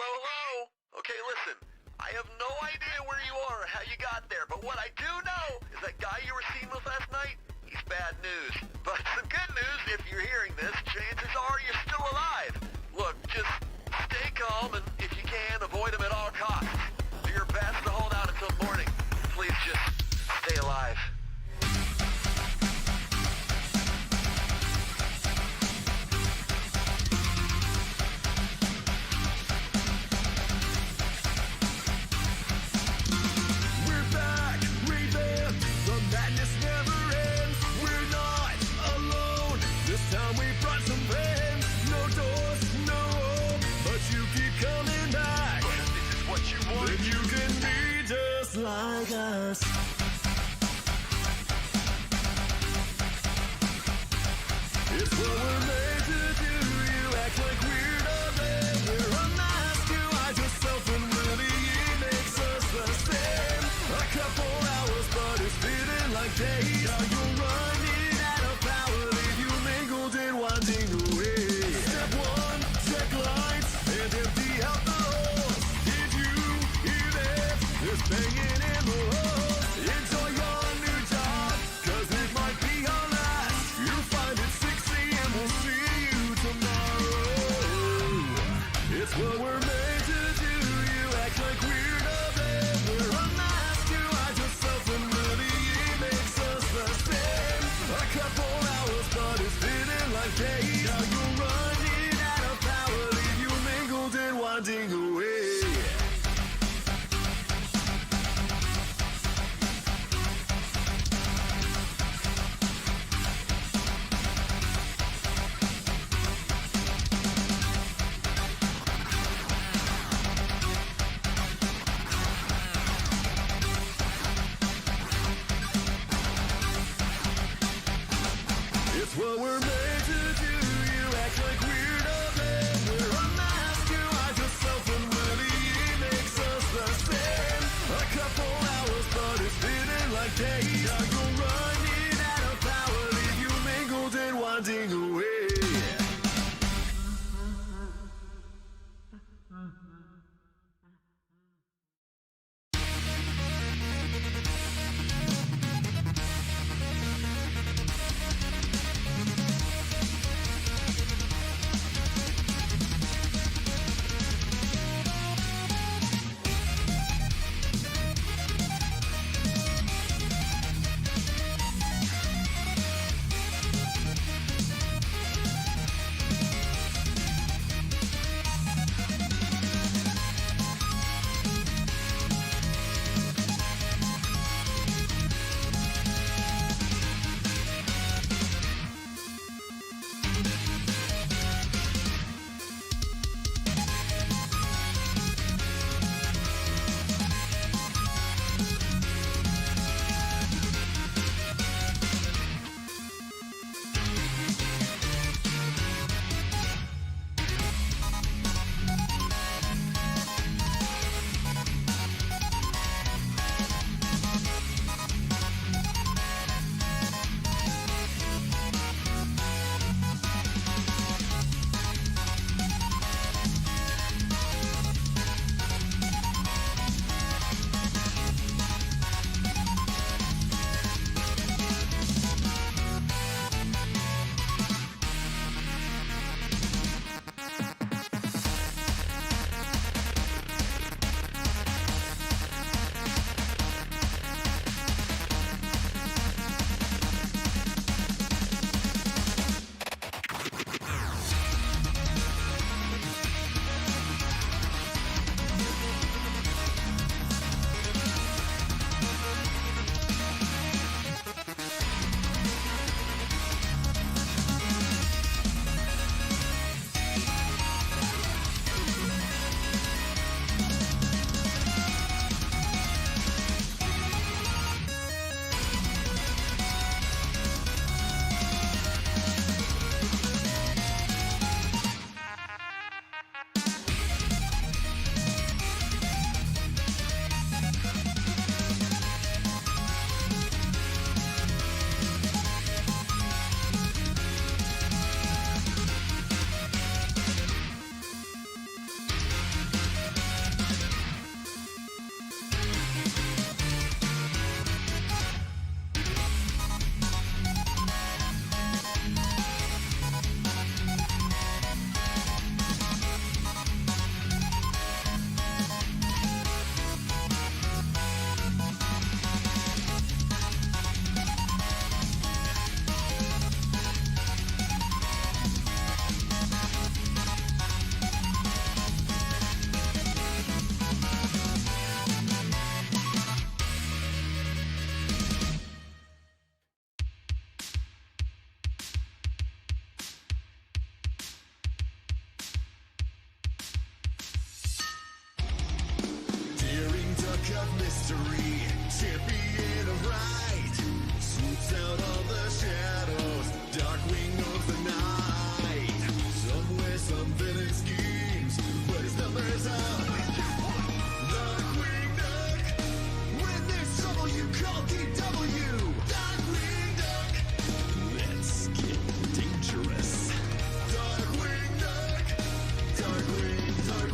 Hello? Okay, listen. I have no idea where you are or how you got there, but what I do know is that guy you were seen with last night, he's bad news. But some good news, if you're hearing this, chances are you're still alive. Look, just stay calm and if you can, avoid him at all costs. Do your best to hold out until morning. Please just stay alive. Like us. It's what we're made to do. You act like we're nothing. We're unmasked to hide yourself, and really it makes us the same. A couple hours, but it's feeling like days. Now you're running out of power, leave you mingled and winding away. Step one, check lights and empty out the holes. Did you hear that? There's banging. What we're made to do, you act like we're nothing. We're unmasked to hide yourself, and really it makes us the same. A couple hours, but it's feeling like days. Now you're running out of power, leave you mingled and winding away. mystery, champion of right, swoops out all the shadows, Darkwing owns the night. Somewhere some villain schemes, but his numbers up. Darkwing Duck, when there's trouble you call DW. Darkwing Duck, let's get dangerous. Darkwing Duck, Darkwing Duck.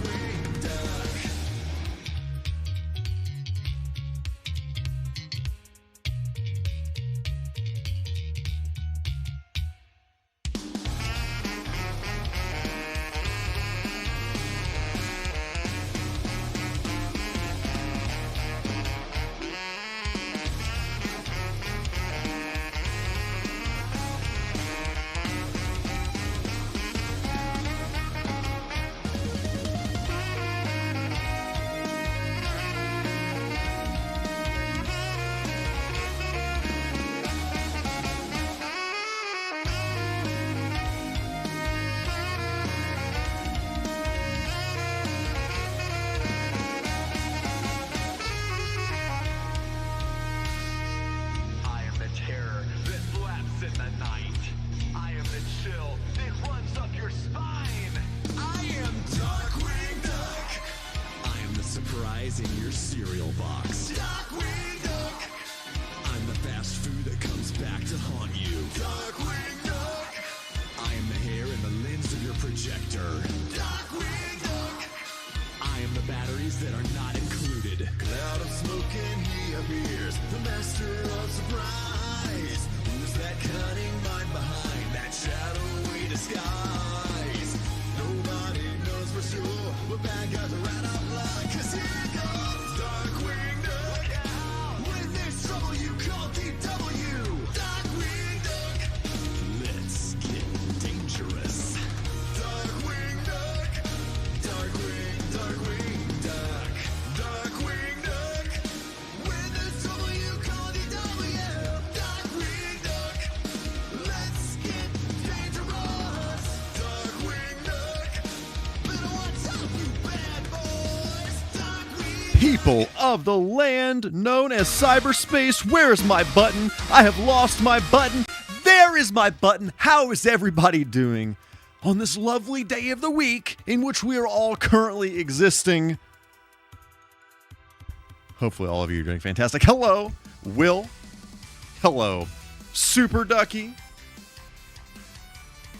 I am the terror that flaps in the night. I am the chill that runs up your spine. I am Darkwing Duck. I am the surprise in your cereal box. Darkwing Duck. I'm the fast food that comes back to haunt you. Darkwing Duck. I am the hair in the lens of your projector. Darkwing Duck. I am the batteries that are not included. Cloud of smoke and he appears, the master of surprise. Who's that cunning mind behind that shadowy disguise? Nobody knows for sure, but bad guys are right out loud. 'Cause here comes Darkwing Duck. When there's trouble you call DW. Darkwing Duck, let's get dangerous. Darkwing Duck, Darkwing Duck, Darkwing Duck. When there's trouble you call DW. Darkwing Duck, let's get dangerous. Darkwing Duck, better watch out, you bad boys. Darkwing People of the land known as cyberspace, where is my button? I have lost my button. There is my button. How is everybody doing on this lovely day of the week in which we are all currently existing? Hopefully all of you are doing fantastic. Hello, Will. Hello, Super Ducky.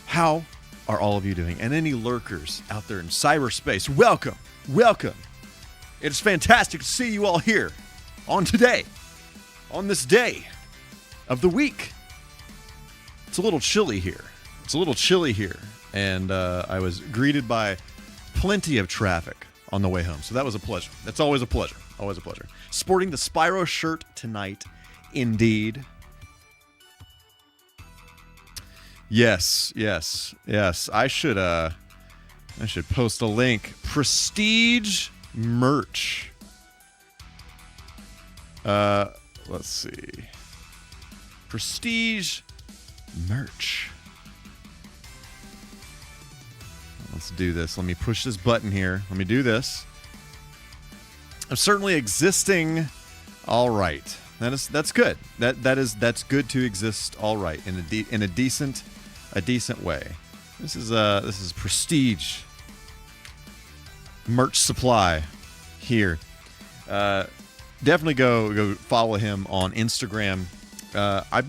How are all of you doing? And any lurkers out there in cyberspace, welcome, welcome. It is fantastic to see you all here on today, on this day of the week. It's a little chilly here. And I was greeted by plenty of traffic on the way home. So that was a pleasure. That's always a pleasure. Always a pleasure. Sporting the Spyro shirt tonight, indeed. Yes. I should post a link. Prestige merch. Let's see. Prestige merch. Let's do this. Let me push this button here. Let me do this. I'm certainly existing all right. That's good. That's good to exist all right in a decent way. This is Prestige merch supply here. Definitely go follow him on Instagram. I'm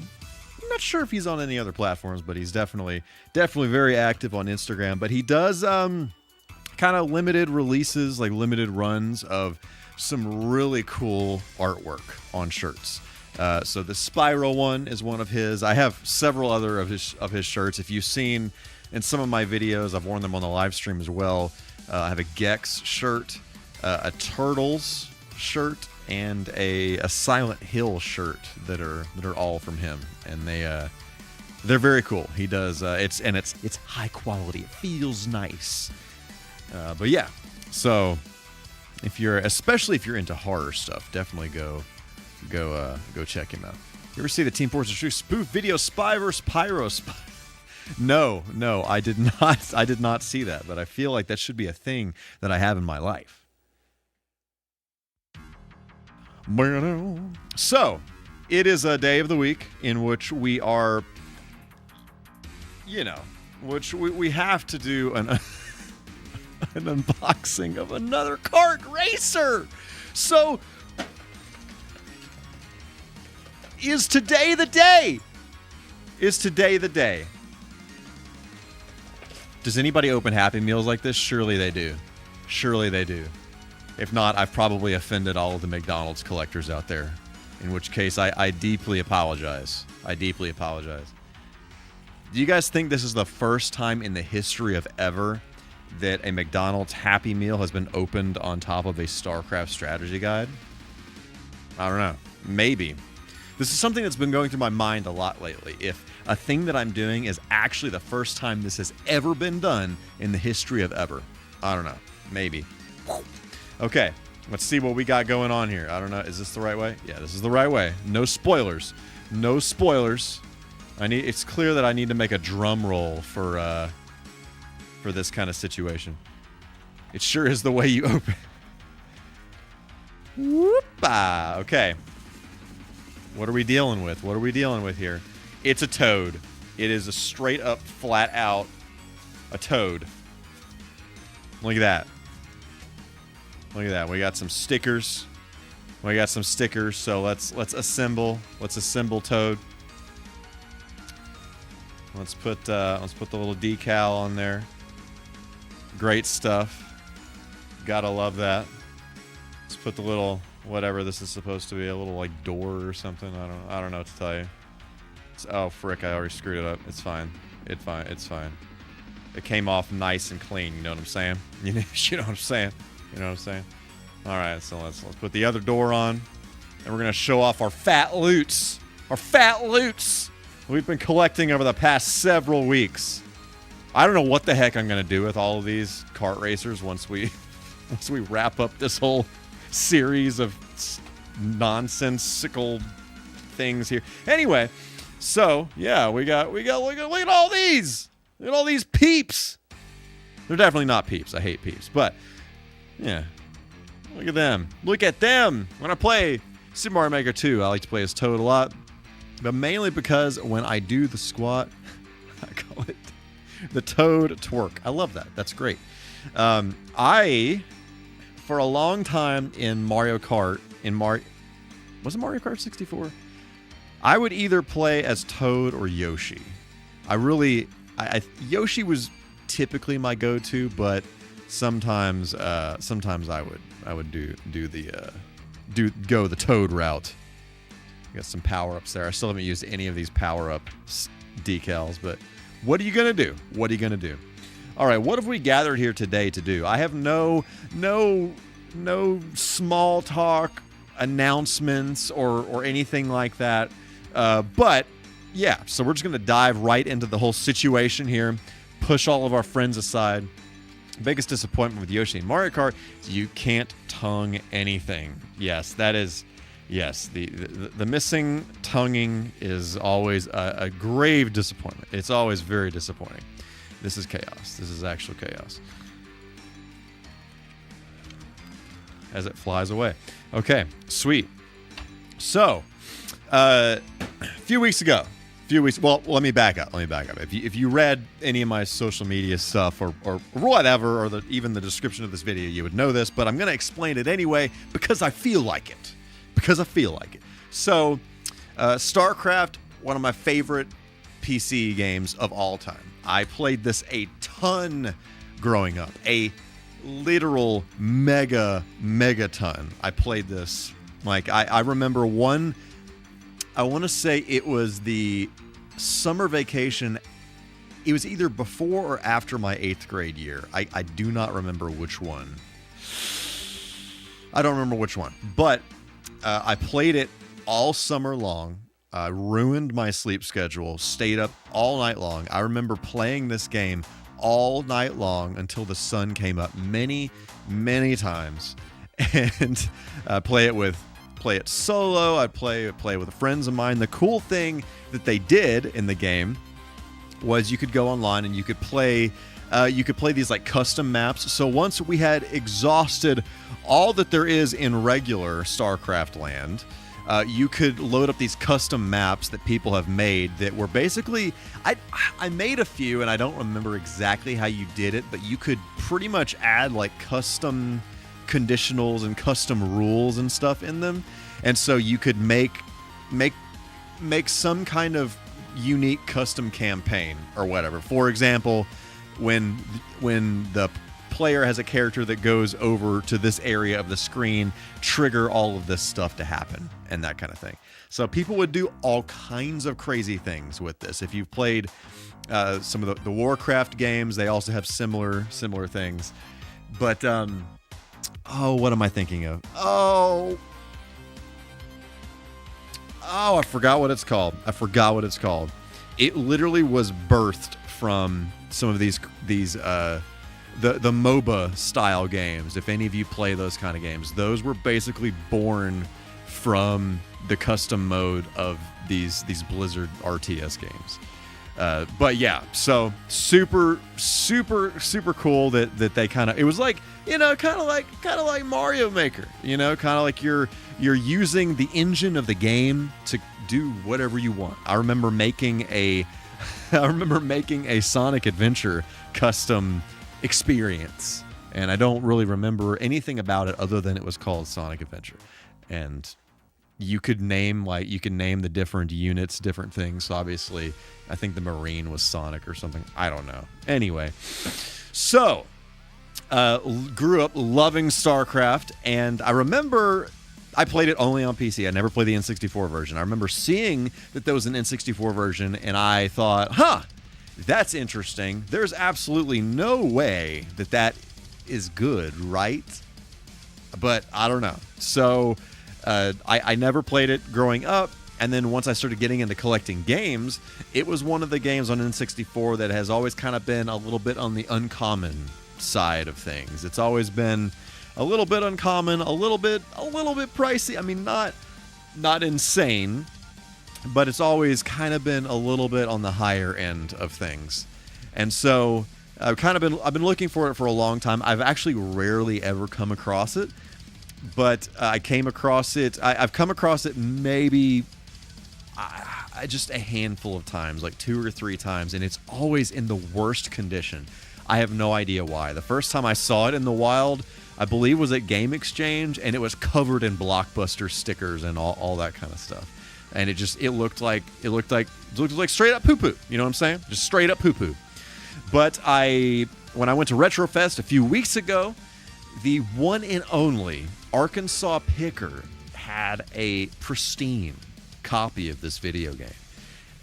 not sure if he's on any other platforms, but he's definitely very active on Instagram. But he does kind of limited releases, like limited runs of some really cool artwork on shirts. So the Spyro one is one of his. I have several other of his shirts. If you've seen in some of my videos, I've worn them on the live stream as well. I have a Gex shirt, a Turtles shirt, and a Silent Hill shirt that are all from him, and they're very cool. He does it's high quality. It feels nice. But yeah, so especially if you're into horror stuff, definitely go check him out. You ever see the Team Fortress 2 spoof video Spy vs. Pyro Spy? No, I did not. I did not see that, but I feel like that should be a thing that I have in my life. So, it is a day of the week in which we are, which we have to do an unboxing of another kart racer. So, is today the day? Is today the day? Does anybody open Happy Meals like this? Surely they do. Surely they do. If not, I've probably offended all of the McDonald's collectors out there. In which case, I deeply apologize. I deeply apologize. Do you guys think this is the first time in the history of ever that a McDonald's Happy Meal has been opened on top of a StarCraft strategy guide? I don't know. Maybe. This is something that's been going through my mind a lot lately. If a thing that I'm doing is actually the first time this has ever been done in the history of ever. I don't know. Maybe. Okay, let's see what we got going on here. I don't know. Is this the right way? Yeah, this is the right way. No spoilers. No spoilers. It's clear that I need to make a drum roll for this kind of situation. It sure is the way you open. Whoop-ah. Okay. What are we dealing with? What are we dealing with here? It's a toad. It is a straight up, flat out, a toad. Look at that. Look at that. We got some stickers. So let's assemble. Let's assemble Toad. Let's put the little decal on there. Great stuff. Gotta love that. Let's put the little whatever this is supposed to be, a little like door or something. I don't know what to tell you. Oh frick! I already screwed it up. It's fine. It's fine. It came off nice and clean. You know what I'm saying? You know what I'm saying? You know what I'm saying? All right, so let's put the other door on, and we're gonna show off our fat loots. Our fat loots we've been collecting over the past several weeks. I don't know what the heck I'm gonna do with all of these kart racers once we wrap up this whole series of nonsensical things here. Anyway, so yeah, we got look at all these. Look at all these peeps. They're definitely not peeps. I hate peeps, but yeah. Look at them. Look at them. When I play Super Mario Maker 2, I like to play as Toad a lot. But mainly because when I do the squat, I call it the Toad twerk. I love that. That's great. I, for a long time in Mario Kart, was it Mario Kart 64? I would either play as Toad or Yoshi. Yoshi was typically my go-to, but sometimes I would go the Toad route. Got some power-ups there. I still haven't used any of these power-up decals, but what are you gonna do? What are you gonna do? All right, what have we gathered here today to do? I have no small talk announcements or anything like that. But yeah, so we're just gonna dive right into the whole situation here. Push all of our friends aside. Biggest disappointment with Yoshi and Mario Kart is you can't tongue anything. Yes, that is. Yes, the missing tonguing is always a grave disappointment. It's always very disappointing. This is chaos. This is actual chaos. As it flies away. Okay, sweet. So, a few weeks ago. Well, let me back up. If you read any of my social media stuff or whatever, or even the description of this video, you would know this, but I'm going to explain it anyway because I feel like it. So, StarCraft, one of my favorite PC games of all time. I played this a ton growing up. A literal mega ton. I played this. Like, I remember one, I want to say it was the summer vacation. It was either before or after my 8th grade year. I do not remember which one. I don't remember which one. But I played it all summer long. I ruined my sleep schedule. Stayed up all night long. I remember playing this game all night long until the sun came up many times. And play it solo. I'd play with friends of mine. The cool thing that they did in the game was you could go online and you could play you could play these like custom maps. So once we had exhausted all that there is in regular StarCraft land, you could load up these custom maps that people have made that were basically, I made a few and I don't remember exactly how you did it, but you could pretty much add like custom conditionals and custom rules and stuff in them. And so you could make some kind of unique custom campaign or whatever. For example, when the player has a character that goes over to this area of the screen, trigger all of this stuff to happen and that kind of thing. So people would do all kinds of crazy things with this. If you've played some of the Warcraft games, they also have similar things. But what am I thinking of? Oh, I forgot what it's called. It literally was birthed from some of these the MOBA style games. If any of you play those kind of games, those were basically born from the custom mode of these Blizzard RTS games. But yeah, so super cool that they kind of, it was like, kind of like Mario Maker, kind of like you're using the engine of the game to do whatever you want. I remember making a Sonic Adventure custom experience, and I don't really remember anything about it other than it was called Sonic Adventure. And you could name the different units, different things. So obviously, I think the Marine was Sonic or something. I don't know. Anyway, so grew up loving StarCraft, and I remember I played it only on PC. I never played the N64 version. I remember seeing that there was an N64 version, and I thought, that's interesting. There's absolutely no way that is good, right? But I don't know. So I never played it growing up, and then once I started getting into collecting games, it was one of the games on N64 that has always kind of been a little bit on the uncommon side of things. It's always been a little bit uncommon, a little bit pricey. I mean, not insane, but it's always kind of been a little bit on the higher end of things. And so I've been looking for it for a long time. I've actually rarely ever come across it, but I came across it. I've come across it maybe just a handful of times, like 2 or 3 times, and it's always in the worst condition. I have no idea why. The first time I saw it in the wild, I believe, was at Game Exchange, and it was covered in Blockbuster stickers and all that kind of stuff. And it looked like straight up poo-poo. You know what I'm saying? Just straight up poo-poo. But when I went to Retrofest a few weeks ago, the one and only Arkansas Picker had a pristine copy of this video game,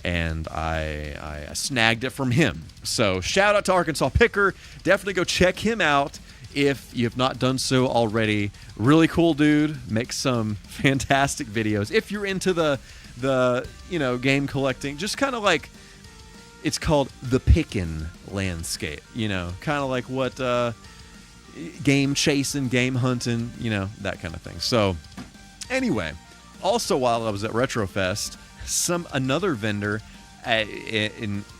and I snagged it from him. So shout out to Arkansas Picker. Definitely go check him out if you have not done so already. Really cool dude. Makes some fantastic videos. If you're into the game collecting, just kind of like, it's called the pickin' landscape, kind of like what game chasing, game hunting, that kind of thing. So anyway, also while I was at Retrofest, another vendor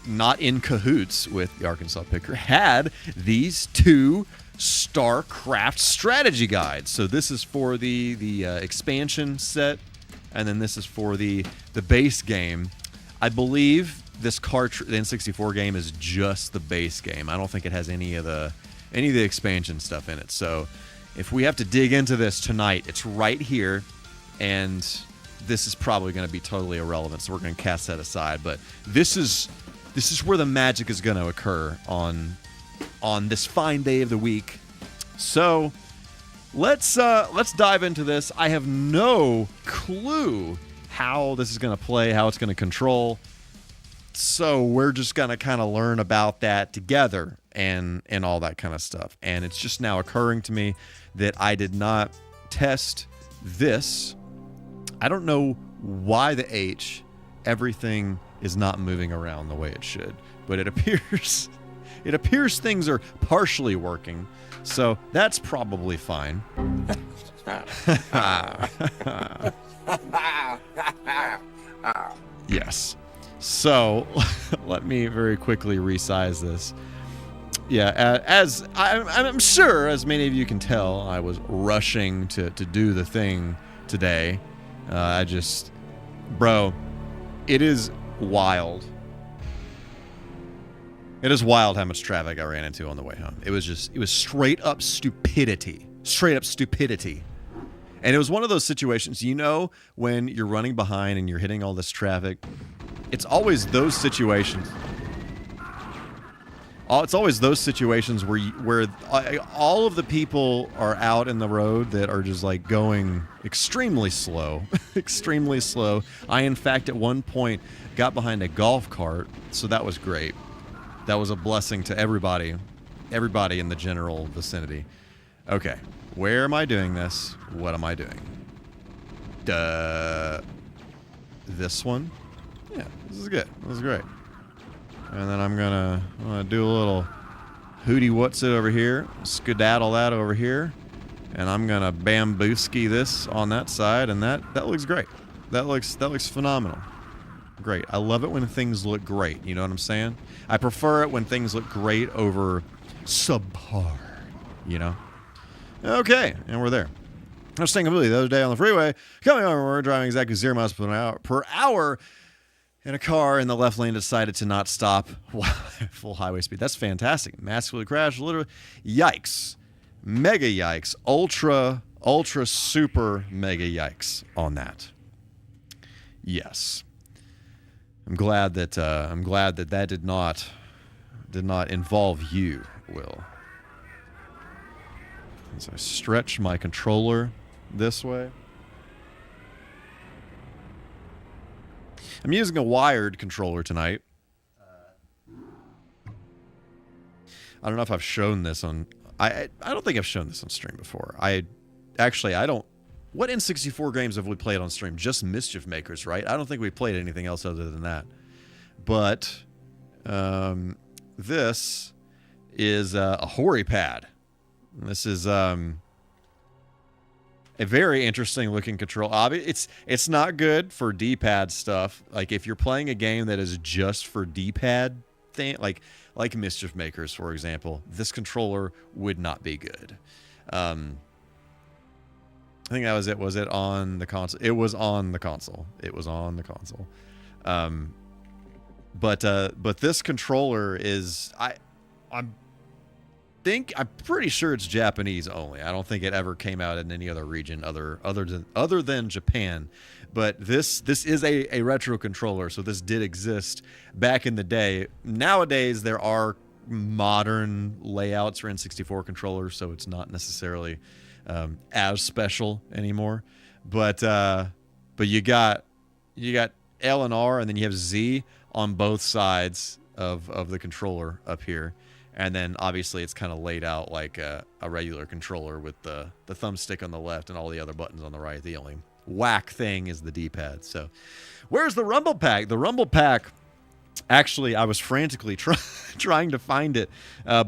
not in cahoots with the Arkansas Picker had these 2 StarCraft strategy guides. So this is for the expansion set, and then this is for the base game. I believe this the N64 game is just the base game. I don't think it has any of the expansion stuff in it. So if we have to dig into this tonight, it's right here, and this is probably going to be totally irrelevant, so we're going to cast that aside. But this is where the magic is going to occur on this fine day of the week. So let's dive into this. I have no clue how this is going to play, how it's going to control. So we're just going to kind of learn about that together and all that kind of stuff. And it's just now occurring to me that I did not test this. I don't know why the H, everything is not moving around the way it should, but it appears things are partially working. So that's probably fine. Yes. So let me very quickly resize this. yeah, as I'm sure, as many of you can tell, I was rushing to do the thing today. Bro, it is wild. It is wild how much traffic I ran into on the way home. It was straight up stupidity. Straight up stupidity. And it was one of those situations, when you're running behind and you're hitting all this traffic, it's always those situations. It's always those situations where all of the people are out in the road that are just like going extremely slow, extremely slow. I, in fact, at one point got behind a golf cart, so that was great. That was a blessing to everybody in the general vicinity. Okay, where am I doing this? What am I doing? This one? Yeah, this is good. This is great. And then I'm gonna do a little hootie what's it over here, skedaddle that over here, and I'm gonna bambooski this on that side, and that looks great. That looks phenomenal. Great. I love it when things look great. You know what I'm saying? I prefer it when things look great over subpar. Okay, and we're there. I was staying completely the other day on the freeway, coming over, we're driving exactly 0 miles per hour. And a car in the left lane decided to not stop full highway speed. That's fantastic. Massively crashed, literally. Yikes. Mega yikes. Ultra, super mega yikes on that. Yes. I'm glad that that did not involve you, Will. As I stretch my controller this way. I'm using a wired controller tonight. I don't know if I've shown this on... I don't think I've shown this on stream before. I don't... What N64 games have we played on stream? Just Mischief Makers, right? I don't think we played anything else other than that. But this is a Hori pad. This is... a very interesting looking control. It's not good for D-pad stuff. Like if you're playing a game that is just for D-pad thing, like Mischief Makers, for example, this controller would not be good. I think that was it. Was it on the console? It was on the console. But this controller is I'm pretty sure it's Japanese only. I don't think it ever came out in any other region other than Japan. But this is a retro controller, so this did exist back in the day. Nowadays there are modern layouts for N64 controllers, so it's not necessarily as special anymore. But you got L and R, and then you have Z on both sides of the controller up here. And then, obviously, it's kind of laid out like a regular controller with the thumbstick on the left and all the other buttons on the right. The only whack thing is the D-pad. So, where's the Rumble Pack? The Rumble Pack, actually, I was frantically trying to find it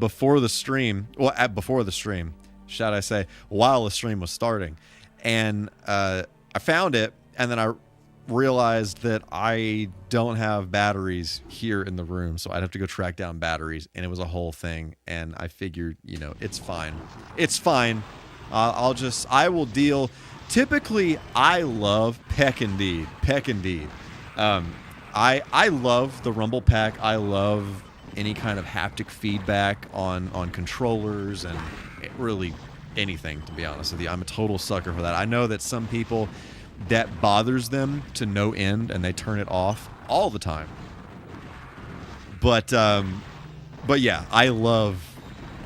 before the stream. Well, before the stream, should I say, while the stream was starting. And I found it, and then I realized that I don't have batteries here in the room, so I'd have to go track down batteries, and it was a whole thing. And I figured, it's fine. I will deal. Typically, I love Peck Indeed. I love the Rumble Pack. I love any kind of haptic feedback on controllers and really anything, to be honest with you. I'm a total sucker for that. I know that some people, that bothers them to no end, and they turn it off all the time. But yeah, I love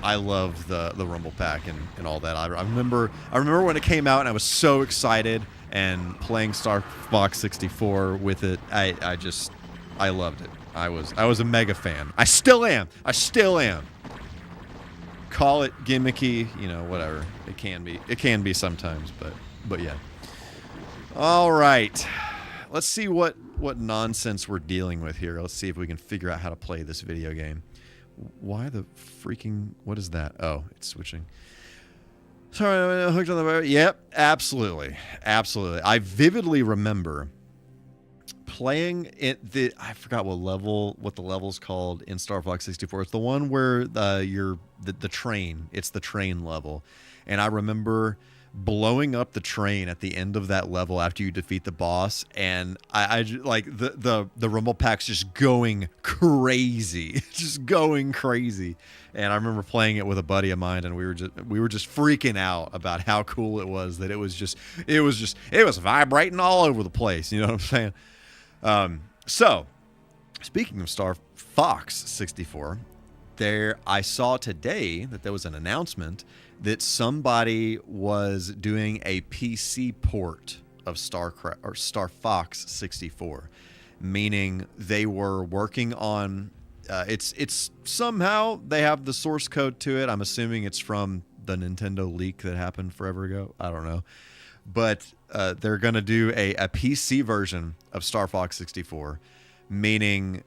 the Rumble Pack and all that. I remember when it came out, and I was so excited, and playing Star Fox 64 with it. I loved it. I was a mega fan. I still am. Call it gimmicky, whatever. It can be sometimes, but yeah. All right, let's see what nonsense we're dealing with here. Let's see if we can figure out how to play this video game. Why the freaking... What is that? Oh, it's switching. Sorry, I'm hooked on the... Yep, absolutely. I vividly remember playing it. I forgot what the level's called in Star Fox 64. It's the one where you're the train. It's the train level, and I remember blowing up the train at the end of that level after you defeat the boss, and I like the rumble pack's just going crazy, just going crazy. And I remember playing it with a buddy of mine, and we were just freaking out about how cool it was. That it was vibrating all over the place. You know what I'm saying? So speaking of Star Fox 64, I saw today that there was an announcement that somebody was doing a PC port of StarCraft or Star Fox 64, meaning they were working on it's somehow they have the source code to it. I'm assuming it's from the Nintendo leak that happened forever ago. I don't know, but they're gonna do a PC version of Star Fox 64, meaning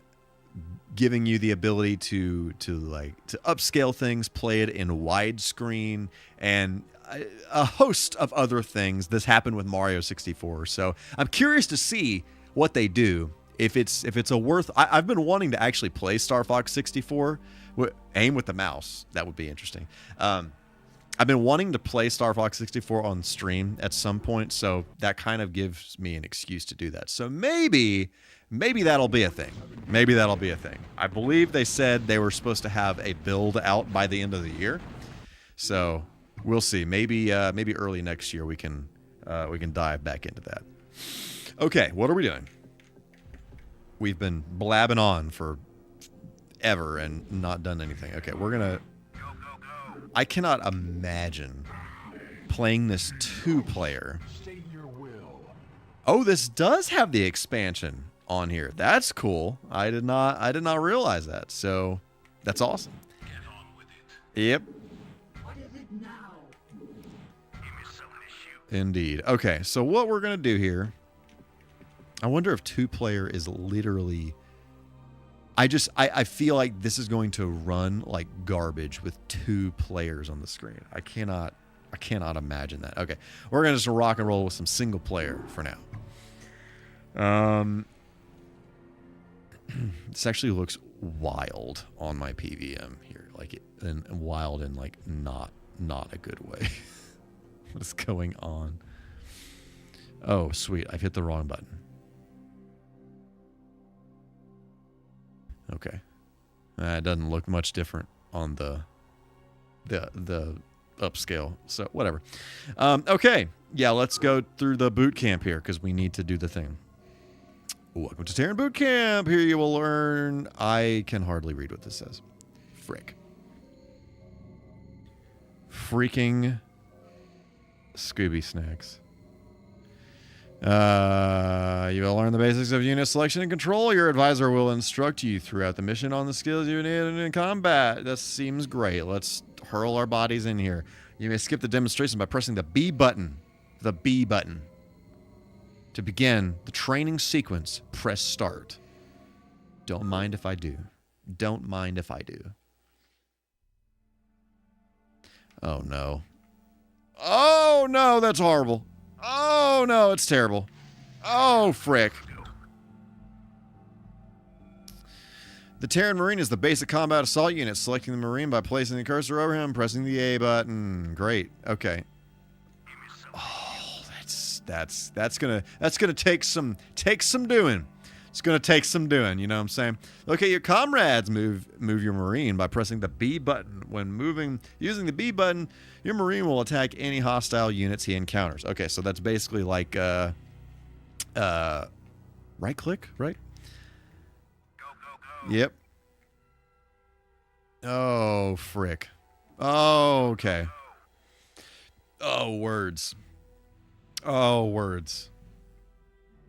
giving you the ability to upscale things, play it in widescreen, and a host of other things. This happened with Mario 64, so I'm curious to see what they do. If it's a worth, I've been wanting to actually play Star Fox 64, aim with the mouse. That would be interesting. I've been wanting to play Star Fox 64 on stream at some point, so that kind of gives me an excuse to do that. So maybe that'll be a thing. Maybe that'll be a thing. I believe they said they were supposed to have a build out by the end of the year, so we'll see. Maybe early next year we can dive back into that. Okay, what are we doing? We've been blabbing on for ever and not done anything. Okay, we're gonna. I cannot imagine playing this 2-player. Oh, this does have the expansion on here. That's cool. I did not realize that. So that's awesome. Yep. Indeed. Okay, so what we're gonna do here. I wonder if 2-player is literally. I feel like this is going to run like garbage with 2 players on the screen. I cannot imagine that. Okay, we're gonna just rock and roll with some single player for now. This actually looks wild on my PVM here, like and wild in like not a good way. What is going on? Oh, sweet! I've hit the wrong button. Okay, it doesn't look much different on the upscale. So whatever. Okay, yeah, let's go through the boot camp here because we need to do the thing. Welcome to Terran Boot Camp. Here you will learn. I can hardly read what this says. Frick. Freaking Scooby Snacks. You will learn the basics of unit selection and control. Your advisor will instruct you throughout the mission on the skills you need in combat. That seems great. Let's hurl our bodies in here. You may skip the demonstration by pressing the B button. The B button. To begin the training sequence, press start. Don't mind if I do. Don't mind if I do. Oh no. Oh no, that's horrible. Oh no, it's terrible. Oh, frick. The Terran Marine is the basic combat assault unit. Selecting the Marine by placing the cursor over him, pressing the A button. Great. Okay. Oh, that's gonna take some doing. It's gonna take some doing. You know what I'm saying? Okay, your comrades move your Marine by pressing the B button. When using the B button, your Marine will attack any hostile units he encounters. Okay, so that's basically like right click, right? Go. Yep. Oh, frick. Oh, okay. Oh, words. Oh, words.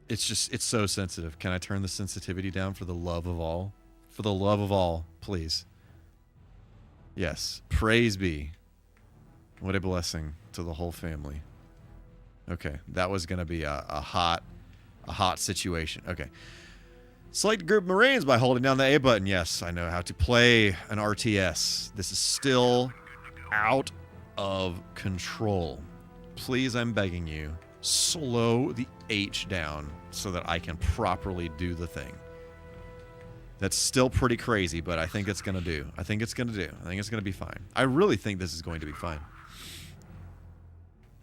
It's so sensitive. Can I turn the sensitivity down for the love of all? For the love of all, please. Yes. Praise be. What a blessing to the whole family. Okay, that was going to be a hot situation. Okay. Select a group of Marines by holding down the A button. Yes, I know how to play an RTS. This is still out of control. Please, I'm begging you, slow the H down so that I can properly do the thing. That's still pretty crazy, but I think it's going to do. I think it's going to do. I think it's going to be fine. I really think this is going to be fine.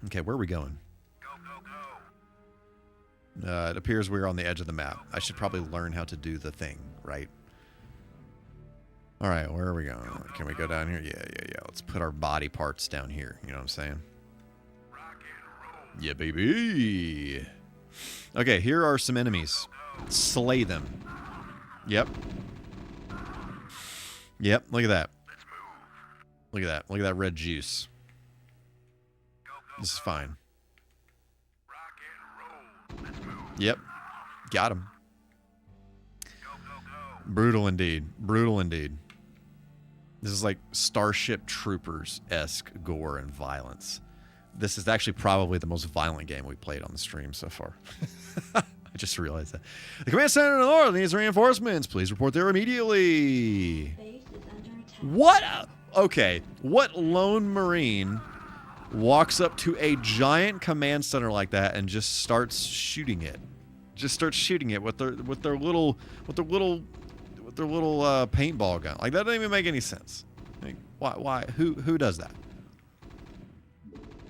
Okay, where are we going? It appears we're on the edge of the map. I should probably learn how to do the thing, right? All right, where are we going? Can we go down here? Yeah. Let's put our body parts down here. You know what I'm saying? Yeah, baby. Okay, here are some enemies. Slay them. Yep. Look at that. Look at that red juice. This is fine. Yep. Got him. Brutal indeed. This is like Starship Troopers-esque gore and violence. This is actually probably the most violent game we played on the stream so far. I just realized that. The command center in the north needs reinforcements. Please report there immediately. What? Okay. What lone Marine walks up to a giant command center like that and just starts shooting it? Just starts shooting it with their little paintball gun. Like, that doesn't even make any sense. Like, why? Who does that?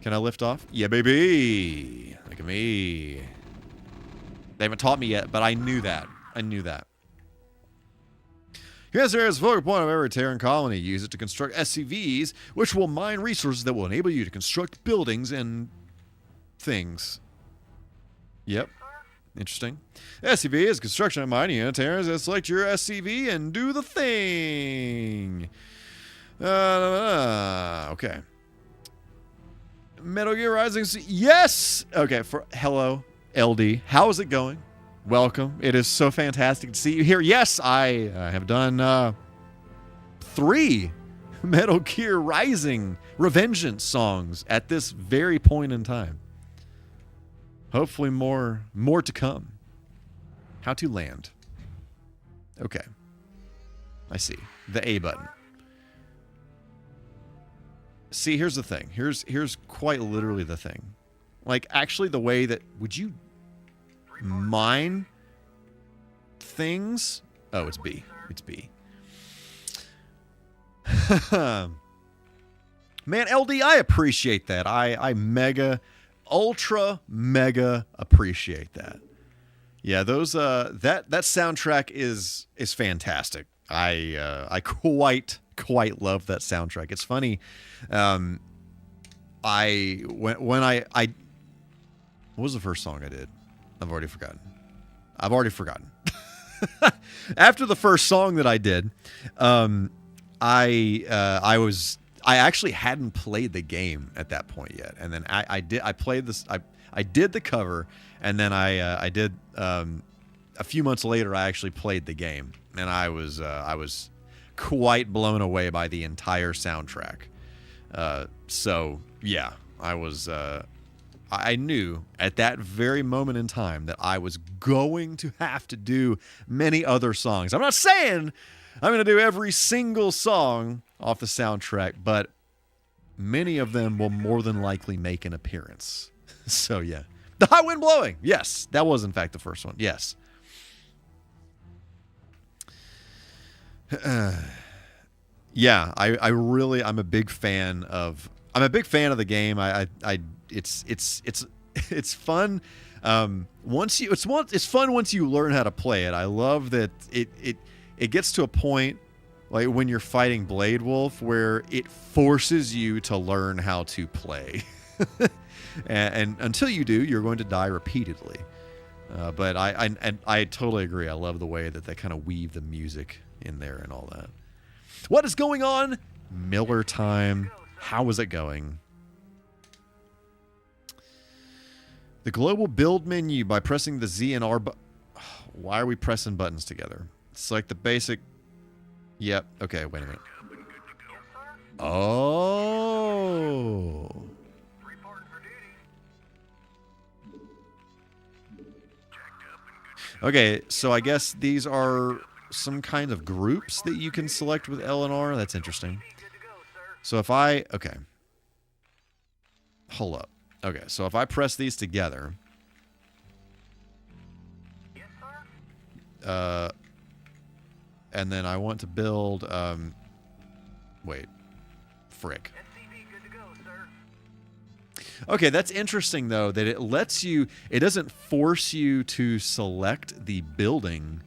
Can I lift off? Yeah, baby. Look at me. They haven't taught me yet, but I knew that. Here's the focal point of every Terran colony. Use it to construct SCVs, which will mine resources that will enable you to construct buildings and things. Yep. Interesting. SCV is construction and mining unit. Terrans, select your SCV and do the thing. Okay. Metal Gear Rising. Yes! Okay, hello, LD. How is it going? Welcome. It is so fantastic to see you here. Yes, I have done 3 Metal Gear Rising Revengeance songs at this very point in time. Hopefully more to come. How to land. Okay. I see. The A button. See, here's the thing. Here's quite literally the thing. Like, actually the way that... Would you mine things? Oh, it's B. It's B. Man, LD, I appreciate that. I ultra mega appreciate that. Yeah, those that soundtrack is fantastic. I quite love that soundtrack. It's funny. When I what was the first song I did? I've already forgotten. After the first song that I did, I actually hadn't played the game at that point yet, and then I played this. I did the cover, and then I did a few months later. I actually played the game, and I was quite blown away by the entire soundtrack. So yeah, I knew at that very moment in time that I was going to have to do many other songs. I'm not saying I'm going to do every single song off the soundtrack, but many of them will more than likely make an appearance. So yeah. The High Wind Blowing. Yes, that was in fact the first one. Yes. Yeah, I'm a big fan of the game. It's fun. It's fun once you learn how to play it. I love that it gets to a point like when you're fighting Blade Wolf where it forces you to learn how to play. and until you do, you're going to die repeatedly. But I totally agree. I love the way that they kind of weave the music in there and all that. What is going on? Miller time. How is it going? The global build menu by pressing the Z and R Why are we pressing buttons together? Select the basic. Yep. Okay, wait a minute. Oh. Okay, so I guess these are some kind of groups that you can select with L and R. That's interesting. So if okay. Hold up. Okay, so if I press these together, and then I want to build, wait, frick. Okay, that's interesting though, that it lets you, it doesn't force you to select the building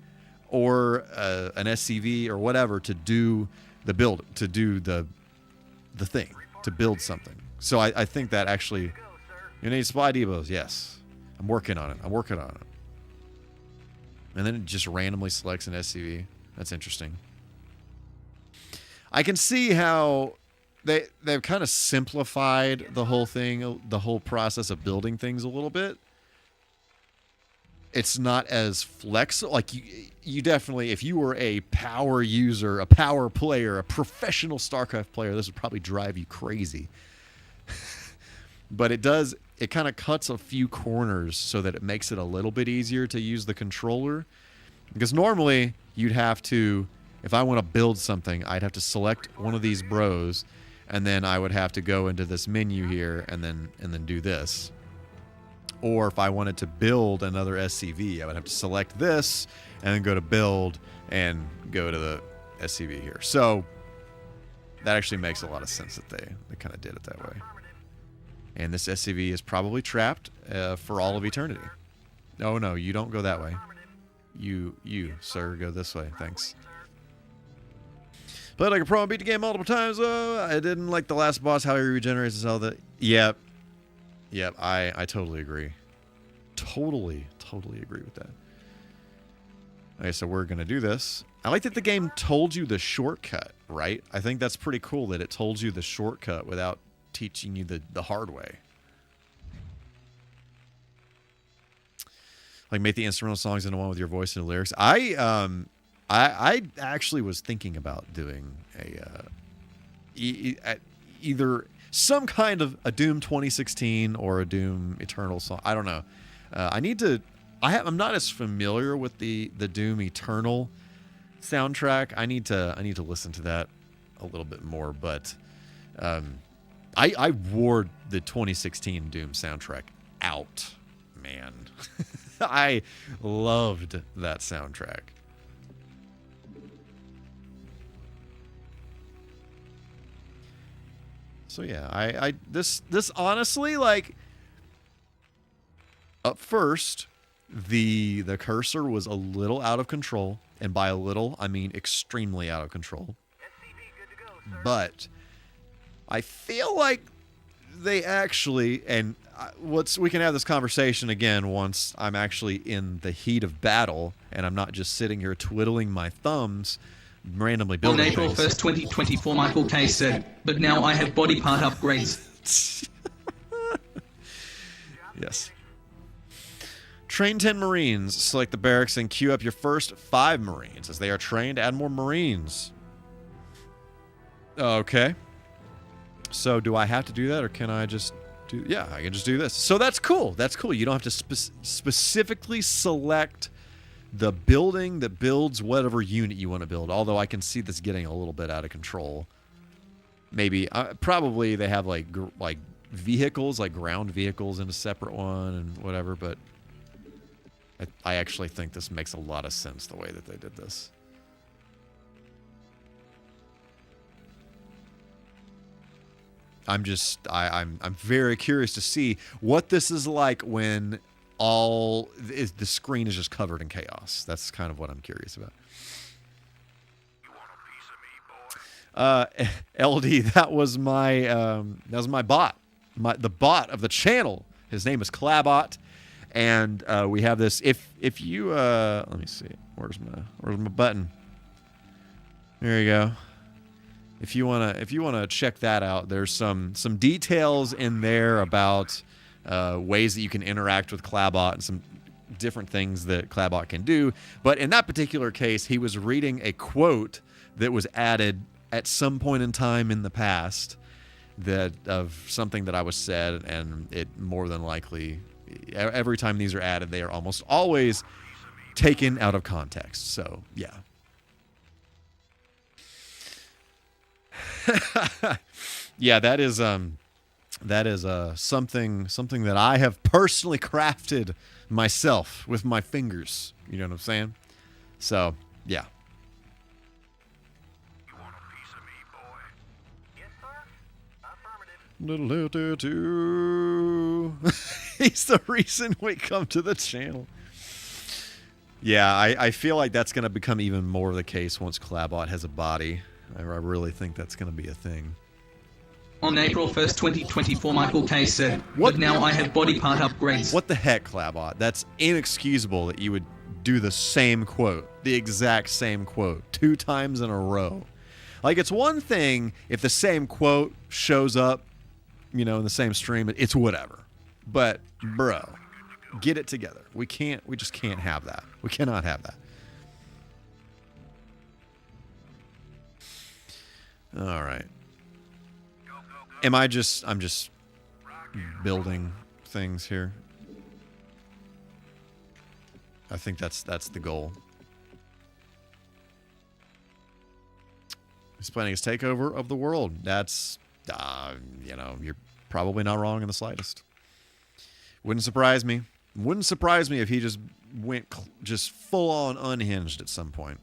or an SCV or whatever to do the build, to do the thing, to build something. So I think that actually, you need supply depots, yes. I'm working on it. And then it just randomly selects an SCV. That's interesting. I can see how they've kind of simplified the whole thing, the whole process of building things a little bit. It's not as flexible. Like you definitely, if you were a power user, a power player, a professional StarCraft player, this would probably drive you crazy. But it kind of cuts a few corners so that it makes it a little bit easier to use the controller. Because normally you'd have to, if I want to build something, I'd have to select one of these bros, and then I would have to go into this menu here and then do this. Or if I wanted to build another SCV, I would have to select this and then go to build and go to the SCV here. So that actually makes a lot of sense that they kind of did it that way. And this SCV is probably trapped for all of eternity. Oh no, you don't go that way. You, sir, go this way. Thanks. Played like a pro and beat the game multiple times. I didn't like the last boss, how he regenerates and all that. Yep, I totally agree. Totally agree with that. Okay, so we're going to do this. I like that the game told you the shortcut, right? I think that's pretty cool that it told you the shortcut without teaching you the hard way. Like make the instrumental songs into one with your voice and the lyrics. I actually was thinking about doing either some kind of a Doom 2016 or a Doom Eternal song. I don't know. I'm not as familiar with the Doom Eternal soundtrack. I need to listen to that a little bit more. But I wore the 2016 Doom soundtrack out, man. I loved that soundtrack. So yeah, this honestly, like, up first, the cursor was a little out of control, and by a little I mean extremely out of control. But I feel like they actually, and we can have this conversation again once I'm actually in the heat of battle and I'm not just sitting here twiddling my thumbs randomly building On April things. 1st, 2024, MichaelK said, "But now I have body part upgrades." Yes. Train 10 Marines. Select the barracks and queue up your first 5 Marines. As they are trained, add more Marines. Okay. So do I have to do that, or can I just do... Yeah, I can just do this. So that's cool. That's cool. You don't have to specifically select the building that builds whatever unit you want to build, although I can see this getting a little bit out of control. Maybe, probably they have like vehicles, like ground vehicles in a separate one and whatever, but I actually think this makes a lot of sense the way that they did this. I'm very curious to see what this is like when the screen is just covered in chaos. That's kind of what I'm curious about. LD, that was my bot, the bot of the channel. His name is Clabot, and we have this. If you let me see, where's my button? There you go. If you wanna check that out, there's some details in there about ways that you can interact with Clabot and some different things that Clabot can do. But in that particular case, he was reading a quote that was added at some point in time in the past of something that I was said, and it more than likely, every time these are added, they are almost always taken out of context. So yeah. Yeah, that is That is something that I have personally crafted myself with my fingers. You know what I'm saying? So, yeah. You want a piece of me, boy? Yes, sir. Affirmative. Little too. He's the reason we come to the channel. Yeah, I feel like that's going to become even more the case once Clabot has a body. I really think that's going to be a thing. On April 1st, 2024, MichaelK said, What? but now I have body part upgrades. What the heck, Clabot? That's inexcusable that you would do the same quote, the exact same quote, 2 times in a row. Like, it's one thing if the same quote shows up, you know, in the same stream, it's whatever. But, bro, get it together. We just can't have that. We cannot have that. All right. I'm just building things here. I think that's the goal. He's planning his takeover of the world. That's, you know, you're probably not wrong in the slightest. Wouldn't surprise me. Wouldn't surprise me if he just went just full on unhinged at some point.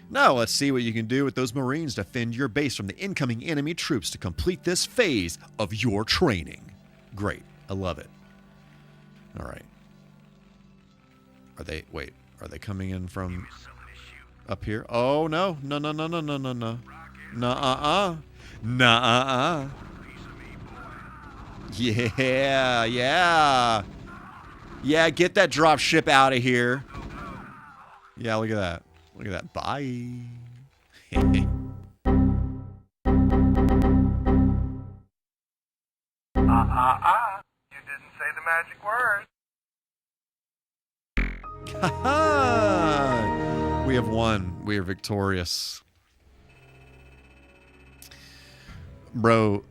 Now let's see what you can do with those Marines to defend your base from the incoming enemy troops to complete this phase of your training. Great. I love it. All right. Are they coming in from up here? Oh, no. No. Nuh-uh. Yeah. Yeah, get that drop ship out of here. Yeah, look at that. Look at that. Bye. You didn't say the magic word. We have won. We are victorious. Bro,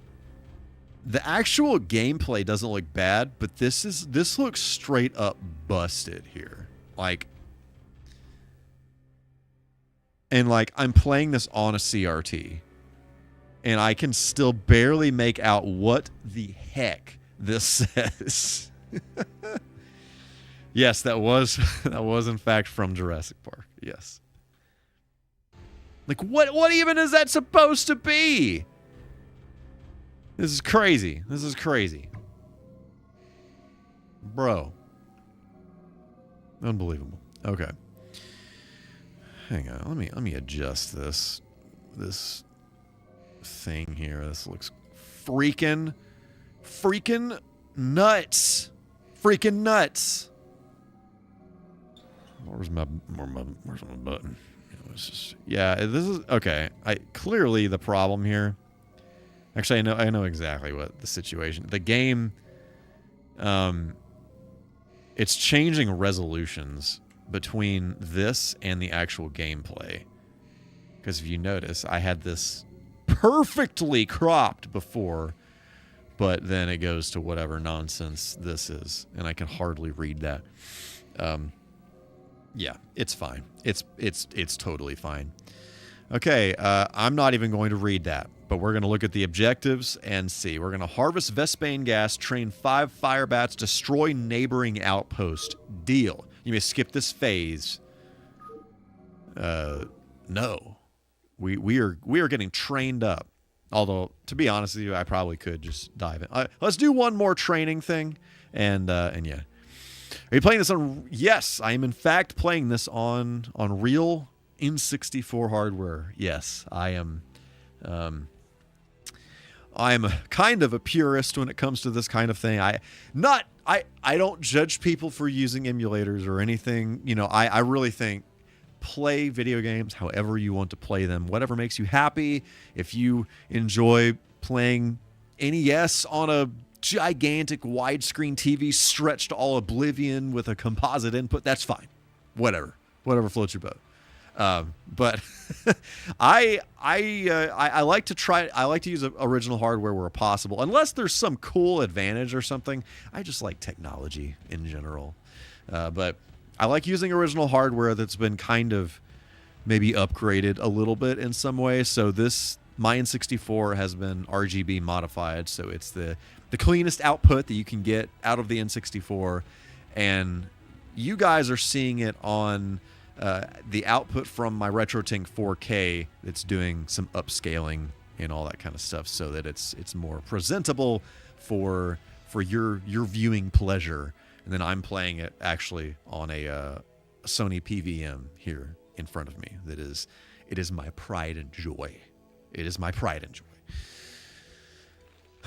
the actual gameplay doesn't look bad, but this looks straight up busted here. Like, and like, I'm playing this on a CRT, and I can still barely make out what the heck this says. Yes, that was in fact from Jurassic Park. Yes. Like, what even is that supposed to be? This is crazy. This is crazy. Bro. Unbelievable. Okay. Hang on. Let me adjust this thing here. This looks freaking nuts. Freaking nuts. Where's my button? Yeah, this is okay. Clearly the problem here. Actually, I know exactly what the situation. The game, it's changing resolutions between this and the actual gameplay. Because if you notice, I had this perfectly cropped before, but then it goes to whatever nonsense this is, and I can hardly read that. Yeah, it's fine. It's totally fine. Okay, I'm not even going to read that, but we're going to look at the objectives and see. We're going to harvest Vespane gas, train 5 fire bats, destroy neighboring outpost. Deal. You may skip this phase. No. We are getting trained up. Although, to be honest with you, I probably could just dive in. Let's do one more training thing, and yeah. Are you playing this on... Yes, I am in fact playing this on real N64 hardware. Yes, I am... I'm kind of a purist when it comes to this kind of thing. I don't judge people for using emulators or anything. You know, I really think play video games however you want to play them, whatever makes you happy. If you enjoy playing NES on a gigantic widescreen TV stretched to all oblivion with a composite input, that's fine. Whatever floats your boat. But I like to try. I like to use original hardware where possible, unless there's some cool advantage or something. I just like technology in general. But I like using original hardware that's been kind of maybe upgraded a little bit in some way. So my N64 has been RGB modified, so it's the cleanest output that you can get out of the N64, and you guys are seeing it on the output from my RetroTink 4K that's doing some upscaling and all that kind of stuff, so that it's more presentable for your viewing pleasure. And then I'm playing it actually on a Sony PVM here in front of me. It is my pride and joy. It is my pride and joy.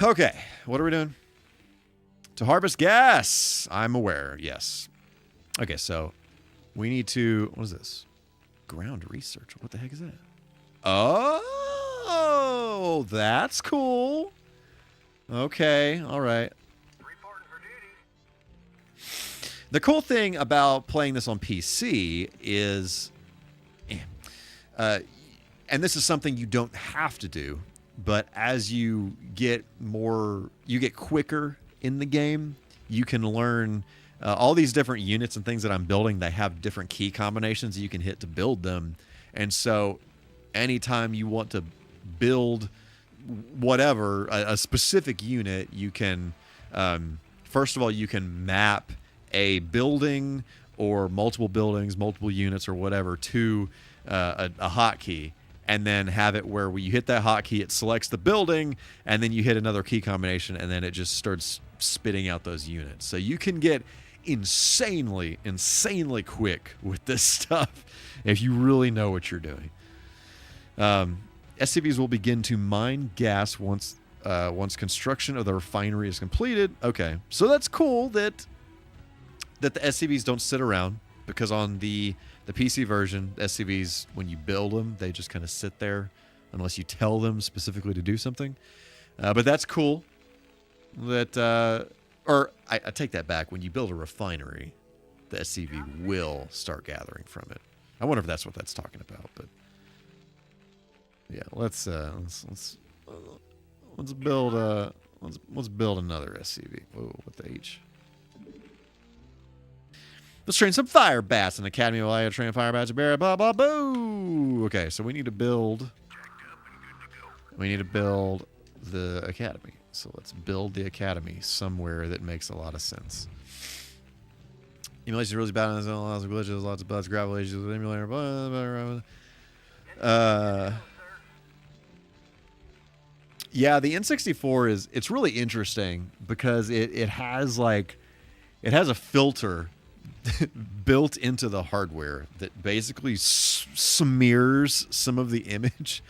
Okay, what are we doing? To harvest gas. I'm aware, yes. Okay, so we need to... What is this? Ground research. What the heck is that? Oh, that's cool. Okay, all right. The cool thing about playing this on PC is... and this is something you don't have to do, but as you get quicker in the game, you can learn all these different units and things that I'm building. They have different key combinations you can hit to build them. And so anytime you want to build whatever, a specific unit, you can, first of all, you can map a building or multiple buildings, multiple units or whatever to a hotkey, and then have it where when you hit that hotkey, it selects the building, and then you hit another key combination, and then it just starts spitting out those units. So you can get insanely quick with this stuff if you really know what you're doing. SCVs will begin to mine gas once construction of the refinery is completed. Okay, so that's cool that the SCVs don't sit around, because on the PC version, SCVs, when you build them, they just kind of sit there unless you tell them specifically to do something. But that's cool. That I take that back. When you build a refinery, the SCV will start gathering from it. I wonder if that's what that's talking about. But yeah, let's build another SCV. Whoa, what the H? Let's train some fire bats. An academy will allow you to train fire bats. Blah, blah, blah, boo. Okay, so we need to build the academy. So let's build the academy somewhere that makes a lot of sense. Emulation is really bad on lots of glitches, lots of bugs, gravel issues with emulator. Blah, blah, blah. Yeah, the N64 it's really interesting because it has a filter built into the hardware that basically smears some of the image,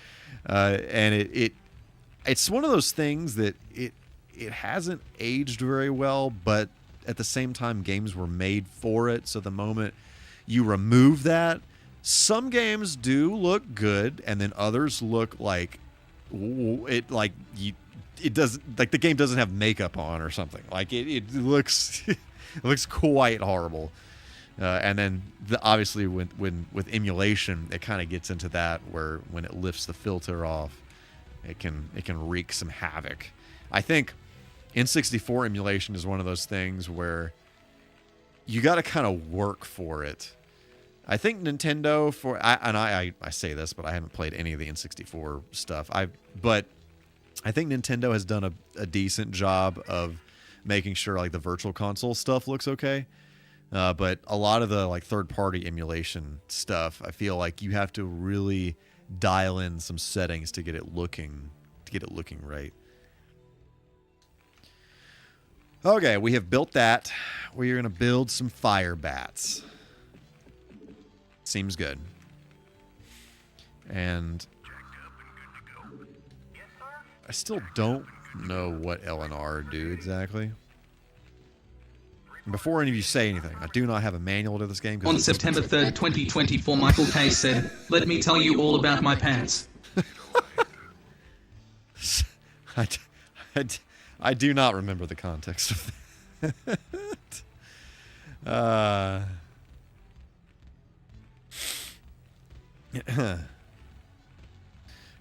and it's one of those things that it hasn't aged very well, but at the same time games were made for it. So the moment you remove that, some games do look good, and then others look like it doesn't, like the game doesn't have makeup on or something. Like it looks it looks quite horrible. And then obviously with emulation, it kind of gets into that where when it lifts the filter off, it can wreak some havoc. I think N64 emulation is one of those things where you got to kind of work for it. I think Nintendo I say this, but I haven't played any of the N64 stuff. But I think Nintendo has done a decent job of making sure like the virtual console stuff looks okay. But a lot of the like third-party emulation stuff, I feel like you have to really dial in some settings to get it looking right. Okay, we have built that. We are going to build some fire bats. Seems good. And I still don't know what L and R do exactly. Before any of you say anything, I do not have a manual to this game. On September 3rd, 2024, MichaelK said, "Let me tell you all about my pants." I do not remember the context of that.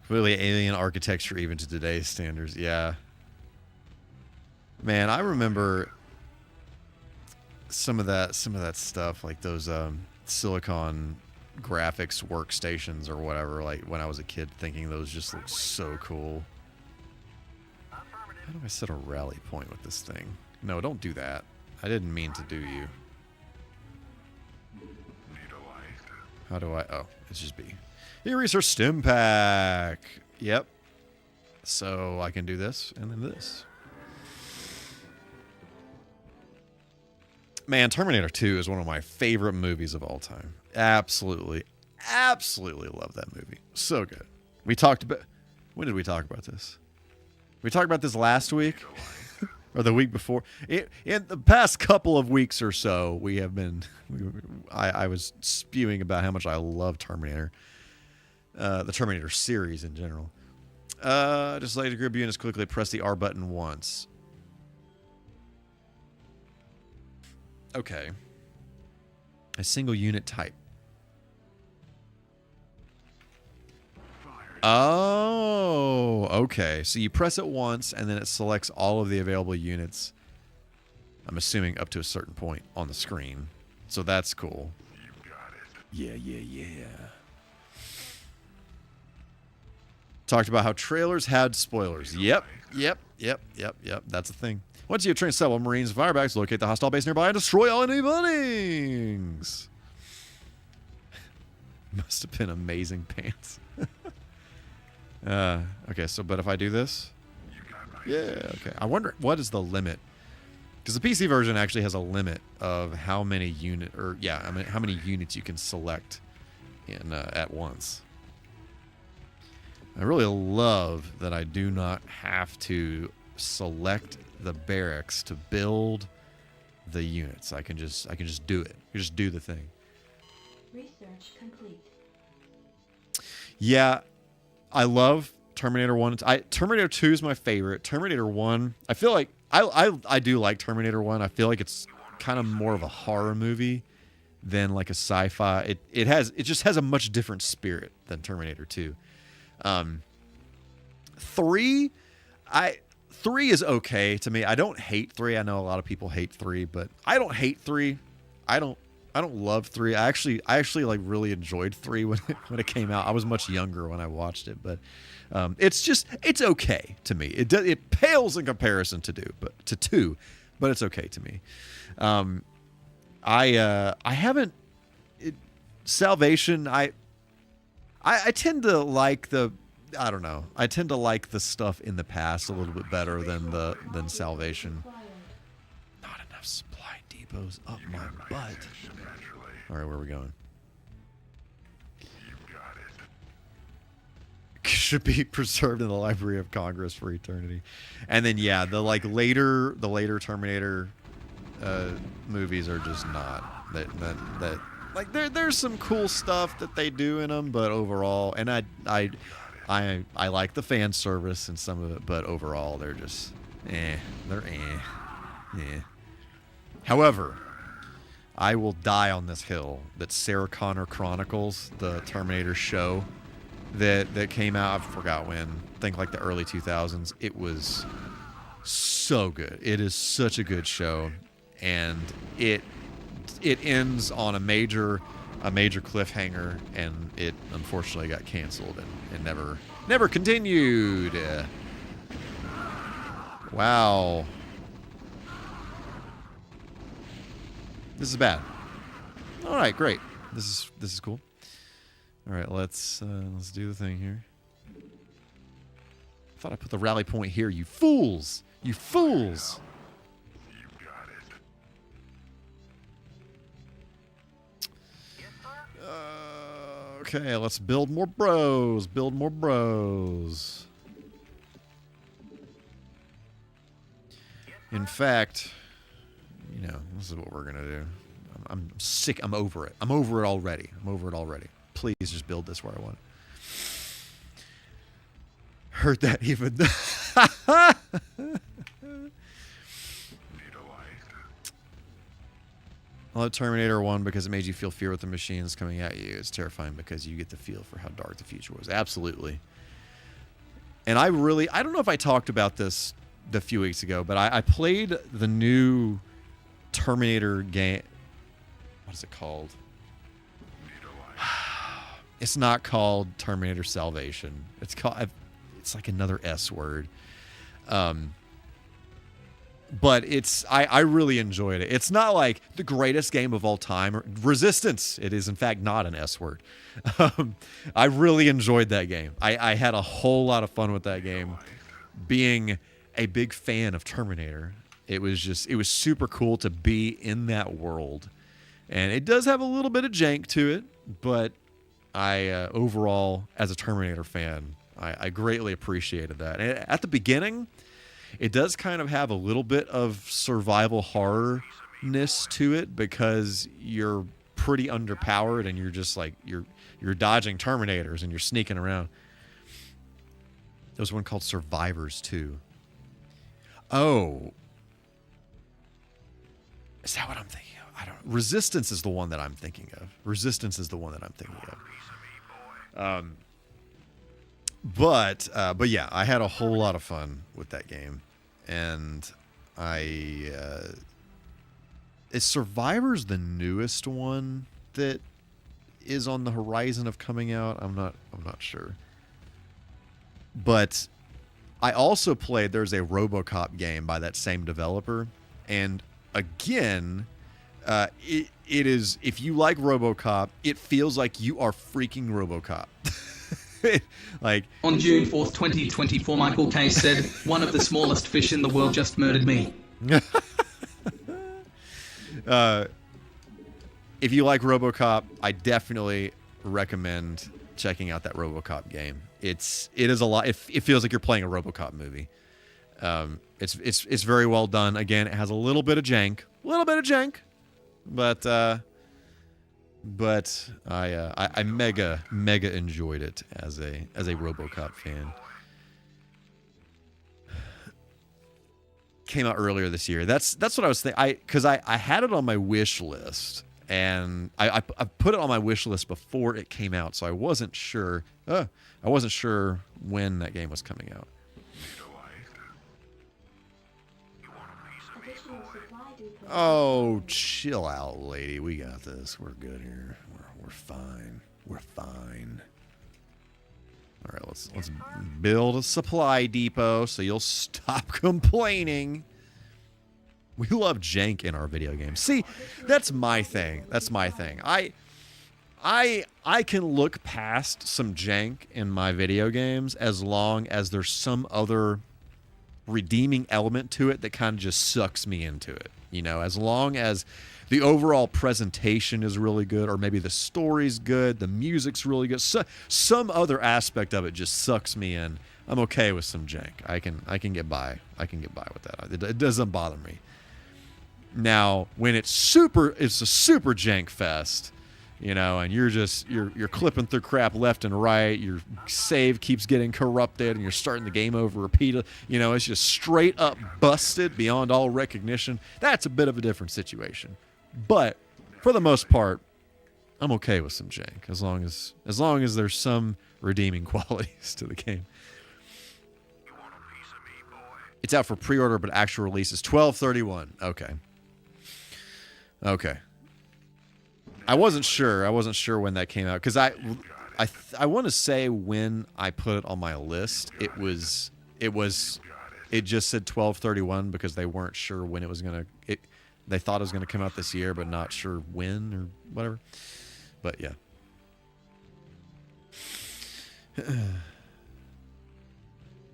Clearly alien architecture even to today's standards. Yeah. Man, I remember some of that stuff, like those silicon graphics workstations or whatever, like when I was a kid, thinking those just look so cool. How do I set a rally point with this thing? No, don't do that. I didn't mean to do you. How do I... Oh, it's just B. Here is our stim pack. Yep. So I can do this and then this. Man, Terminator 2 is one of my favorite movies of all time. Absolutely, absolutely love that movie. So good. We talked about... When did we talk about this? We talked about this last week? Or the week before? In the past couple of weeks or so, we have been... I was spewing about how much I love Terminator. The Terminator series in general. Just like to grab units quickly, press the R button once. Okay. A single unit type. Oh, okay. So you press it once, and then it selects all of the available units. I'm assuming up to a certain point on the screen. So that's cool. You got it. Yeah. Talked about how trailers had spoilers. Yep. That's a thing. Once you have trained several Marines and firebacks, locate the hostile base nearby and destroy all enemy buildings. Must have been amazing pants. Okay, so, but if I do this? Yeah, okay. I wonder, what is the limit? Because the PC version actually has a limit of how many how many units you can select in at once. I really love that I do not have to select the barracks to build the units. I can just do it. You just do the thing. Research complete. Yeah, I love Terminator 1. Terminator 2 is my favorite. Terminator 1, I feel like I do like Terminator 1. I feel like it's kind of more of a horror movie than like a sci-fi. It just has a much different spirit than Terminator 2. 3 is okay to me. I don't hate 3. I know a lot of people hate 3, but I don't hate 3. I don't love 3. I actually like really enjoyed 3 when it came out. I was much younger when I watched it, but it's okay to me. It pales in comparison to 2, but it's okay to me. I haven't Salvation. I tend to like I don't know. I tend to like the stuff in the past a little bit better than Salvation. Not enough supply depots up my butt. All right, where are we going? Should be preserved in the Library of Congress for eternity. And then yeah, the later Terminator movies are just not that like there's some cool stuff that they do in them, but overall, and I like the fan service and some of it, but overall they're just yeah. However, I will die on this hill that Sarah Connor Chronicles, the Terminator show that came out, I forgot when, I think like the early 2000s. It was so good. It is such a good show, and it ends on a major cliffhanger, and it unfortunately got canceled and never continued. Wow. This is bad. All right, great. This is cool. All right, let's do the thing here. I thought I put the rally point here. You fools! You fools! You got it. Okay, let's build more bros. Build more bros. In fact, you know, this is what we're gonna do. I'm sick. I'm over it. I'm over it already. Please just build this where I want it. Heard that even. I love Terminator 1 because it made you feel fear with the machines coming at you. It's terrifying because you get the feel for how dark the future was. Absolutely. And I don't know if I talked about this a few weeks ago, but I played the new Terminator game. What is it called? It's not called Terminator Salvation. It's like another S word. But I really enjoyed it. It's not like the greatest game of all time. Resistance. It is in fact not an S word. I really enjoyed that game. I had a whole lot of fun with that game. Being a big fan of Terminator, it was super cool to be in that world. And it does have a little bit of jank to it, but I overall, as a Terminator fan, I greatly appreciated that. And at the beginning, it does kind of have a little bit of survival horror-ness to it because you're pretty underpowered and you're just like you're dodging Terminators and you're sneaking around. There was one called Survivors 2. Oh. Is that what I'm thinking of? I don't know. Resistance is the one that I'm thinking of. But yeah, I had a whole lot of fun with that game. And is Survivors the newest one that is on the horizon of coming out? I'm not sure. But I also played, there's a RoboCop game by that same developer, and again, it is, if you like RoboCop, it feels like you are freaking RoboCop. Like On June 4th, 2024, MichaelK said, "One of the smallest fish in the world just murdered me." If you like RoboCop, I definitely recommend checking out that RoboCop game. It is a lot. It feels like you're playing a RoboCop movie. It's very well done. Again, it has a little bit of jank, but I mega enjoyed it as a RoboCop fan. Came out earlier this year. That's what I was thinking. Because I had it on my wish list, and I put it on my wish list before it came out, so I wasn't sure. I wasn't sure when that game was coming out. Additional supply depot. Oh, chill out, lady. We got this. We're good here. We're fine. We're fine. All right, let's build a supply depot so you'll stop complaining. We love jank in our video games. See, that's my thing. I can look past some jank in my video games as long as there's some other redeeming element to it that kind of just sucks me into it. You know, as long as the overall presentation is really good, or maybe the story's good, the music's really good, some other aspect of it just sucks me in, I'm okay with some jank. I can get by. I can get by with that. It doesn't bother me. Now, when it's a super jank fest, you know, and you're clipping through crap left and right, your save keeps getting corrupted, and you're starting the game over repeatedly, you know, it's just straight up busted beyond all recognition. That's a bit of a different situation. But for the most part, I'm okay with some jank as long as there's some redeeming qualities to the game. It's out for pre-order, but actual release is 12/31. Okay. I wasn't sure when that came out, because I want to say when I put it on my list, it just said 12/31 because they weren't sure when it was gonna. They thought it was gonna come out this year, but not sure when or whatever. But yeah.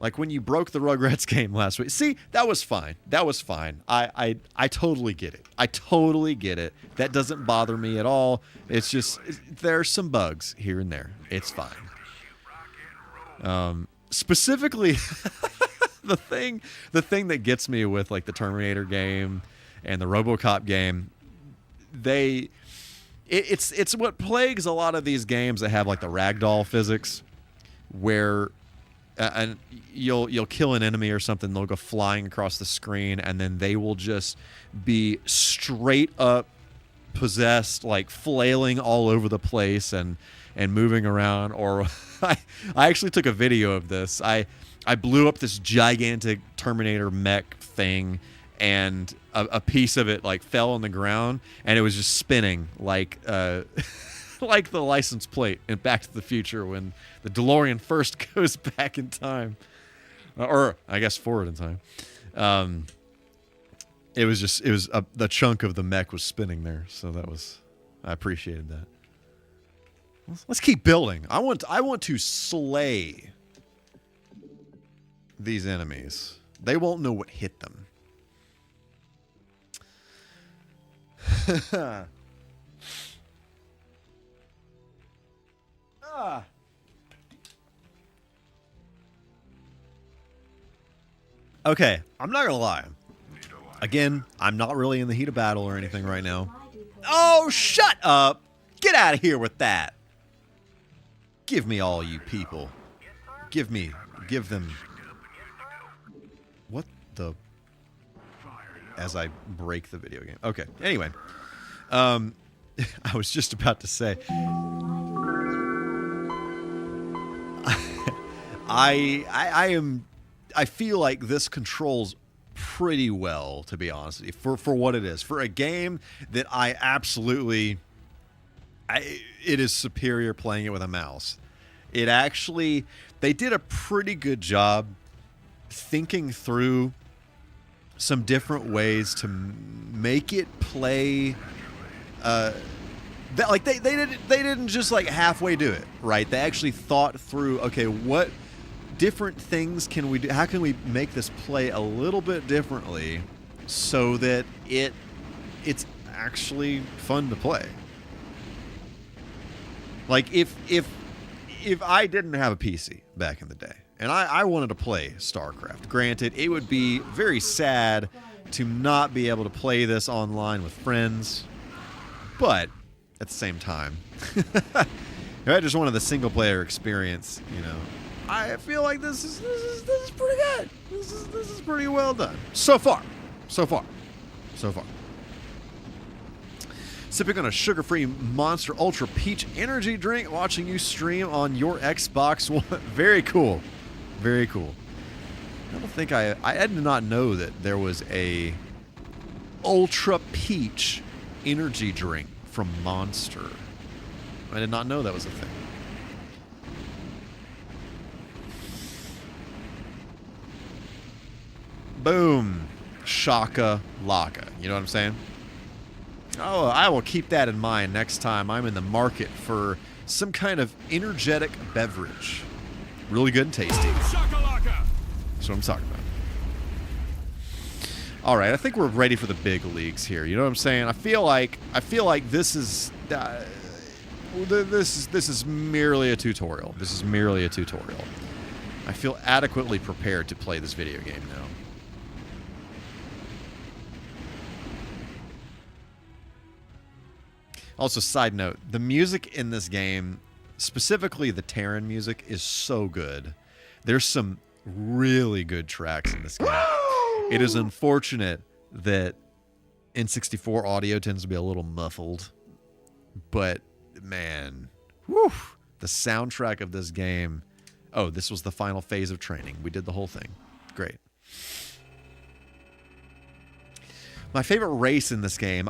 Like when you broke the Rugrats game last week. See, that was fine. I totally get it. That doesn't bother me at all. It's just there's some bugs here and there. It's fine. Specifically, the thing that gets me with like the Terminator game and the RoboCop game, it's what plagues a lot of these games that have like the ragdoll physics, where and you'll kill an enemy or something, they'll go flying across the screen, and then they will just be straight up possessed, like flailing all over the place and moving around. Or I actually took a video of this. I blew up this gigantic Terminator mech thing, and a piece of it like fell on the ground, and it was just spinning like like the license plate in Back to the Future when the DeLorean first goes back in time, or I guess forward in time. It was the chunk of the mech was spinning there, so I appreciated that. Let's keep building. I want to slay these enemies. They won't know what hit them. Okay, I'm not gonna lie. Again, I'm not really in the heat of battle or anything right now. Oh, shut up! Get out of here with that! Give me all you people. Give them... What the... As I break the video game. Okay, anyway. I was just about to say... I feel like this controls pretty well, to be honest with you, for what it is. For a game that I absolutely... it is superior playing it with a mouse. It actually... They did a pretty good job thinking through some different ways to make it play... they didn't just like halfway do it, right? They actually thought through, okay, what different things can we do? How can we make this play a little bit differently so that it's actually fun to play? Like if I didn't have a PC back in the day and I wanted to play StarCraft, granted, it would be very sad to not be able to play this online with friends, but at the same time, if I just wanted the single player experience, you know, I feel like this is pretty good. This is pretty well done so far. Sipping on a sugar-free Monster Ultra Peach energy drink, watching you stream on your Xbox One. Very cool. Very cool. I don't think I did not know that there was a Ultra Peach energy drink from Monster. I did not know that was a thing. Boom. Shaka Laka. You know what I'm saying? Oh, I will keep that in mind next time I'm in the market for some kind of energetic beverage. Really good and tasty. That's what I'm talking about. All right, I think we're ready for the big leagues here. You know what I'm saying? I feel like this is this is merely a tutorial. This is merely a tutorial. I feel adequately prepared to play this video game now. Also, side note, the music in this game, specifically the Terran music, is so good. There's some really good tracks in this game. It is unfortunate that N64 audio tends to be a little muffled, but man, whew, the soundtrack of this game. Oh, this was the final phase of training. We did the whole thing. Great. My favorite race in this game,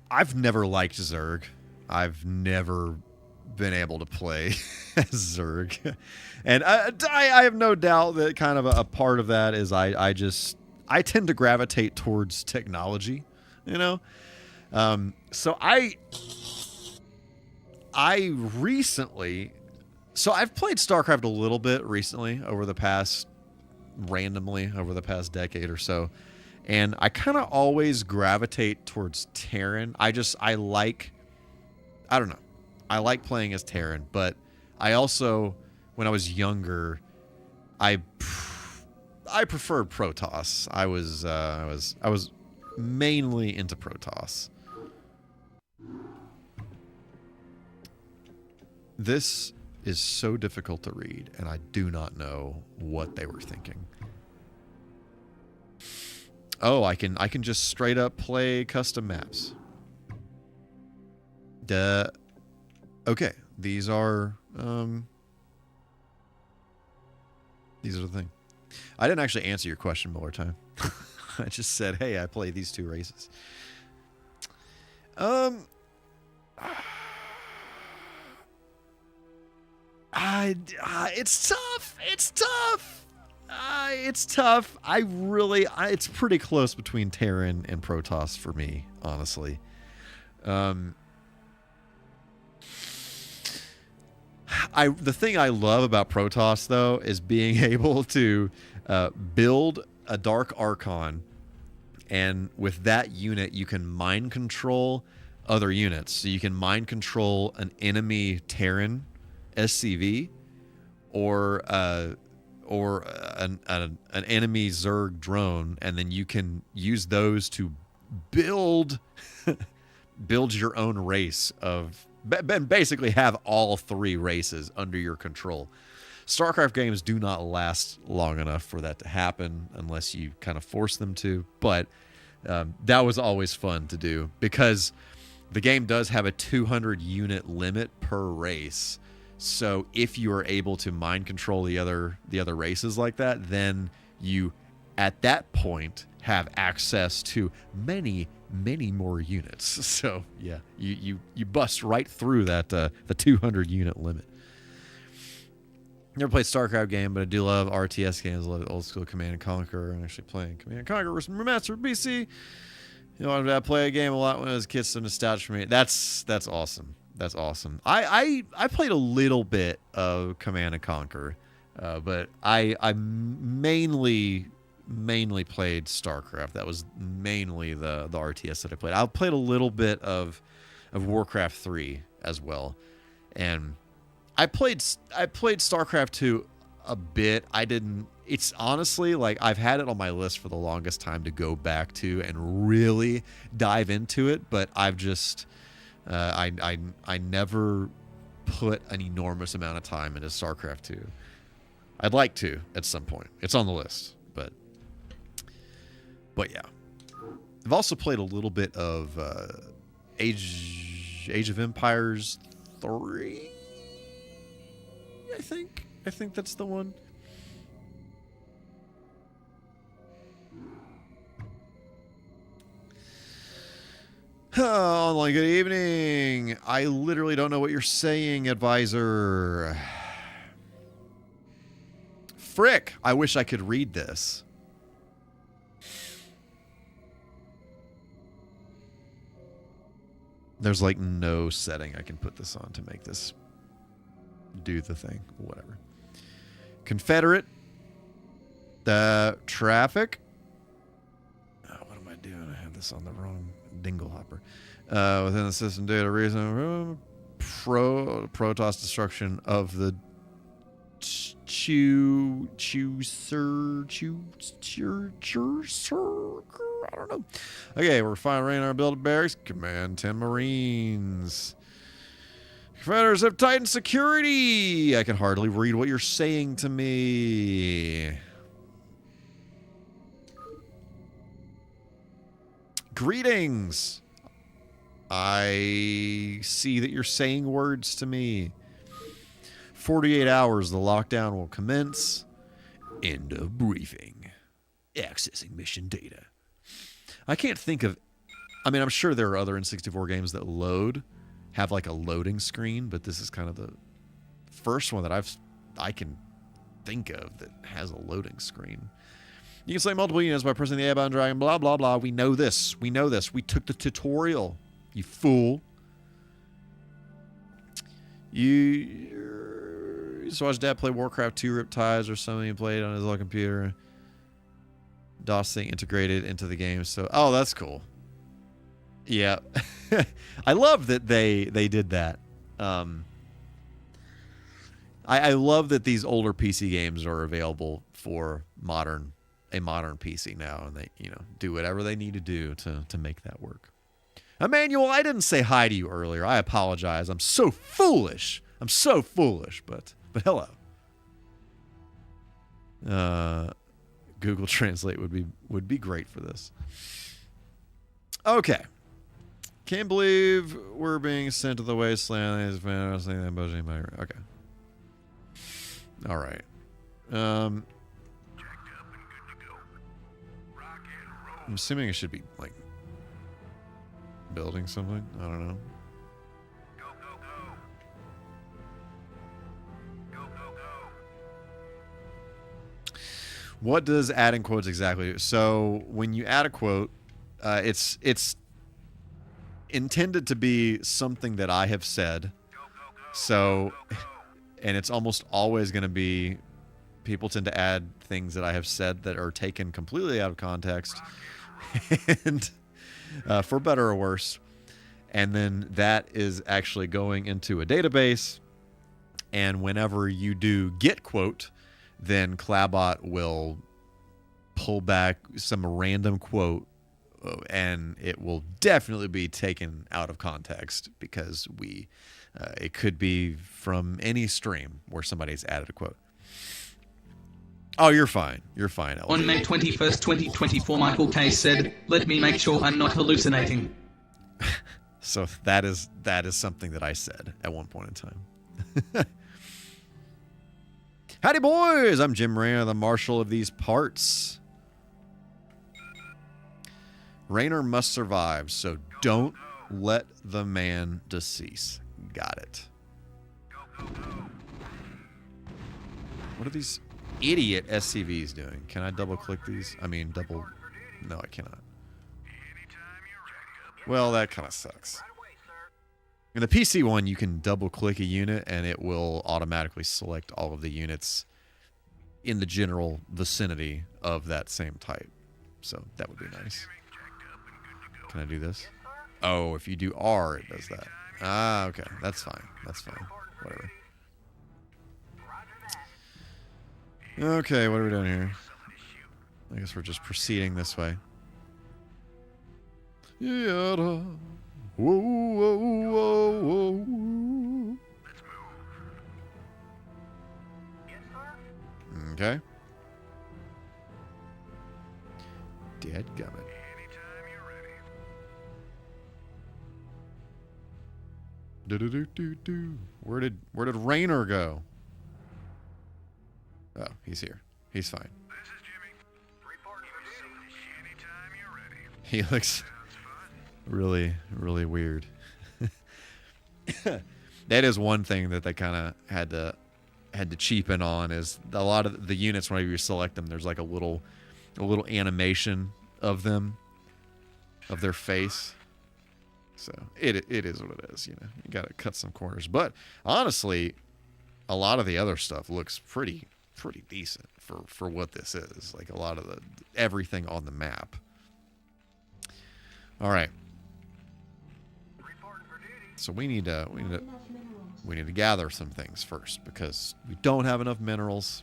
I've never liked Zerg. I've never been able to play as Zerg. And I have no doubt that kind of a part of that is I tend to gravitate towards technology, you know? So I've played StarCraft a little bit recently randomly over the past decade or so. And I kind of always gravitate towards Terran. I like playing as Terran, but I also, when I was younger, I preferred Protoss. I was mainly into Protoss. This is so difficult to read, and I do not know what they were thinking. Oh, I can just straight up play custom maps. Duh. Okay, these are the thing. I didn't actually answer your question, Miller Time. I just said, hey, I play these 2 races. It's tough. It's tough. It's tough. It's pretty close between Terran and Protoss for me, honestly. The thing I love about Protoss, though, is being able to build a Dark Archon, and with that unit, you can mind control other units. So you can mind control an enemy Terran SCV or an enemy Zerg drone, and then you can use those to build your own race of, basically have all 3 races under your control. StarCraft games do not last long enough for that to happen unless you kind of force them to, but that was always fun to do because the game does have a 200 unit limit per race. So if you are able to mind control the other races like that, then you at that point have access to many more units. So yeah, you bust right through that the 200 unit limit. Never played StarCraft game, but I do love RTS games. I love old school Command and Conquer. I'm actually playing Command and Conquer Remastered BC. You know, I play a game a lot when I was a kid, so nostalgia for me. That's awesome. That's awesome. I played a little bit of Command and Conquer, but I mainly played StarCraft. That was mainly the RTS that I played. I played a little bit of Warcraft 3 as well, and I played StarCraft 2 a bit. I didn't. It's honestly like I've had it on my list for the longest time to go back to and really dive into it, but I've just I never put an enormous amount of time into StarCraft 2. I'd like to at some point. It's on the list, but yeah. I've also played a little bit of Age of Empires 3. I think that's the one. Oh, online, good evening. I literally don't know what you're saying, advisor. Frick, I wish I could read this. There's like no setting I can put this on to make this do the thing. Whatever. Confederate. Traffic. Oh, what am I doing? I have this on the wrong dingle hopper. Within the system data reason. Protoss destruction of the I don't know. Okay, we're finally in our build barracks. Command 10 Marines. Confederates have tightened security. I can hardly read what you're saying to me. Greetings. I see that you're saying words to me. 48 hours, the lockdown will commence. End of briefing. Accessing mission data. I can't think of... I mean, I'm sure there are other N64 games that have like a loading screen, but this is kind of the first one that I can think of that has a loading screen. You can select multiple units by pressing the A button, dragging, blah, blah, blah. We know this. We know this. We took the tutorial, you fool. You used to watch Dad play Warcraft 2 Riptides or something he played on his little computer. DOS thing integrated into the game. So, oh, that's cool. Yeah. I love that they did that. I love that these older PC games are available for a modern PC now, and they, do whatever they need to do to make that work. Emmanuel, I didn't say hi to you earlier. I apologize. I'm so foolish. But hello. Google Translate would be great for this. Okay. Can't believe we're being sent to the wasteland. Okay. All right. I'm assuming it should be like building something. I don't know. What does adding quotes exactly do? So when you add a quote, it's intended to be something that I have said. So, and it's almost always going to be, people tend to add things that I have said that are taken completely out of context, and for better or worse. And then that is actually going into a database. And whenever you do get quote, then Clabot will pull back some random quote, and it will definitely be taken out of context because it could be from any stream where somebody's added a quote. Oh, you're fine. You're fine, Ellen. On May 21st, 2024, MichaelK said, "Let me make sure I'm not hallucinating." So that is something that I said at one point in time. Howdy, boys! I'm Jim Rayner, the marshal of these parts. Rayner must survive, so don't let the man decease. Got it. What are these idiot SCVs doing? Can I double-click these? I mean, No, I cannot. Well, that kind of sucks. In the PC one, you can double-click a unit, and it will automatically select all of the units in the general vicinity of that same type. So that would be nice. Can I do this? Oh, if you do R, it does that. Ah, okay. That's fine. That's fine. Whatever. Okay, what are we doing here? I guess we're just proceeding this way. Yada. Whoa, whoa, whoa, whoa. Okay. Dadgummit. Do. Where did Rayner go? Oh, he's here. He's fine. He looks really, really weird. That is one thing that they kind of had to cheapen on, is a lot of the units, whenever you select them, there's like a little animation of them, of their face. So it is what it is, you know. You got to cut some corners, but honestly, a lot of the other stuff looks pretty decent for what this is. Like a lot of everything on the map. All right. So we need to gather some things first because we don't have enough minerals.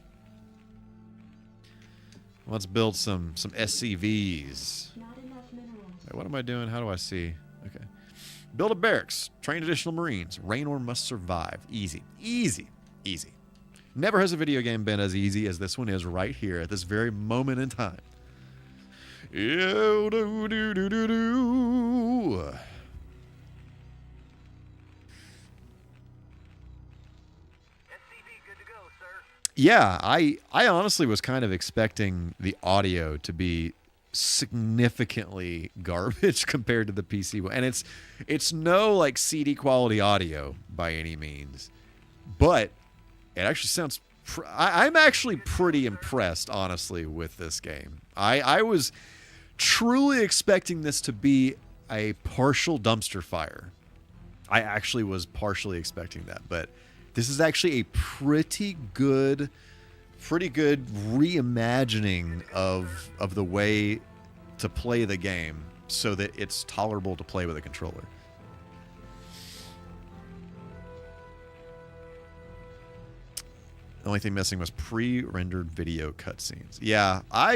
Let's build some SCVs. Wait, what am I doing? How do I see? Okay. Build a barracks. Train additional Marines. Raynor must survive. Easy. Easy. Easy. Never has a video game been as easy as this one is right here at this very moment in time. Yeah, I honestly was kind of expecting the audio to be significantly garbage compared to the PC one. And it's no like CD quality audio by any means, but it actually sounds I'm actually pretty impressed, honestly, with this game. I was truly expecting this to be a partial dumpster fire. I actually was partially expecting that, but this is actually a pretty good reimagining of the way to play the game so that it's tolerable to play with a controller. The only thing missing was pre-rendered video cutscenes. Yeah, I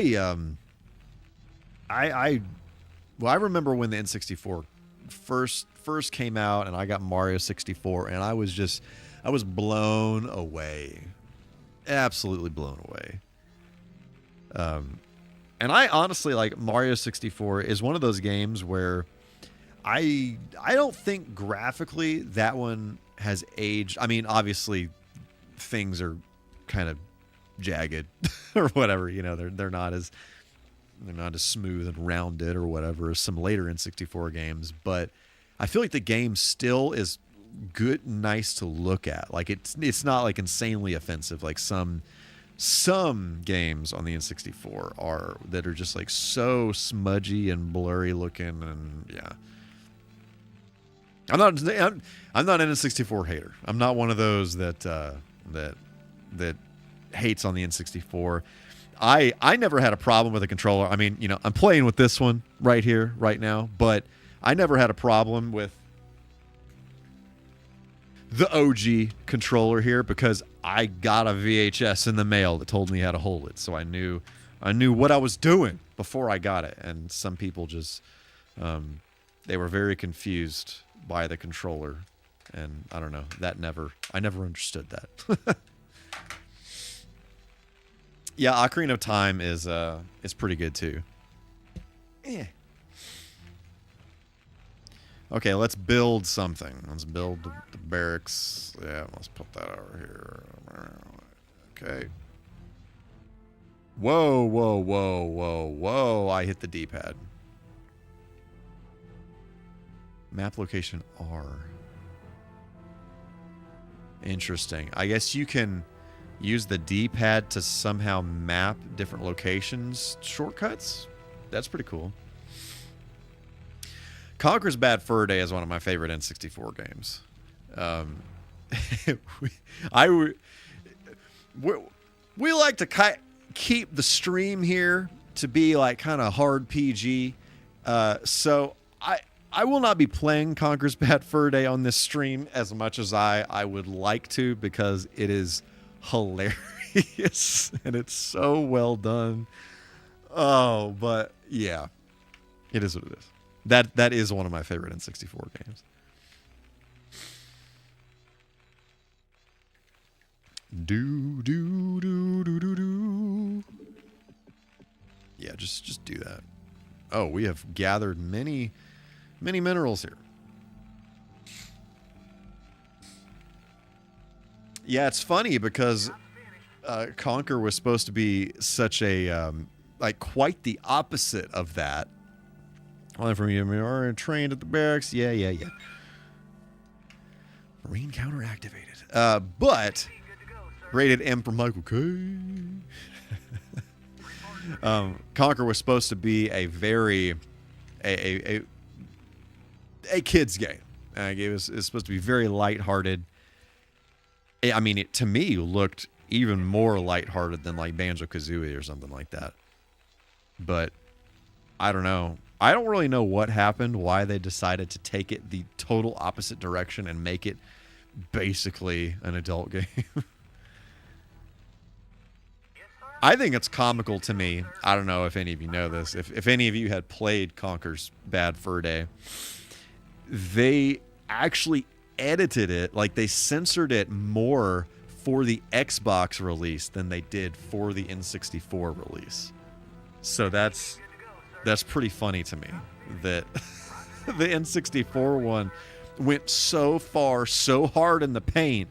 remember when the N64 first came out, and I got Mario 64, and I was blown away, absolutely blown away. And I honestly, like, Mario 64 is one of those games where I don't think graphically that one has aged. I mean, obviously things are kind of jagged or whatever, you know, they're not as they're not as smooth and rounded or whatever as some later N64 games, but I feel like the game still is good and nice to look at. Like it's not like insanely offensive like some games on the N64 are that are just like so smudgy and blurry looking, and yeah. I'm not an N64 hater. I'm not one of those that hates on the N64. I never had a problem with a controller. I mean, you know, I'm playing with this one right here, right now, but I never had a problem with the OG controller here because I got a VHS in the mail that told me how to hold it. So I knew what I was doing before I got it. And some people just, they were very confused by the controller. And I don't know, I never understood that. Yeah, Ocarina of Time is pretty good too. Yeah. Okay, let's build something. Let's build the barracks. Yeah, let's put that over here. Okay. Whoa, whoa, whoa, whoa, whoa. I hit the D-pad. Map location R. Interesting. I guess you can use the D-pad to somehow map different locations. Shortcuts? That's pretty cool. Conker's Bad Fur Day is one of my favorite N64 games. We like to keep the stream here to be like kind of hard PG. So I will not be playing Conker's Bad Fur Day on this stream as much as I would like to, because it is hilarious and it's so well done. Oh, but yeah, it is what it is. That is one of my favorite N64 games. Do. Yeah, just do that. Oh, we have gathered many minerals here. Yeah, it's funny because Conker was supposed to be such a like quite the opposite of that. All from you are trained at the barracks. Yeah. Marine counter activated. But rated M for Michael K. Conker was supposed to be a very a kid's game. It was supposed to be very lighthearted. I mean, it to me looked even more lighthearted than like Banjo-Kazooie or something like that. But I don't know. I don't really know what happened, why they decided to take it the total opposite direction and make it basically an adult game. I think it's comical to me. I don't know if any of you know this. If any of you had played Conker's Bad Fur Day, they actually edited it, like they censored it more for the Xbox release than they did for the N64 release. So that's pretty funny to me that the N64 one went so far, so hard in the paint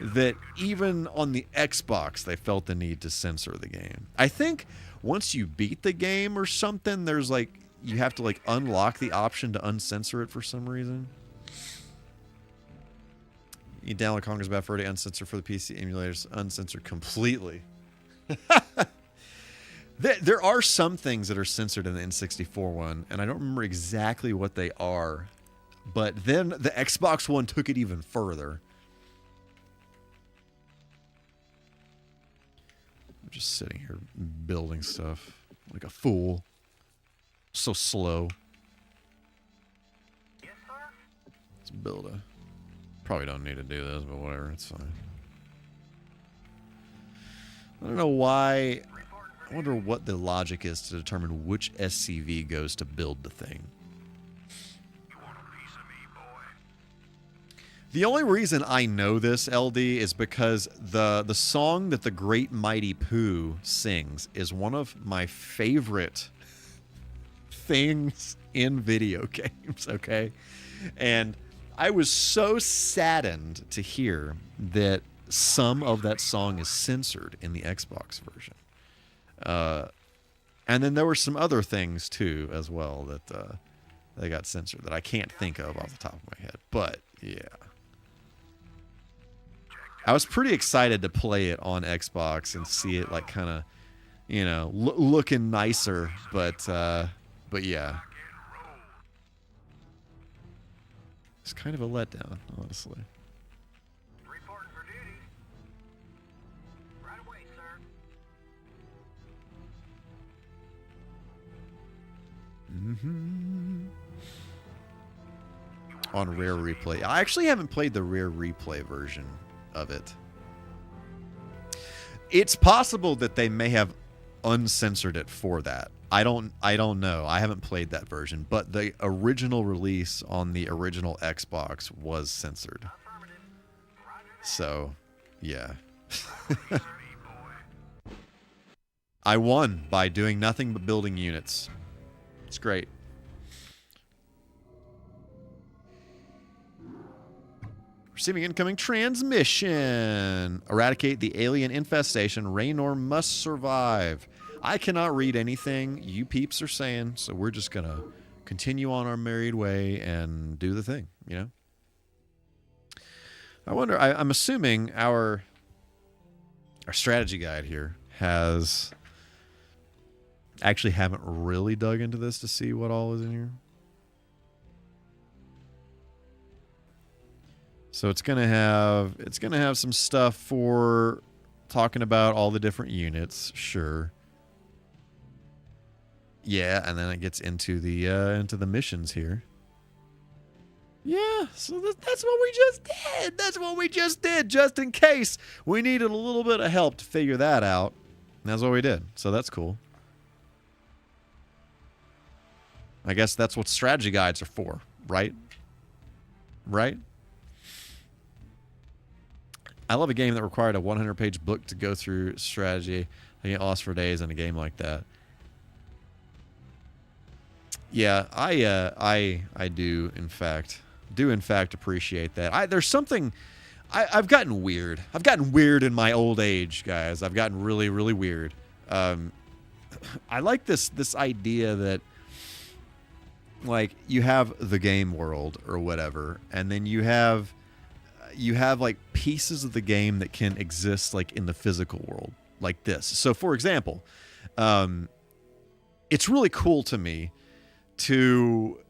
that even on the Xbox they felt the need to censor the game. I think once you beat the game or something, there's like you have to like unlock the option to uncensor it for some reason. You download Conker's Bad Fur Day uncensored for the PC emulators, uncensored completely. There are some things that are censored in the N64 one, and I don't remember exactly what they are. But then the Xbox one took it even further. I'm just sitting here building stuff like a fool. So slow. Let's build a... Probably don't need to do this, but whatever, it's fine. I don't know why... I wonder what the logic is to determine which SCV goes to build the thing. You want a piece of me, boy? The only reason I know this, LD, is because the song that the Great Mighty Pooh sings is one of my favorite things in video games, okay? And I was so saddened to hear that some of that song is censored in the Xbox version. And then there were some other things too as well that they got censored that I can't think of off the top of my head. But yeah, I was pretty excited to play it on Xbox and see it like kind of, you know, looking nicer. But yeah, it's kind of a letdown, honestly. Reporting for duty. Right away, sir. On Rare Replay. I actually haven't played the Rare Replay version of it. It's possible that they may have uncensored it for that. I don't know. I haven't played that version, but the original release on the original Xbox was censored. So, yeah. I won by doing nothing but building units. It's great. Receiving incoming transmission. Eradicate the alien infestation. Raynor must survive. I cannot read anything you peeps are saying, so we're just going to continue on our merry way and do the thing, you know? I wonder, I'm assuming our strategy guide here has... Actually haven't really dug into this to see what all is in here. So it's gonna have some stuff for talking about all the different units, sure. Yeah, and then it gets into the missions here. Yeah, so that's what we just did. That's what we just did, just in case we needed a little bit of help to figure that out. And that's what we did. So that's cool. I guess that's what strategy guides are for, right? Right? I love a game that required a 100-page book to go through strategy. I get lost for days in a game like that. Yeah, I do in fact appreciate that. There's something I've gotten weird. I've gotten weird in my old age, guys. I've gotten really, really weird. I like this idea that, like, you have the game world or whatever, and then you have like pieces of the game that can exist like in the physical world, like this. So for example, it's really cool to me to,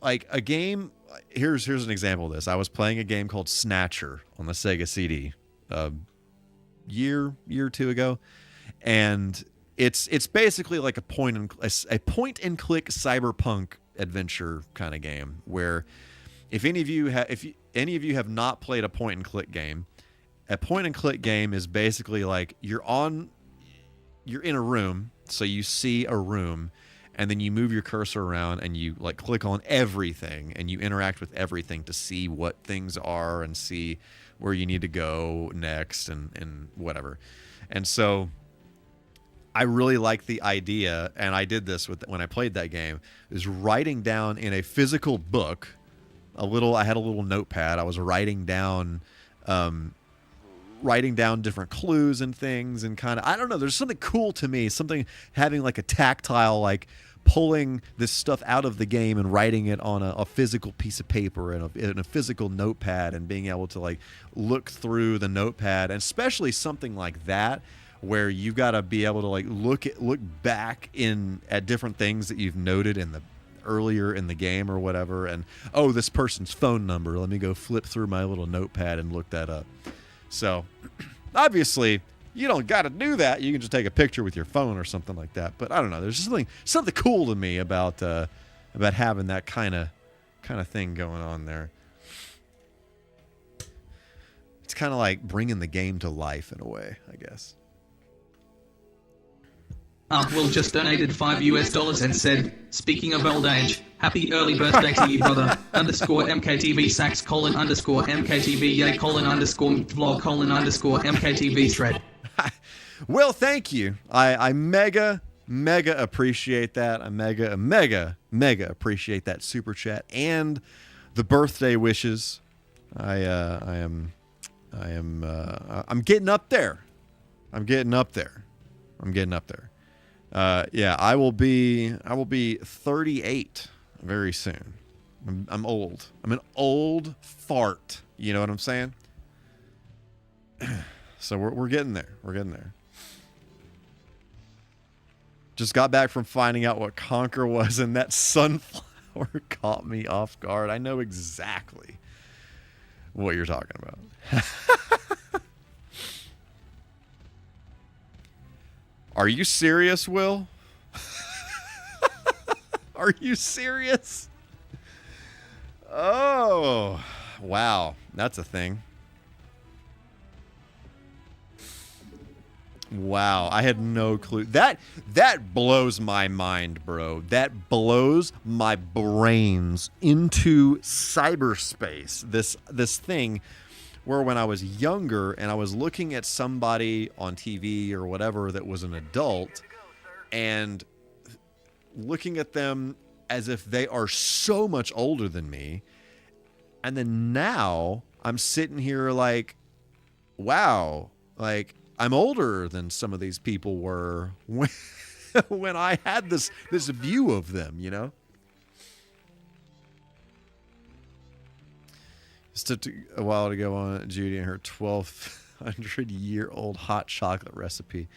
like, a game. Here's an example of this. I was playing a game called Snatcher on the Sega CD year or two ago, and it's basically like a point and click cyberpunk adventure kind of game where if any of you have not played a point and click game, a point and click game is basically like you're in a room, so you see a room, and then you move your cursor around and you like click on everything and you interact with everything to see what things are and see where you need to go next and whatever. And so I really like the idea, and I did this when I played that game, is writing down in a physical book I had a little notepad. I was writing down different clues and things, and kind of, I don't know, there's something cool to me, something having like a tactile, like pulling this stuff out of the game and writing it on a physical piece of paper and in a physical notepad, and being able to like look through the notepad, and especially something like that where you got to be able to like look back at different things that you've noted in the earlier in the game or whatever, and oh, this person's phone number, let me go flip through my little notepad and look that up. So obviously you don't got to do that, you can just take a picture with your phone or something like that, but I don't know, there's something cool to me about having that kind of thing going on there. It's kind of like bringing the game to life in a way, I guess. Will just donated $5 and said, speaking of old age, happy early birthday to you, brother. _MKTV sax : _MKTV yay : _vlog : _MKTV thread. Well, thank you. I mega appreciate that. I mega appreciate that super chat and the birthday wishes. I'm getting up there. I'm getting up there. Yeah, I will be 38 very soon. I'm old. I'm an old fart. You know what I'm saying? So we're getting there. We're getting there. Just got back from finding out what Conquer was, and that sunflower caught me off guard. I know exactly what you're talking about. Are you serious, Will? Are you serious? Oh, wow. That's a thing. Wow, I had no clue. That blows my mind, bro. That blows my brains into cyberspace. This thing where when I was younger and I was looking at somebody on TV or whatever that was an adult and looking at them as if they are so much older than me, and then now I'm sitting here like, wow, like I'm older than some of these people were when I had this view of them, you know? Just took a while to go on Judy and her 1,200-year-old hot chocolate recipe.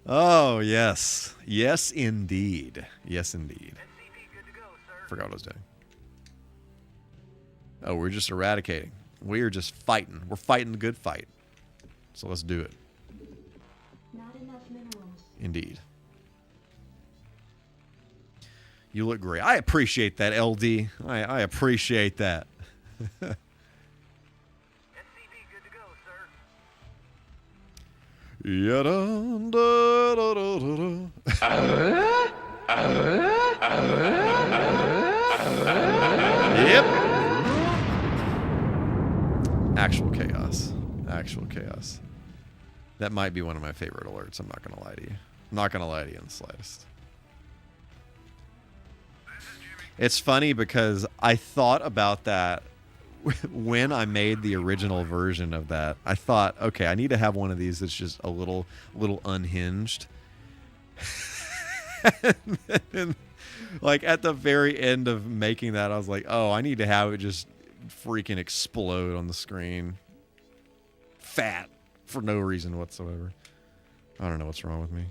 Oh, yes. Yes, indeed. Yes, indeed. Forgot what I was doing. Oh, we're just eradicating. We are just fighting. We're fighting the good fight. So let's do it. Not enough minerals. Indeed. You look great. I appreciate that, LD. I appreciate that. Yep. Actual chaos. Actual chaos. That might be one of my favorite alerts. I'm not going to lie to you. I'm not going to lie to you in the slightest. It's funny because I thought about that when I made the original version of that. I thought, okay, I need to have one of these that's just a little unhinged. And like at the very end of making that, I was like, oh, I need to have it just freaking explode on the screen. Fat for no reason whatsoever. I don't know what's wrong with me.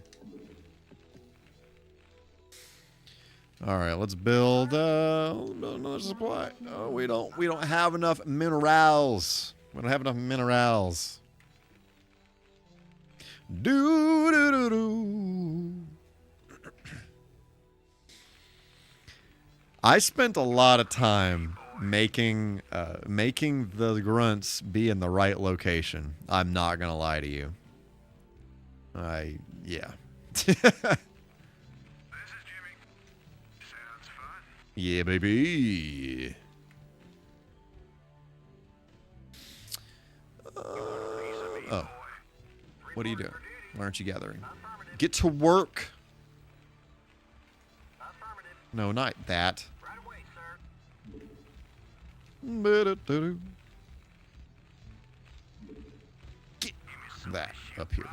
All right, let's build another supply. Oh, we don't have enough minerals. We don't have enough minerals. Do. I spent a lot of time making the grunts be in the right location. I'm not gonna lie to you. Yeah. Yeah, baby. Oh. What are you doing? Why aren't you gathering? Get to work. No, not that. Get that up here.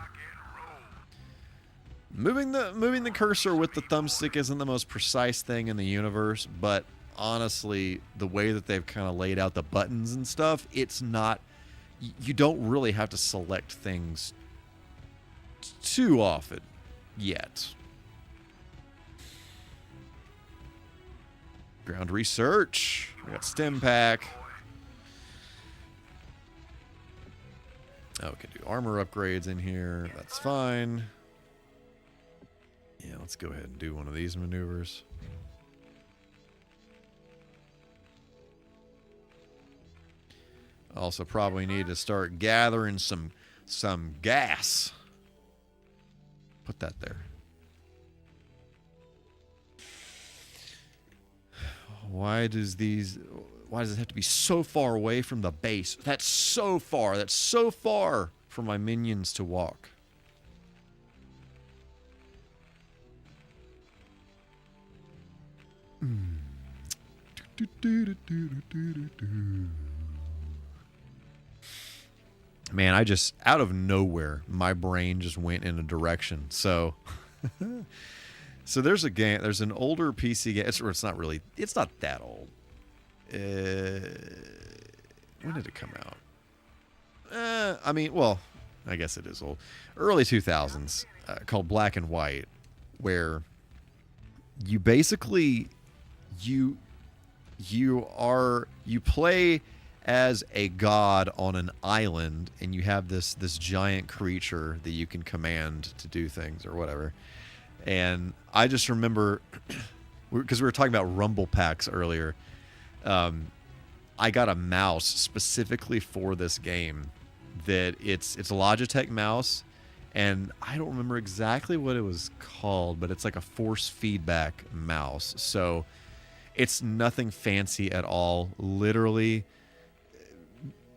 Moving the cursor with the thumbstick isn't the most precise thing in the universe, but honestly, the way that they've kind of laid out the buttons and stuff, it's not... You don't really have to select things too often yet. Ground research. We got stem pack. Oh, we can do armor upgrades in here. That's fine. Yeah, let's go ahead and do one of these maneuvers. Also probably need to start gathering some gas. Put that there. Why does it have to be so far away from the base? That's so far. That's so far for my minions to walk. Man, I just, out of nowhere, my brain just went in a direction. So So there's a game. There's an older PC game. It's not really. It's not that old. When did it come out? I mean, well, I guess it is old. Early 2000s, called Black and White, where you basically you play as a god on an island, and you have this giant creature that you can command to do things or whatever. And I just remember, because we were talking about rumble packs earlier, I got a mouse specifically for this game. That it's a Logitech mouse, and I don't remember exactly what it was called, but it's like a force feedback mouse. So it's nothing fancy at all. Literally,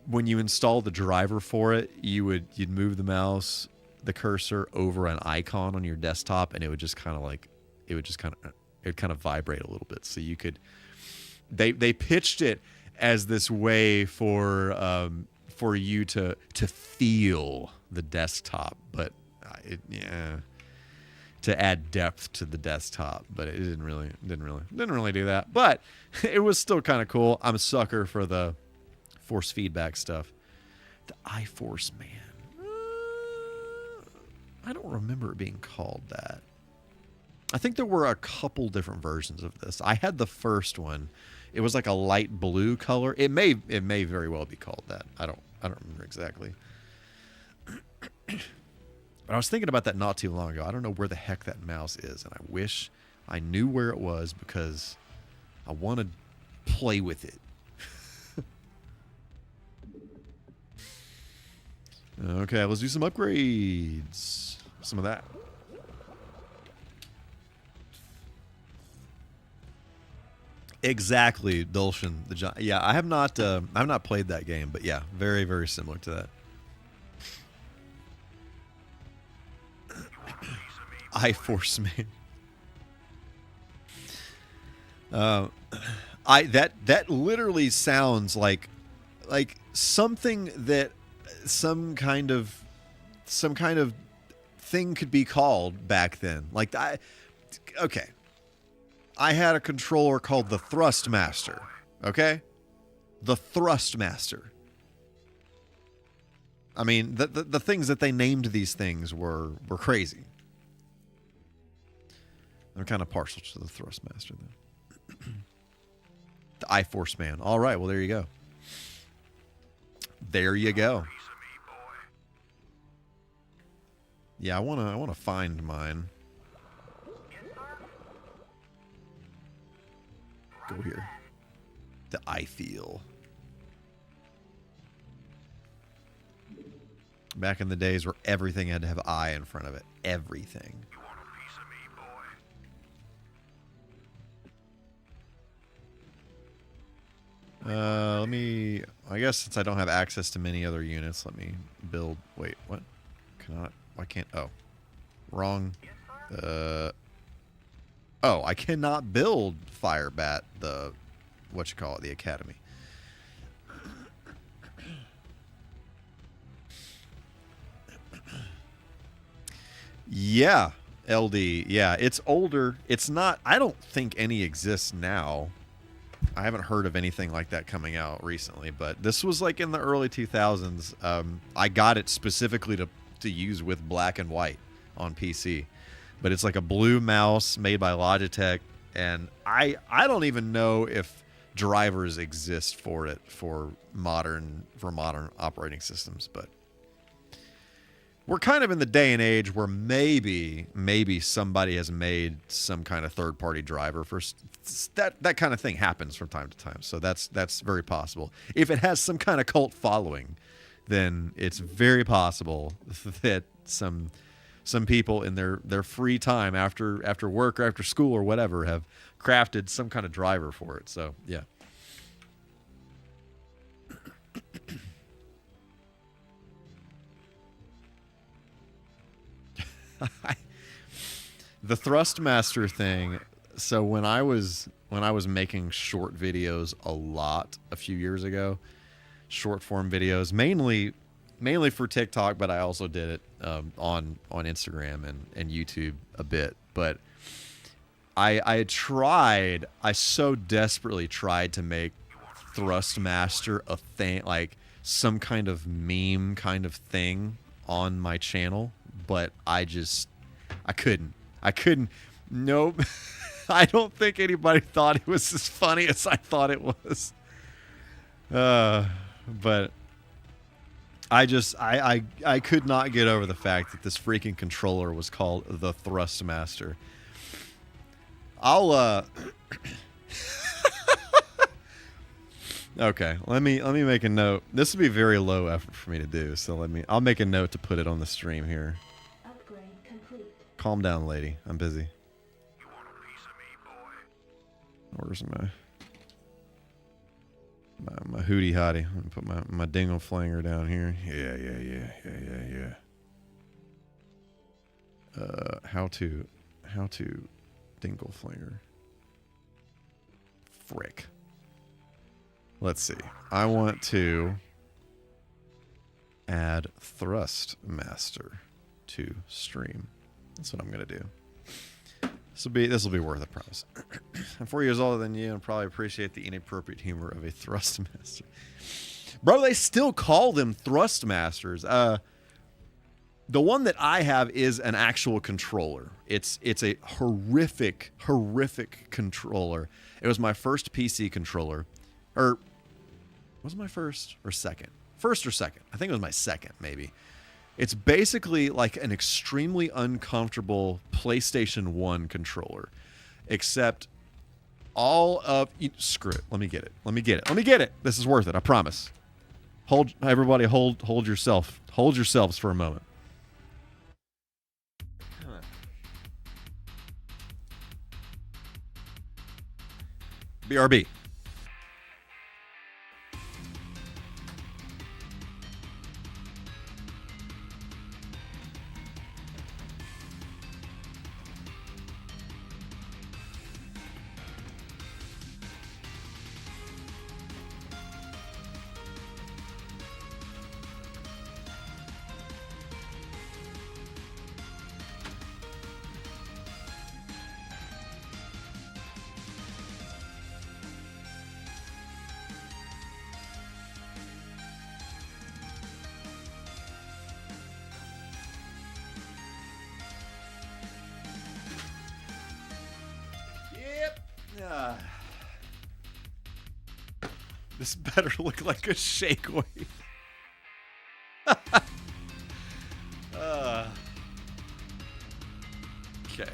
when you install the driver for it, you'd move the mouse, the cursor over an icon on your desktop, and it would kind of vibrate a little bit. So you could, they pitched it as this way for you to feel the desktop, but to add depth to the desktop, but it didn't really do that. But it was still kind of cool. I'm a sucker for the force feedback stuff. The iForce, man. I don't remember it being called that. I think there were a couple different versions of this. I had the first one. It was like a light blue color. It may very well be called that. I don't remember exactly. But I was thinking about that not too long ago. I don't know where the heck that mouse is, and I wish I knew where it was because I want to play with it. Okay, let's do some upgrades. Some of that. Exactly, Dulcian. Yeah, I have not played that game, but yeah, very, very similar to that. iForce, man. That literally sounds like something that some kind of thing could be called back then. Like okay. I had a controller called the Thrustmaster, okay? The Thrustmaster. I mean, the things that they named these things were crazy. I'm kind of partial to the Thrustmaster, though. The iForce man. All right, well, there you go. There you go. Yeah, I wanna find mine. Go here. The I feel. Back in the days where everything had to have I in front of it. Everything. You want a piece of me, boy? Let me... I guess since I don't have access to many other units, let me build... Wait, what? Cannot... Why can't... Oh. Wrong. Oh, I cannot build Firebat, the... the Academy. Yeah, LD. Yeah, it's older. It's not... I don't think any exists now. I haven't heard of anything like that coming out recently, but this was like in the early 2000s. I got it specifically to use with Black and White on PC. But it's like a blue mouse made by Logitech, and I don't even know if drivers exist for it for modern operating systems, but we're kind of in the day and age where maybe somebody has made some kind of third-party driver for that kind of thing happens from time to time. So that's very possible. If it has some kind of cult following, then it's very possible that some people in their free time after work or after school or whatever have crafted some kind of driver for it. So, yeah. The Thrustmaster thing. So when I was making short videos a few years ago, short form videos, mainly mainly for TikTok, but I also did it on Instagram and YouTube a bit. But I so desperately tried to make Thrustmaster a thing, like some kind of meme kind of thing on my channel, but I couldn't. Nope. I don't think anybody thought it was as funny as I thought it was. But I could not get over the fact that this freaking controller was called the Thrustmaster. Okay, let me make a note. This would be very low effort for me to do, so I'll make a note to put it on the stream here. Upgrade complete. Calm down, lady. I'm busy. You want a piece of me, boy? Where's my hootie hottie? I'm gonna put my dingle flanger down here. Yeah. How to dingle flanger. Frick. Let's see. I want to add Thrustmaster to stream. That's what I'm gonna do. This will be worth it, I promise. I'm 4 years older than you and probably appreciate the inappropriate humor of a Thrustmaster. Bro, they still call them Thrustmasters. The one that I have is an actual controller. It's a horrific controller. It was my first PC controller. Or was it my first or second? First or second. I think it was my second, maybe. It's basically like an extremely uncomfortable PlayStation 1 controller. Except screw it. Let me get it. This is worth it, I promise. Everybody hold yourself. Hold yourselves for a moment. BRB. This better look like a shake weight. Okay.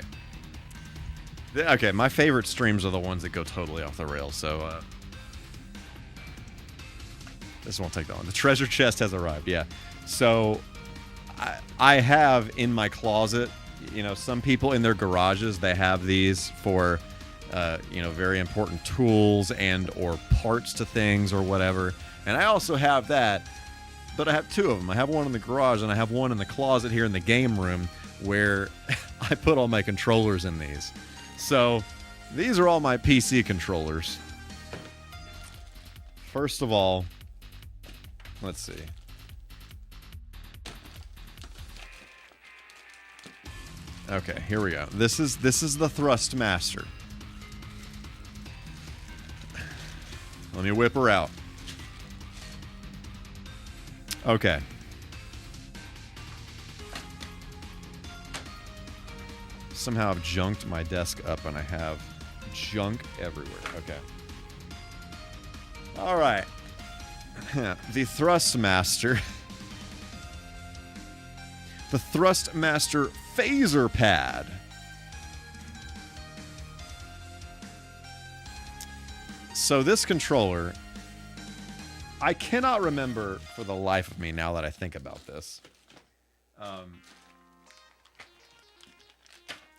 Okay, my favorite streams are the ones that go totally off the rails, so this won't take that long. The treasure chest has arrived, yeah. So I have in my closet, you know, some people in their garages, they have these for very important tools and or parts to things or whatever. And I also have that, but I have two of them. I have one in the garage and I have one in the closet here in the game room where I put all my controllers in these. So these are all my PC controllers. First of all, let's see. Okay, here we go. This is the Thrustmaster. Let me whip her out. Okay. Somehow I've junked my desk up and I have junk everywhere. Okay. All right. The Thrustmaster. The Thrustmaster Phaser Pad. So this controller, I cannot remember for the life of me now that I think about this. I'll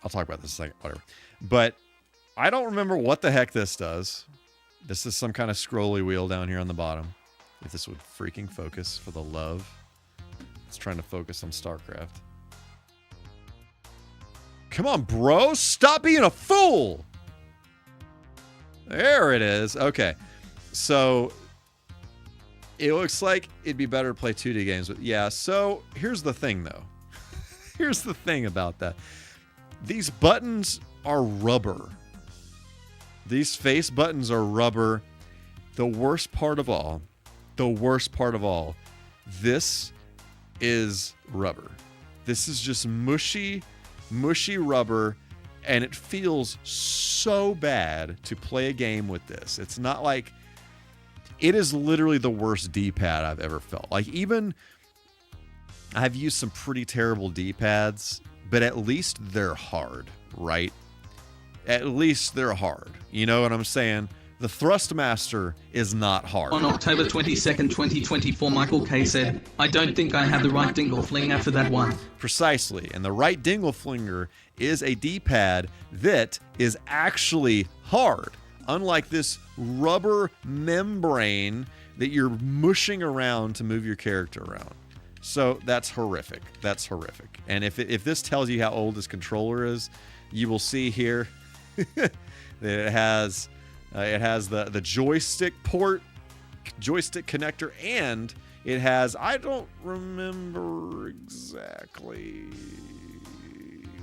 talk about this in a second, whatever. But I don't remember what the heck this does. This is some kind of scrolly wheel down here on the bottom. If this would freaking focus for the love. It's trying to focus on StarCraft. Come on, bro. Stop being a fool. There it is. Okay. So It looks like it'd be better to play 2D games. But yeah, so here's the thing, though. Here's the thing about that. These buttons are rubber. These face buttons are rubber. The worst part of all, this is rubber. This is just mushy rubber, and it feels so bad to play a game with this. It's not like... It is literally the worst D-pad I've ever felt. Like, even... I've used some pretty terrible D-pads, but at least they're hard, right? At least they're hard. You know what I'm saying? The Thrustmaster is not hard. On October 22nd, 2024, MichaelK said, I don't think I have the right dingle fling after that one. Precisely. And the right dingle flinger is a D-pad that is actually hard. Unlike this rubber membrane that you're mushing around to move your character around. So that's horrific. That's horrific. And if this tells you how old this controller is, you will see here that it has the joystick port, joystick connector, and it has, I don't remember exactly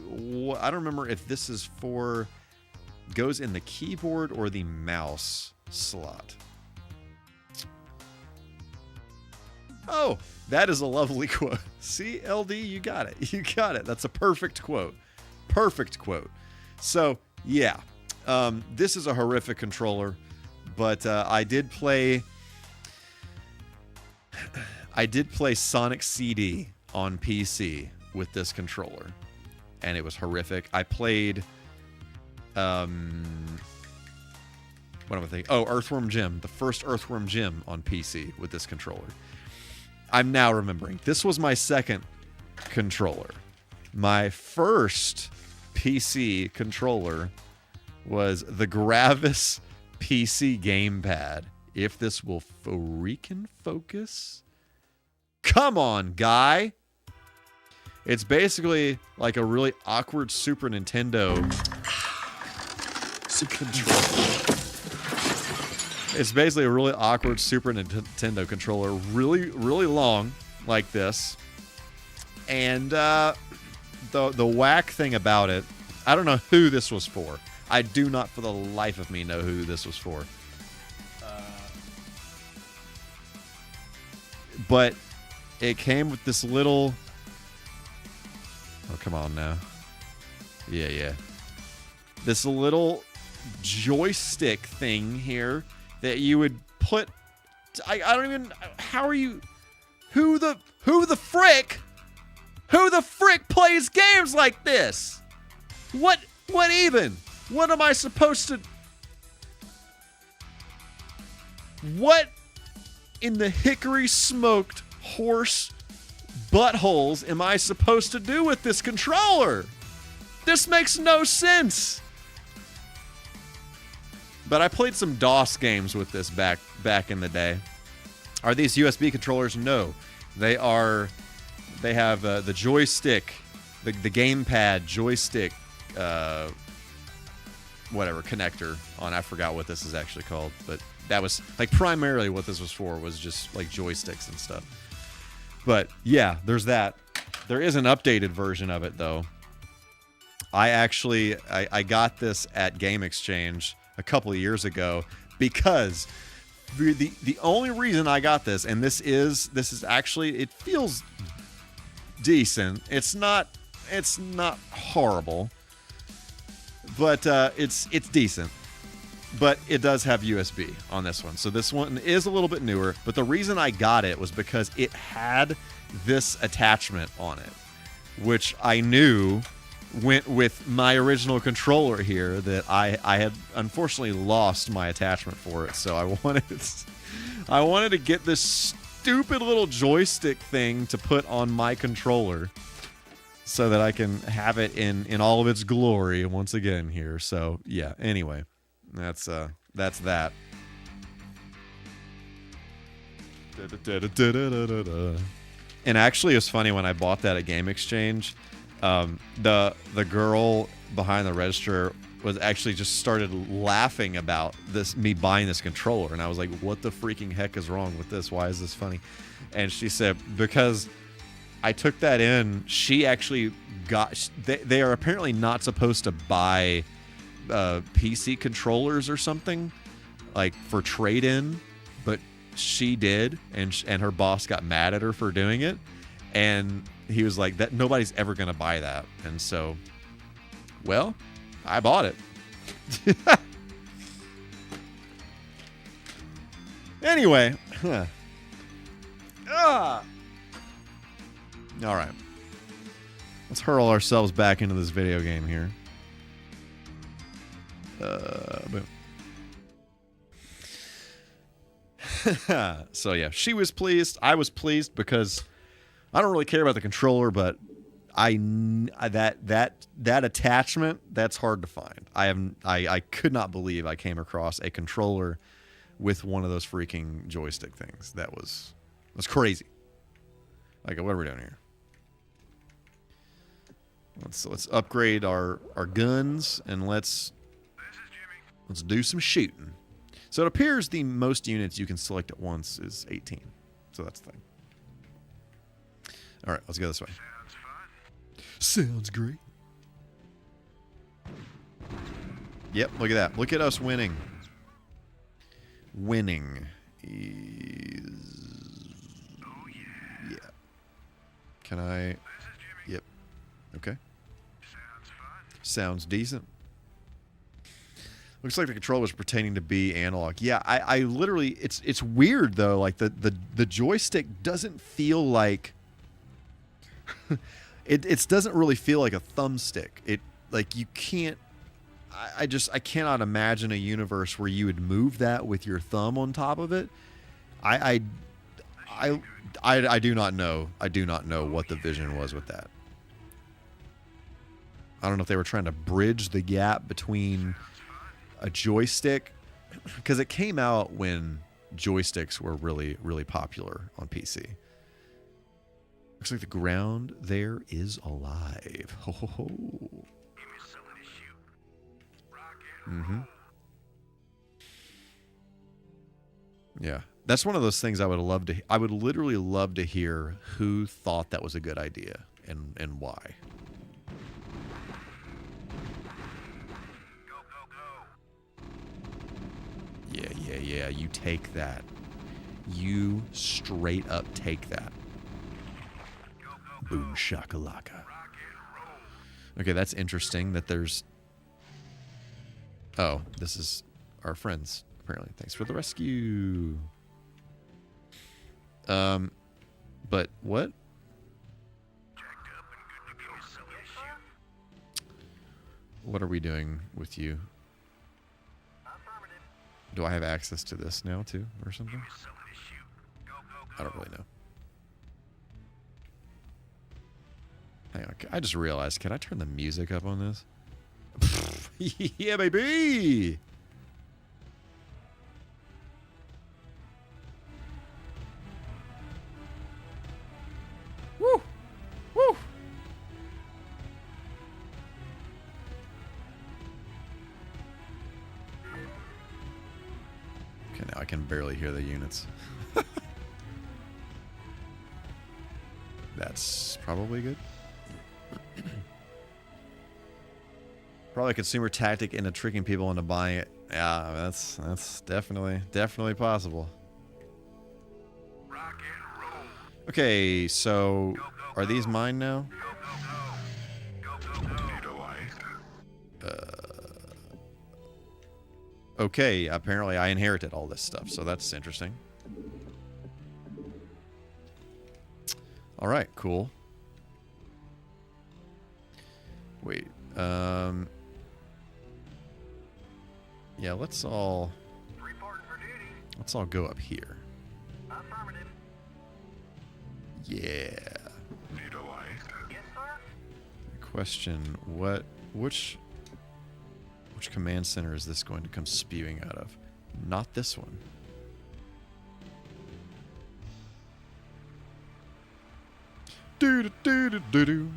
what, I don't remember if this is for, goes in the keyboard or the mouse slot. Oh, that is a lovely quote. See, LD, you got it. You got it. That's a perfect quote. Perfect quote. So, yeah. This is a horrific controller, but I did play Sonic CD on PC with this controller, and it was horrific. I played what am I thinking? Oh, Earthworm Jim, the first Earthworm Jim on PC with this controller. I'm now remembering. This was my second controller. My first PC controller was the Gravis PC gamepad. If this will freaking focus. Come on, guy. It's basically like a really awkward Super Nintendo controller. It's basically a really awkward Super Nintendo controller. Really, really long, like this. And the whack thing about it, I don't know who this was for. I do not for the life of me know who this was for. But it came with this little... Oh, come on now. Yeah. This little joystick thing here that you would put... I don't even... How are you... Who the frick plays games like this? What even? What am I supposed to... What in the hickory-smoked horse buttholes am I supposed to do with this controller? This makes no sense. But I played some DOS games with this back in the day. Are these USB controllers? No. They are... They have the joystick, the gamepad joystick, whatever, connector on. I forgot what this is actually called, but that was like primarily what this was for, was just like joysticks and stuff. But yeah, there's that. There is an updated version of it though. I got this at Game Exchange a couple of years ago because the only reason I got this, and this is actually, it feels decent. It's not horrible, but it's decent. But it does have USB on this one. So this one is a little bit newer, but the reason I got it was because it had this attachment on it, which I knew went with my original controller here that I had unfortunately lost my attachment for it. So I wanted to get this stupid little joystick thing to put on my controller so that I can have it in all of its glory once again here. So yeah, anyway, that's that. And actually, it was funny when I bought that at Game Exchange. The girl behind the register was actually just started laughing about me buying this controller, and I was like, what the freaking heck is wrong with this? Why is this funny? And she said, because I took that in, she actually got, they are apparently not supposed to buy PC controllers or something, like for trade-in, but she did, and her boss got mad at her for doing it, and he was like, that nobody's ever gonna buy that. And so, well, I bought it. Anyway, all right, let's hurl ourselves back into this video game here. Boom. So yeah, she was pleased. I was pleased because I don't really care about the controller, but that attachment, that's hard to find. I could not believe I came across a controller with one of those freaking joystick things. That's crazy. Like, what are we doing here? Let's upgrade our guns, and let's do some shooting. So it appears the most units you can select at once is 18. So that's the thing. All right, let's go this way. Sounds great. Yep, look at that. Look at us winning. Winning is... Yeah. Can I... Yep. Okay. Sounds decent. Looks like the controller was pretending to be analog. Yeah, I literally... It's weird, though. Like, the joystick doesn't feel like... It doesn't really feel like a thumbstick. Like, you can't... I cannot imagine a universe where you would move that with your thumb on top of it. I do not know. I do not know what the vision was with that. I don't know if they were trying to bridge the gap between a joystick, because it came out when joysticks were really, really popular on PC. Looks like the ground there is alive. Ho ho ho. Mm-hmm. Yeah, that's one of those things I would literally love to hear who thought that was a good idea and why. Yeah, you take that. You straight up take that. Boom shakalaka. Okay, that's interesting that there's... Oh, this is our friends, apparently. Thanks for the rescue. But what? What are we doing with you? Do I have access to this now, too, or something? I don't really know. Hang on, I just realized, can I turn the music up on this? Yeah, baby! Woo! Woo! Okay, now I can barely hear the units. That's probably good. Probably a consumer tactic into tricking people into buying it. Yeah, that's definitely possible. Okay, so are these mine now? Okay, apparently I inherited all this stuff, so that's interesting. All right, cool. Wait, yeah, let's all go up here. Yeah. Question, which command center is this going to come spewing out of? Not this one. Do do do do do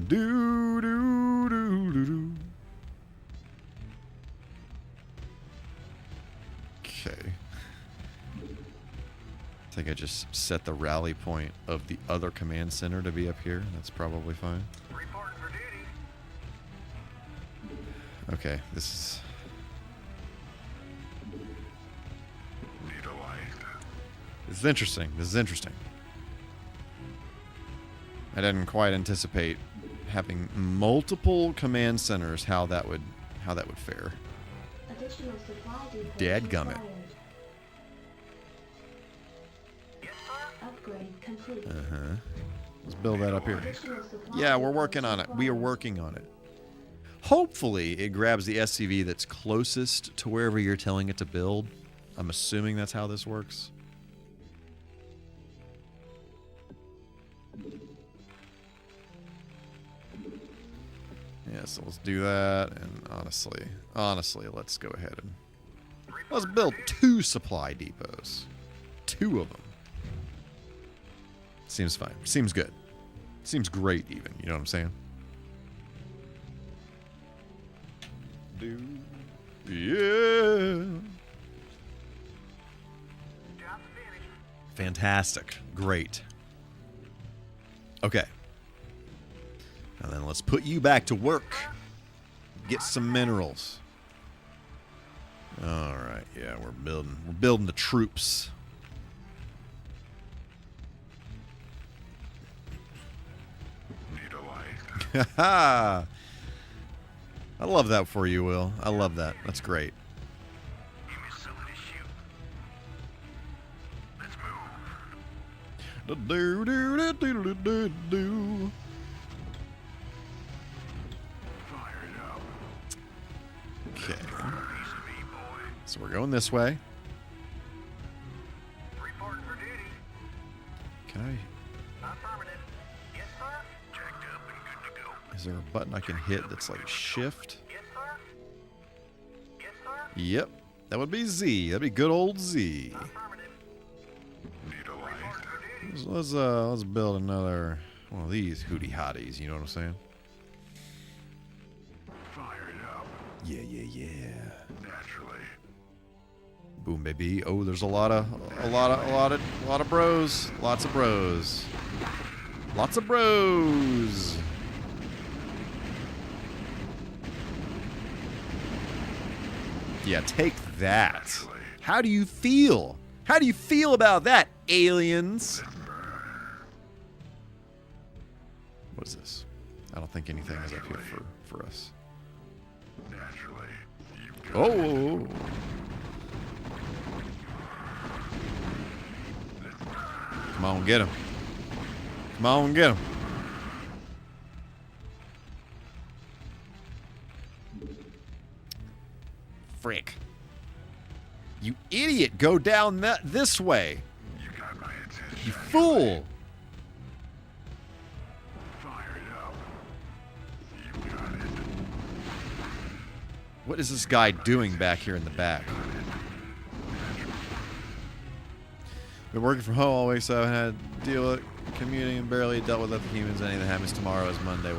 do do do think I just set the rally point of the other command center to be up here. That's probably fine. Reporting for duty. Okay, this is interesting. This is interesting. I didn't quite anticipate having multiple command centers, how that would fare. Additional supply depots Dadgummit. required. Upgrade complete. Let's build that up here. Additional supply Yeah, we're depots working on it. We are required. working on it. Hopefully, it grabs the SCV that's closest to wherever you're telling it to build. I'm assuming that's how this works. Yeah, so let's do that. And honestly, let's go ahead and let's build 2 supply depots. 2 of them. Seems fine. Seems good. Seems great, even. You know what I'm saying? Yeah. Fantastic. Great. Okay. And then let's put you back to work. Get some minerals. All right. Yeah, we're building the troops. Haha. I love that for you, Will. I love that. That's great. Give me something to shoot. Let's move. Do do do do do do do. Fire it up. Okay. Piece of me, boy. So we're going this way. Reporting for duty. Can I? Affirmative. Yes, sir. Jacked up and good to go. Is there a button I can hit that's like shift? Yes, sir. Yes, sir. Yep. That would be Z. That'd be good old Z. Affirmative. Need a light. For duty. Let's build another one of these hootie hotties. You know what I'm saying? Fire it up. Yeah, yeah, yeah. Naturally. Boom, baby. Oh, there's a lot of bros. Lots of bros. Lots of bros. Yeah, take that. How do you feel? How do you feel about that, aliens? What is this? I don't think anything is up here for us. Naturally. Oh. Come on, get him. Come on, get him. Frick. You idiot. Go down this way. You got my attention. You fool. Fire it up. You got it. What is this guy doing back here in the back? Been working from home all week, so I had to deal with commuting and barely dealt with other humans. Anything that happens tomorrow is Monday.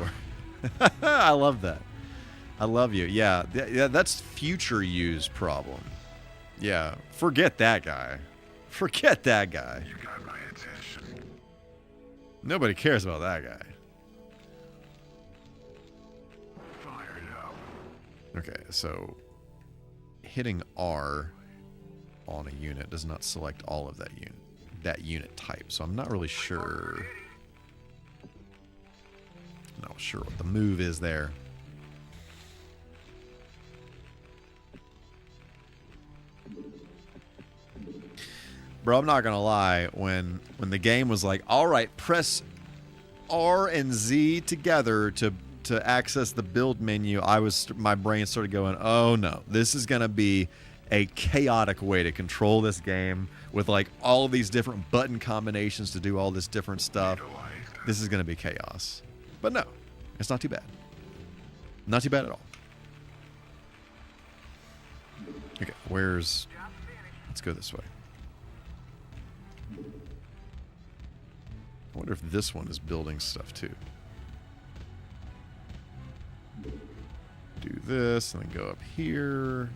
I love that. I love you. Yeah, that's future use problem. Yeah, forget that guy. Forget that guy. You got my attention. Nobody cares about that guy. Fire it up. Okay, so hitting R on a unit does not select all of that unit type. So I'm not really sure. Not sure what the move is there. Bro, I'm not gonna lie. When the game was like, all right, press R and Z together to access the build menu, my brain started going, oh no, this is gonna be a chaotic way to control this game with like all of these different button combinations to do all this different stuff. This is gonna be chaos. But no, it's not too bad. Not too bad at all. Okay, let's go this way. I wonder if this one is building stuff too. Do this and then go up here.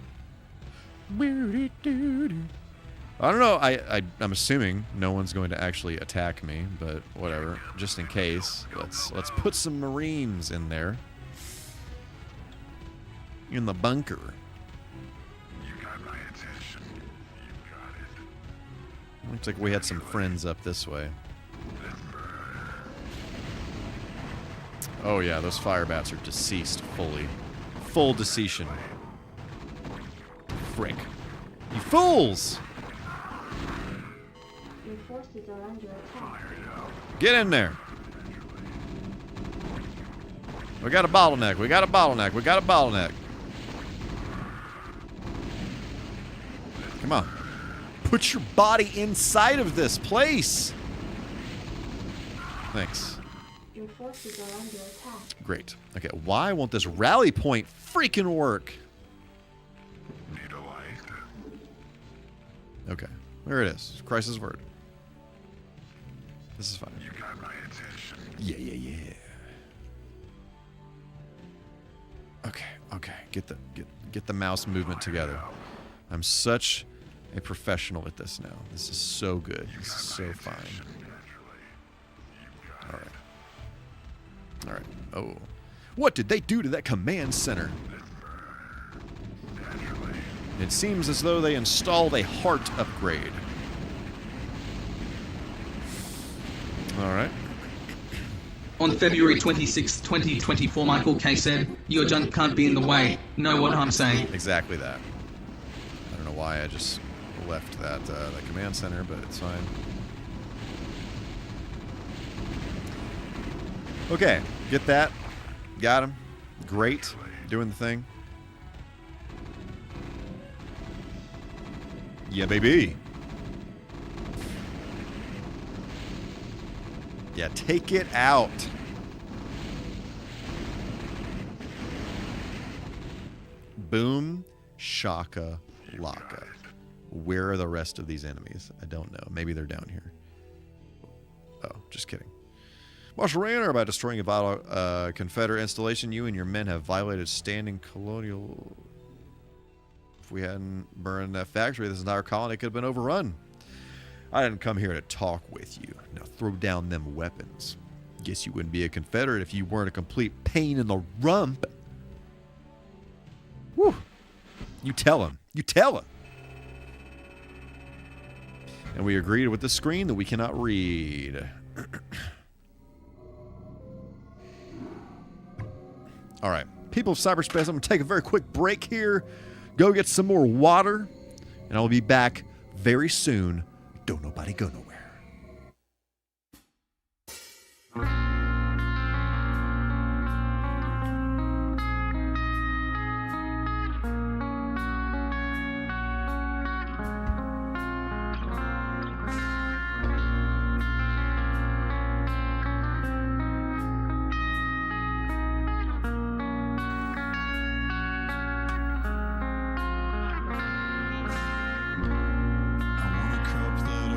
I don't know. I'm assuming no one's going to actually attack me, but whatever. Just in case, let's put some Marines in there. In the bunker. You got my attention. You got it. Looks like we had some friends up this way. Oh yeah, those fire bats are deceased fully. Full deceased. Frick. You fools! Your forces are under attack. Get in there! We got a bottleneck, we got a bottleneck, we got a bottleneck. Come on. Put your body inside of this place! Thanks. Your forces are under attack. Great. Okay, why won't this rally point freaking work? Need a light? Okay, there it is. Christ's word. This is fine. You got my attention. Yeah. Okay. Get the mouse movement together. I'm such a professional at this now. This is so good. This is so fine. All right. Oh. What did they do to that command center? It seems as though they installed a heart upgrade. All right. On February 26, 2024, MichaelK said, "Your junk can't be in the way. Know what I'm saying?" Exactly that. I don't know why I just left that command center, but it's fine. Okay, get that. Got him. Great. Doing the thing. Yeah, baby. Yeah, take it out. Boom, shaka, laka. Where are the rest of these enemies? I don't know. Maybe they're down here. Oh, just kidding. Marshal Rayner, by destroying a vital Confederate installation, you and your men have violated standing colonial... If we hadn't burned that factory, this entire colony could have been overrun. I didn't come here to talk with you. Now throw down them weapons. Guess you wouldn't be a Confederate if you weren't a complete pain in the rump. Whew. You tell him. You tell him. And we agreed with the screen that we cannot read. All right. People of cyberspace, I'm going to take a very quick break here. Go get some more water. And I'll be back very soon. Don't nobody go nowhere. I want a cup that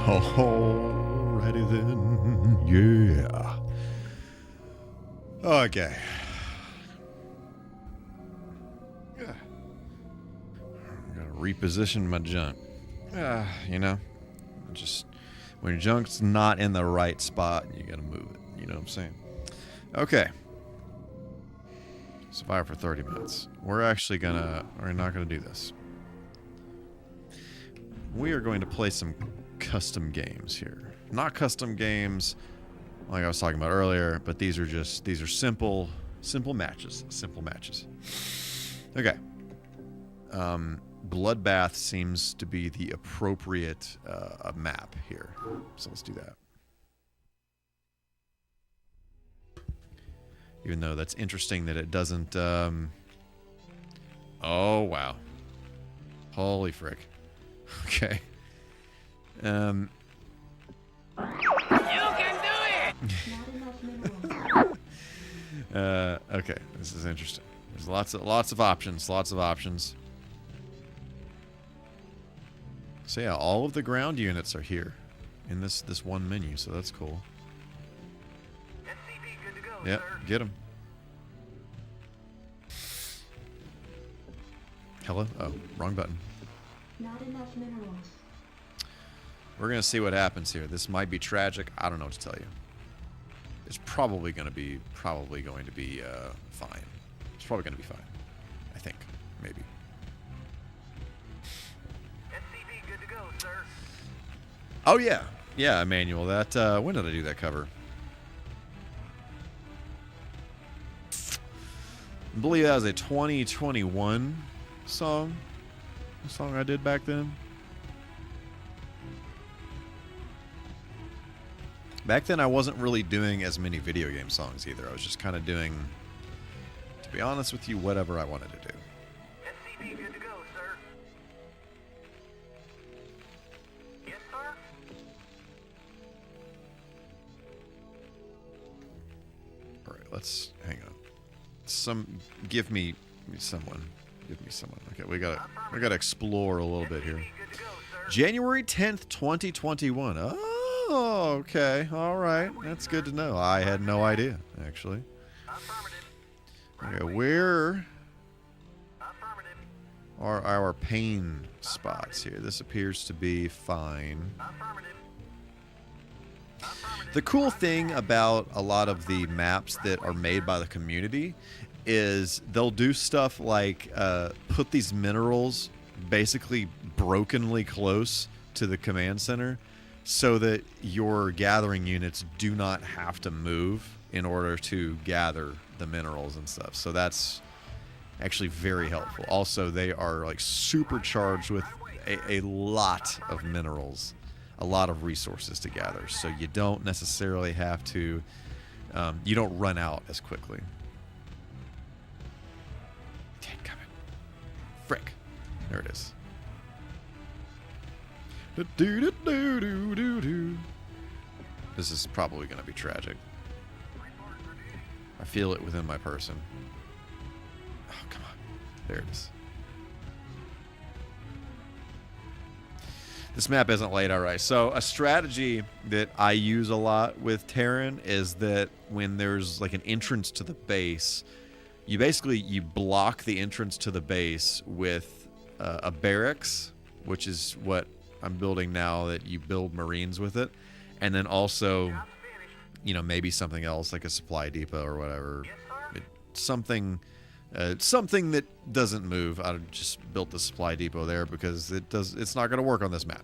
Alrighty then. Yeah. Okay. Yeah. I'm gonna reposition my junk. You know, just when your junk's not in the right spot, you gotta move it. You know what I'm saying? Okay. Survive for 30 minutes. We're not gonna do this. We are going to play some custom games here. Not custom games like I was talking about earlier, but these are simple matches. Simple matches. Okay. Bloodbath seems to be the appropriate map here. So let's do that. Even though that's interesting that it doesn't... Oh, wow. Holy frick. Okay. Not enough minerals. Okay, this is interesting. There's lots of options. So yeah, all of the ground units are here in this one menu, so that's cool. SCV, good to go, Yep, sir. get them. Hello? Oh, wrong button. Not enough minerals. We're gonna see what happens here. This might be tragic. I don't know what to tell you. It's probably going to be fine. It's probably going to be fine. I think, maybe. SCV, good to go, sir. Oh yeah, Emmanuel. That when did I do that cover? I believe that was a 2021 song. The song I did back then. Back then, I wasn't really doing as many video game songs either. I was just kind of doing, to be honest with you, whatever I wanted to do. SCV, good to go, sir. Yes, sir. All right, let's hang on. Give me someone. Okay, we gotta explore a little bit here. Good to go, sir. January 10th, 2021. Oh, okay. All right. That's good to know. I had no idea, actually. Affirmative. Okay, where Affirmative. are our pain spots here? This appears to be fine. Affirmative. The cool thing about a lot of the maps that are made by the community is they'll do stuff like put these minerals basically brokenly close to the command center so that your gathering units do not have to move in order to gather the minerals and stuff. So that's actually very helpful. Also, they are like supercharged with a lot of minerals, a lot of resources to gather. So you don't necessarily have to, you don't run out as quickly. Incoming. Frick. There it is. This is probably going to be tragic. I feel it within my person. Oh, come on. There it is. This map isn't laid out right. So a strategy that I use a lot with Terran is that when there's like an entrance to the base, you block the entrance to the base with a barracks, which is what I'm building now, that you build Marines with it. And then also, you know, maybe something else like a supply depot or whatever. Something that doesn't move. I just built the supply depot there because it's not going to work on this map.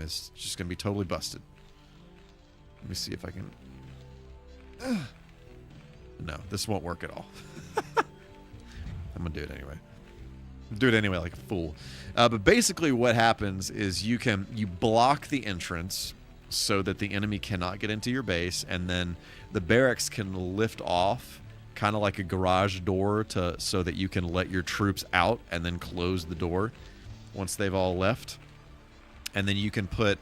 It's just going to be totally busted. Let me see if I can... No, this won't work at all. I'm going to do it anyway. Do it anyway like a fool. But basically what happens is you block the entrance so that the enemy cannot get into your base, and then the barracks can lift off kind of like a garage door so that you can let your troops out and then close the door once they've all left. And then you can put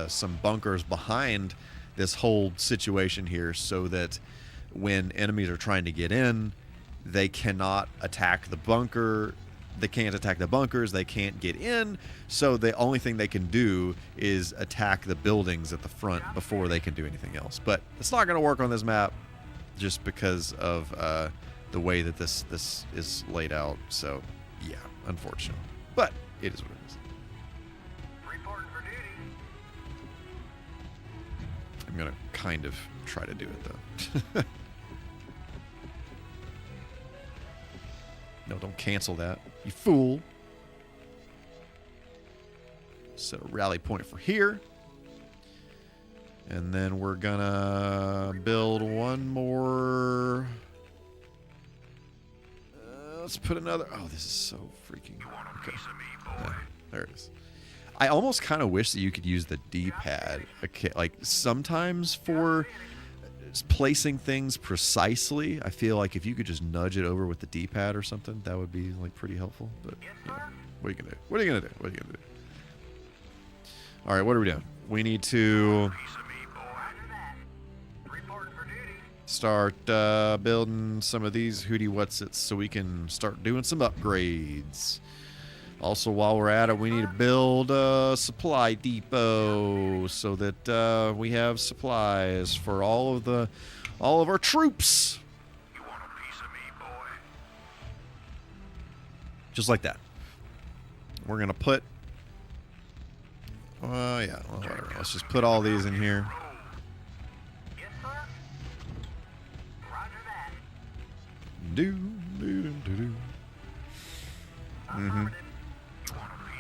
some bunkers behind this whole situation here so that when enemies are trying to get in, they cannot attack the bunker they can't attack the bunkers. They can't get in. So the only thing they can do is attack the buildings at the front before they can do anything else. But it's not going to work on this map just because of the way that this is laid out. So, yeah, unfortunate. But it is what it is. Reporting for duty. I'm going to kind of try to do it, though. No, don't cancel that, you fool. Set a rally point for here. And then we're gonna build one more. Let's put another. Oh, this is so freaking. Okay. Yeah, there it is. I almost kind of wish that you could use the D-pad. Okay, like sometimes for placing things precisely, I feel like if you could just nudge it over with the D-pad or something, that would be like pretty helpful. But you know, what are you gonna do? What are you gonna do? What are you gonna do? All right, what are we doing? We need to start building some of these hootie whatsits so we can start doing some upgrades. Also, while we're at it, we need to build a supply depot so that we have supplies for all of our troops. You want a piece of me, boy? Just like that. We're gonna put. Yeah, well, whatever. Let's just put all these in here. Yes, sir. Roger that. Do. Mm-hmm.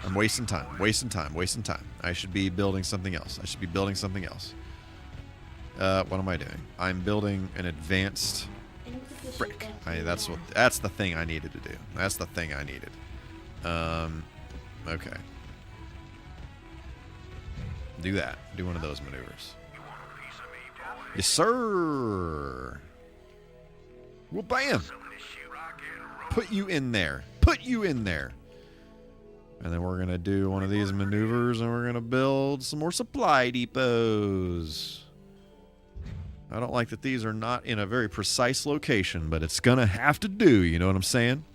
I'm wasting time. I should be building something else. What am I doing? I'm building an advanced. Frick. That's the thing I needed to do. Okay. Do that. Do one of those maneuvers. Yes, sir. Well, bam. Put you in there. And then we're going to do one of these maneuvers, and we're going to build some more supply depots. I don't like that these are not in a very precise location, but it's going to have to do, you know what I'm saying?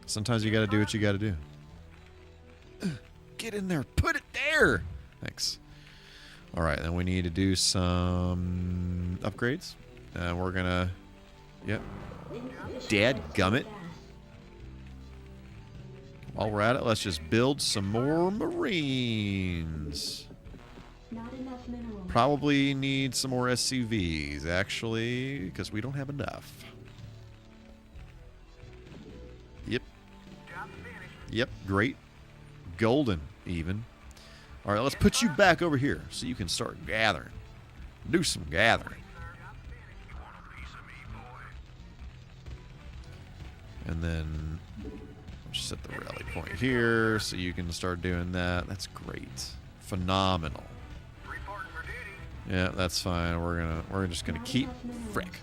Sometimes you got to do what you got to do. Get in there. Put it there. Thanks. All right, then we need to do some upgrades. And we're going to... Yep. Dadgummit. While we're at it, let's just build some more Marines. Not enough minerals. Probably need some more SCVs, actually, because we don't have enough. Yep, great. Golden, even. All right, let's put you back over here so you can start gathering. Do some gathering. And then just set the rally point here so you can start doing that. That's great. Phenomenal. Yeah, that's fine. We're just gonna keep frick.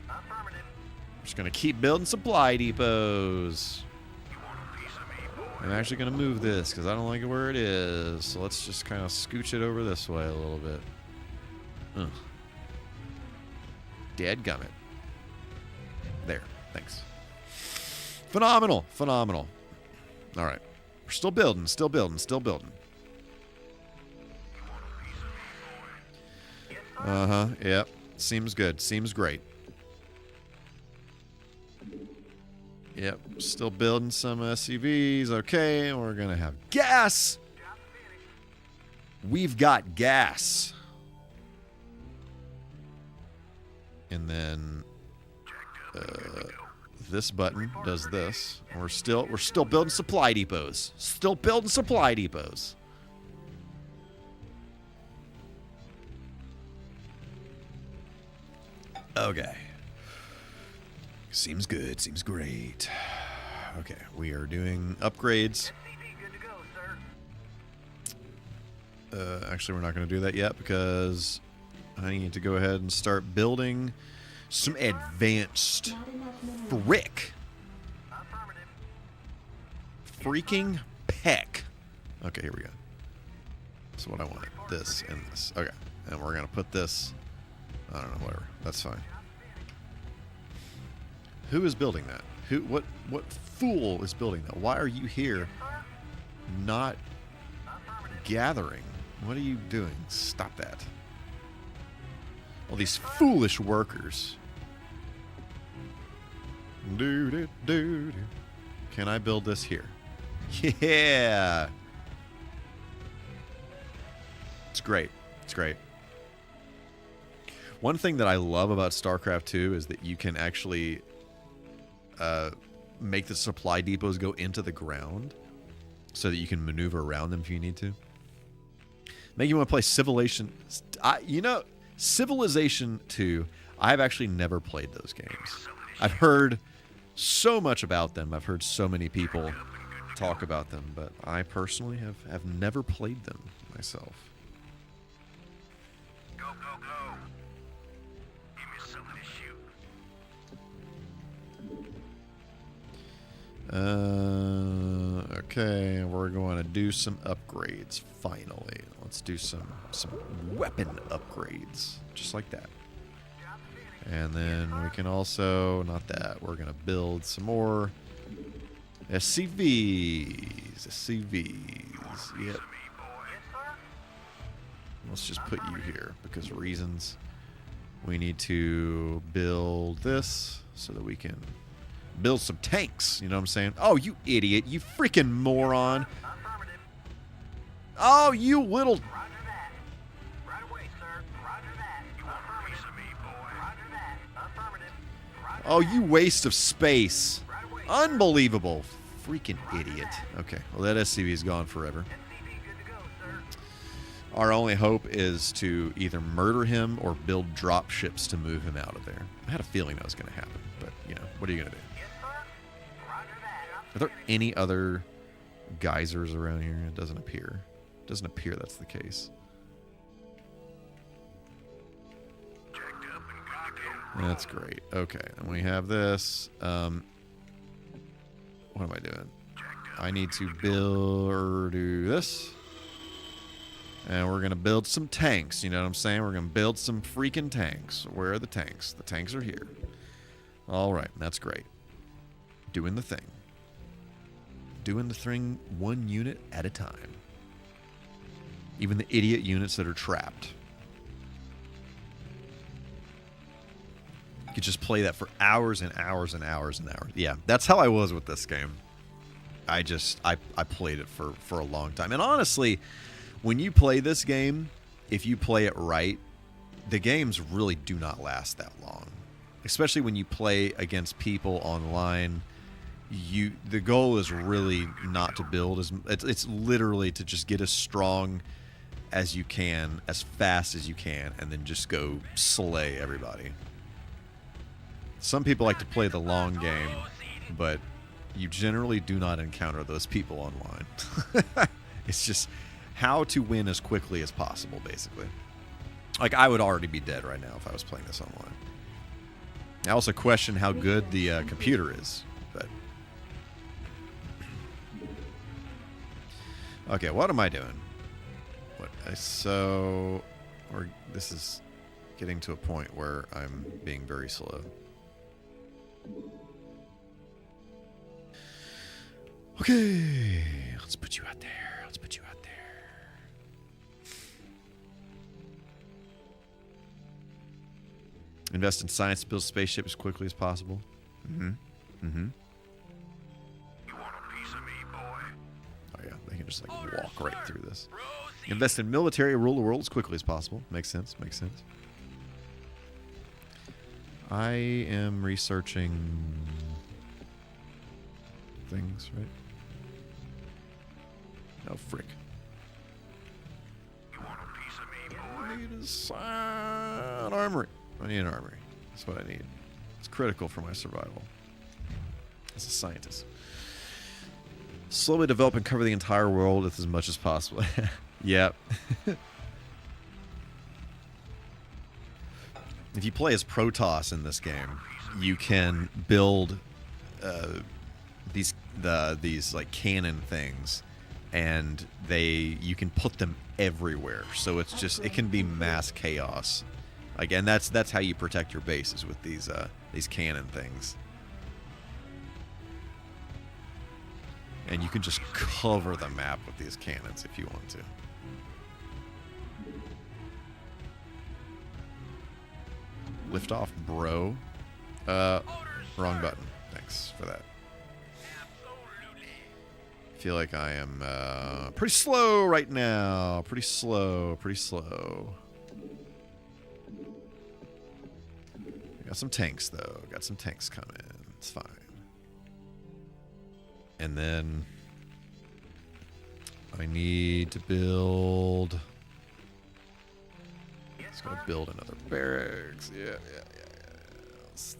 We're just gonna keep building supply depots. I'm actually gonna move this because I don't like it where it is. So let's just kind of scooch it over this way a little bit. Dadgummit. There. Thanks. Phenomenal. All right. We're still building. Uh-huh. Yep. Seems good. Seems great. Yep. Still building some SCVs. Okay. We're going to have gas. We've got gas. And then this button does this. And we're still building supply depots. Okay. Seems good. Seems great. Okay, we are doing upgrades. Actually, we're not going to do that yet because I need to go ahead and start building some advanced freaking peck. Okay, here we go. That's what I wanted. This and this. Okay, and we're going to put this. I don't know, whatever. That's fine. Who is building that? What fool is building that? Why are you here not gathering? What are you doing? Stop that. All these foolish workers. Can I build this here? Yeah. It's great. It's great. One thing that I love about StarCraft 2 is that you can actually make the supply depots go into the ground so that you can maneuver around them if you need to. Make you want to play Civilization. Civilization 2, I've actually never played those games. I've heard so much about them. I've heard so many people talk about them, but I personally have never played them myself. Go, go, go. Give me something to shoot. Okay, we're going to do some upgrades, finally. Let's do some weapon upgrades, just like that. And then we can also, not that, we're going to build some more SCVs. Yep. Let's just put you here because reasons. We need to build this so that we can build some tanks. You know what I'm saying? Oh, you idiot. You freaking moron. Oh, you little... Oh, you waste of space. Unbelievable. Freaking idiot. Okay, well, that SCV is gone forever. Our only hope is to either murder him or build drop ships to move him out of there. I had a feeling that was going to happen, but, you know, what are you going to do? Are there any other geysers around here? It doesn't appear. It doesn't appear that's the case. That's great. Okay, and we have this. What am I doing? I need to build or do this. And we're going to build some tanks. You know what I'm saying? We're going to build some freaking tanks. Where are the tanks? The tanks are here. All right, that's great. Doing the thing. Doing the thing one unit at a time. Even the idiot units that are trapped. You could just play that for hours and hours and hours and hours. Yeah, that's how I was with this game. I played it for a long time. And honestly, when you play this game, if you play it right, the games really do not last that long. Especially when you play against people online. The goal is really not to build it's literally to just get as strong as you can, as fast as you can, and then just go slay everybody. Some people like to play the long game, but you generally do not encounter those people online. It's just how to win as quickly as possible, basically. Like, I would already be dead right now if I was playing this online. I also question how good the computer is, but... Okay, what am I doing? This is getting to a point where I'm being very slow. Okay, let's put you out there. Invest in science to build a spaceship as quickly as possible. You want a piece of me, boy? Oh yeah, they can just like walk right through this. Invest in military, rule the world as quickly as possible. Makes sense. I am researching things, right? No, frick. You want a piece of me, boy? I need an armory. I need an armory. That's what I need. It's critical for my survival as a scientist. Slowly develop and cover the entire world with as much as possible. Yep. If you play as Protoss in this game, you can build these like cannon things, and you can put them everywhere. So it's just, it can be mass chaos. Again, that's how you protect your bases with these cannon things. And you can just cover the map with these cannons if you want to. Lift off, bro. Wrong button. Thanks for that. I feel like I am pretty slow right now. Pretty slow. Got some tanks, though. Got some tanks coming. It's fine. And then I need to build... Just gotta build another barracks. Yeah.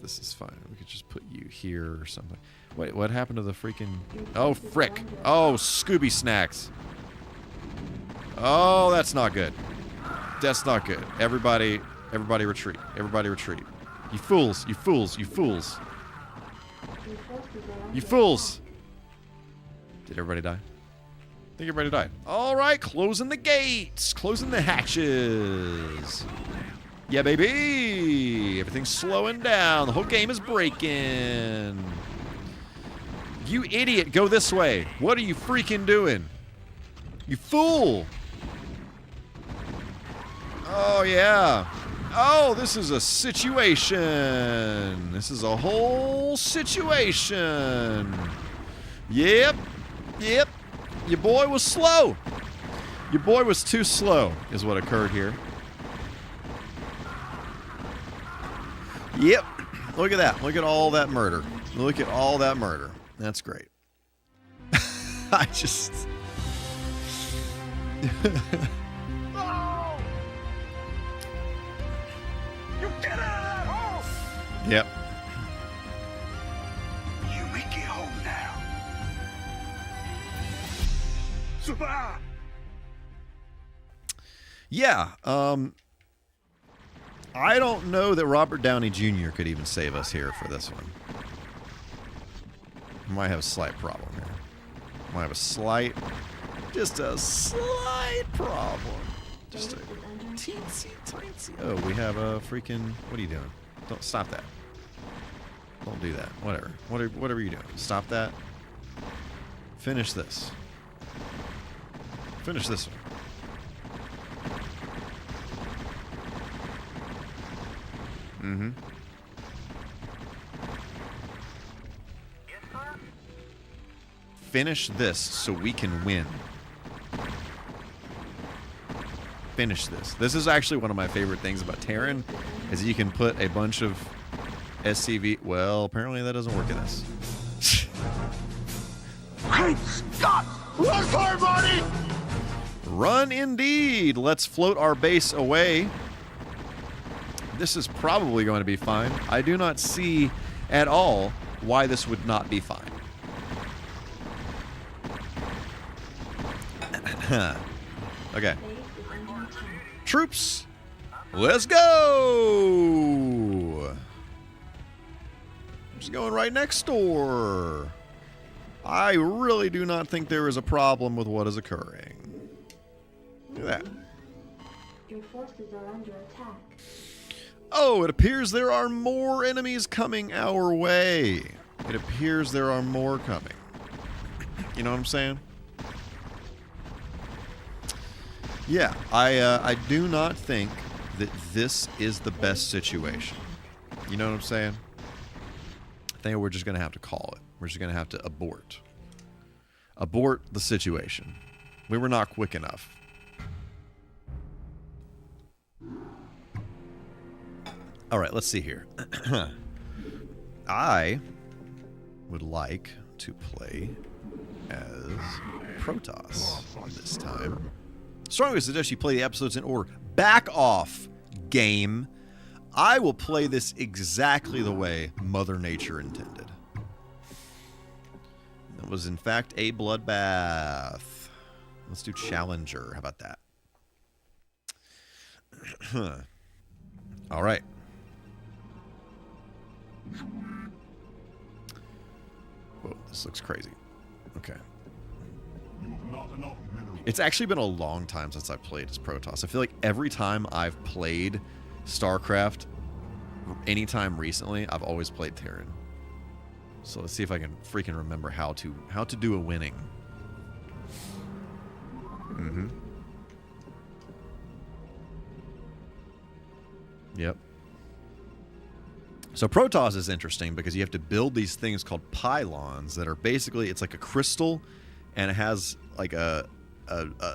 This is fine. We could just put you here or something. Wait, what happened to the freaking... Oh, frick. Oh, Scooby Snacks. Oh, that's not good. That's not good. Everybody retreat. Everybody retreat. You fools. You fools. You fools. You fools. Did everybody die? I think everybody died. All right, closing the gates. Closing the hatches. Yeah, baby. Everything's slowing down. The whole game is breaking. You idiot. Go this way. What are you freaking doing? You fool. Oh, yeah. Oh, this is a situation. This is a whole situation. Yep. Your boy was slow. Your boy was too slow, is what occurred here. Yep. Look at that. Look at all that murder. Look at all that murder. That's great. I just... No! You get out of that hole! Yep. You make it home now. Survive! Yeah, I don't know that Robert Downey Jr. could even save us here for this one. Might have a slight problem here. Might have a slight, just a slight problem. Just a teensy tiny. Oh, we have a freaking, what are you doing? Don't stop that. Don't do that. Whatever. Whatever you doing. Stop that. Finish this. Finish this one. Mm-hmm. Finish this so we can win. Finish this. This is actually one of my favorite things about Terran, is you can put a bunch of SCV... Well, apparently that doesn't work in this. Great Scott! Run for it, Marty! Run indeed! Let's float our base away. This is probably going to be fine. I do not see at all why this would not be fine. Okay. Troops, let's go! Just going right next door. I really do not think there is a problem with what is occurring. Look at that. Your forces are under attack. Oh, it appears there are more enemies coming our way. It appears there are more coming. You know what I'm saying? Yeah, I do not think that this is the best situation. You know what I'm saying? I think we're just going to have to call it. We're just going to have to abort. Abort the situation. We were not quick enough. All right, let's see here. I would like to play as Protoss this time. Strongly suggest you play the episodes in order. Back off, game. I will play this exactly the way Mother Nature intended. It was, in fact, a bloodbath. Let's do Challenger. How about that? All right. Whoa, this looks crazy. Okay. It's actually been a long time since I've played as Protoss. I feel like every time I've played StarCraft, anytime recently, I've always played Terran. So let's see if I can freaking remember how to do a winning. Yep. So Protoss is interesting because you have to build these things called pylons that are basically, it's like a crystal, and it has like a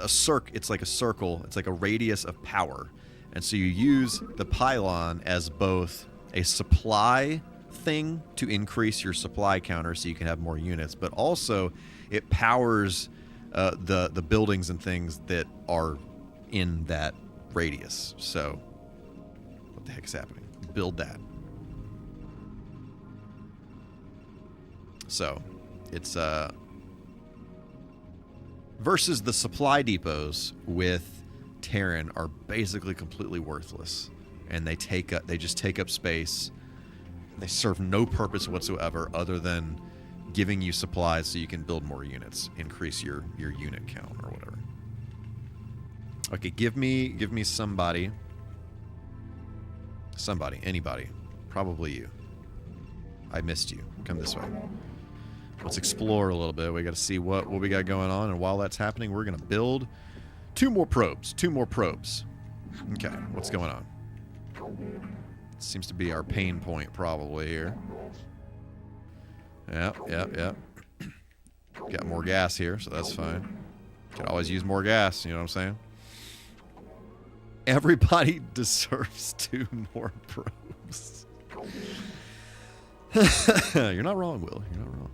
circle. It's like a circle. It's like a radius of power, and so you use the pylon as both a supply thing to increase your supply counter so you can have more units, but also it powers the buildings and things that are in that radius. So what the heck is happening? Build that. So it's versus the supply depots with Terran are basically completely worthless, and they just take up space. They serve no purpose whatsoever other than giving you supplies so you can build more units, increase your unit count or whatever. Okay, give me somebody, anybody, probably you. I missed you. Come this way. Let's explore a little bit. We got to see what we got going on, and while that's happening, we're going to build two more probes. Okay, what's going on? Seems to be our pain point probably here. Yep. Got more gas here, so that's fine. Could always use more gas, you know what I'm saying? Everybody deserves 2 more probes. You're not wrong, Will. You're not wrong.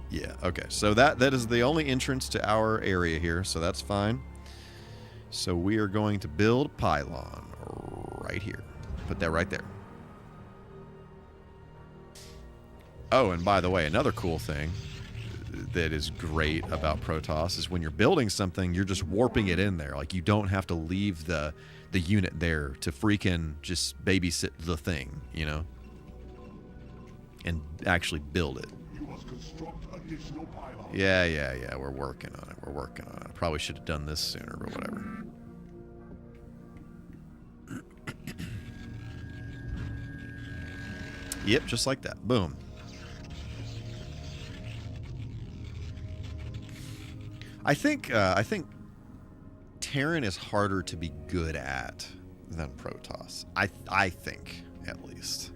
Yeah, okay. So that is the only entrance to our area here, so that's fine. So we are going to build a pylon right here. Put that right there. Oh, and by the way, another cool thing that is great about Protoss is when you're building something, you're just warping it in there. Like, you don't have to leave the unit there to freaking just babysit the thing, you know? And actually build it. Yeah. We're working on it. Probably should have done this sooner, but whatever. Yep, just like that. Boom. I think Terran is harder to be good at than Protoss. I think, at least.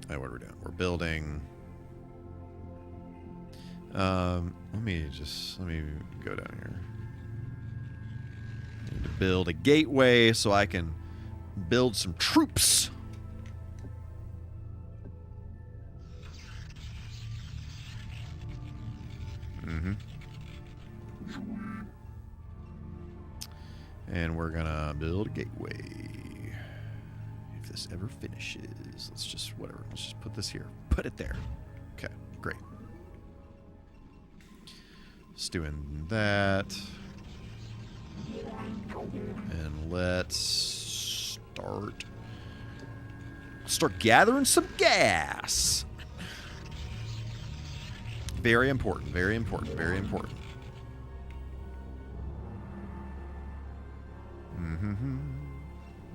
Alright, what are we doing? We're building. Let me go down here. I need to build a gateway so I can build some troops. And we're gonna build a gateway. If this ever finishes, let's just put this here. Put it there. Okay, great. Just doing that. And let's start gathering some gas. Very important, very important, very important.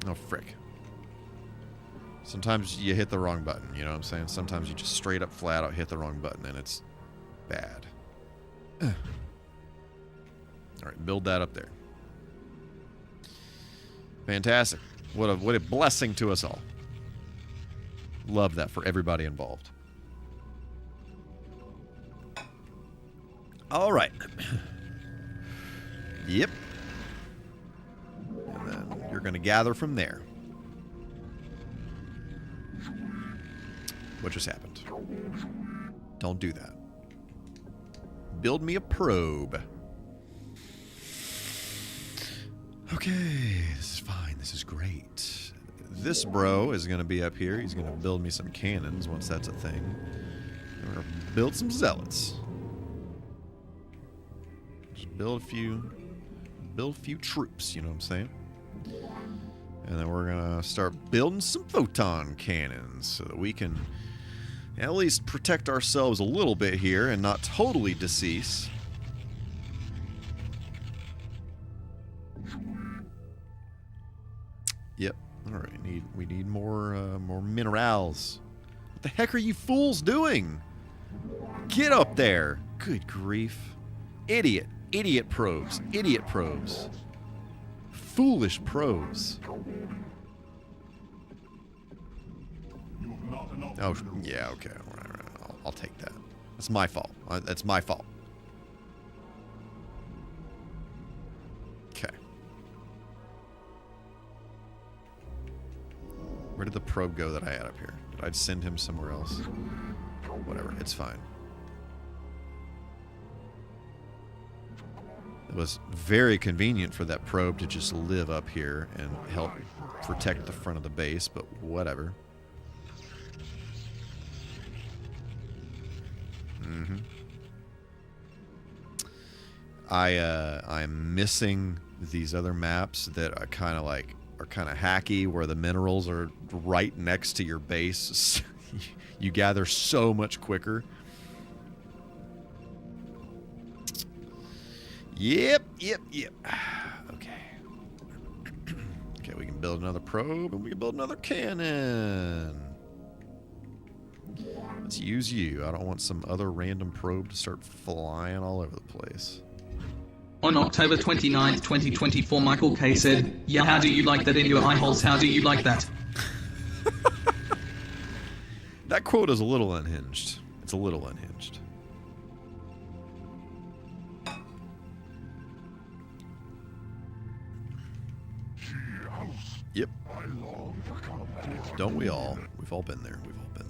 Oh, frick. Sometimes you hit the wrong button, you know what I'm saying? Sometimes you just straight up, flat out hit the wrong button, and it's bad. Alright, build that up there. Fantastic. What a blessing to us all. Love that for everybody involved. All right. Yep. And then you're going to gather from there. What just happened? Don't do that. Build me a probe. Okay, this is fine. This is great. This bro is going to be up here. He's going to build me some cannons once that's a thing. We're going to build some zealots. Just build a few troops, you know what I'm saying? And then we're going to start building some photon cannons so that we can at least protect ourselves a little bit here and not totally decease. Yep. All right. We need more minerals. What the heck are you fools doing? Get up there! Good grief! Idiot! Idiot probes! Idiot probes! Foolish probes! Oh yeah. Okay. All right. I'll take that. That's my fault. That's my fault. Okay. Where did the probe go that I had up here? Did I send him somewhere else? Whatever, it's fine. It was very convenient for that probe to just live up here and help protect the front of the base, but whatever. I'm missing these other maps that are kind of hacky, where the minerals are right next to your base. You gather so much quicker. Yep. Okay. Okay, we can build another probe and we can build another cannon. Let's use you. I don't want some other random probe to start flying all over the place. On October 29th, 2024, MichaelK said, "Yeah, how do you like that in your eye holes? How do you like that?" That quote is a little unhinged. It's a little unhinged. Yep. Don't we all? We've all been there. We've all been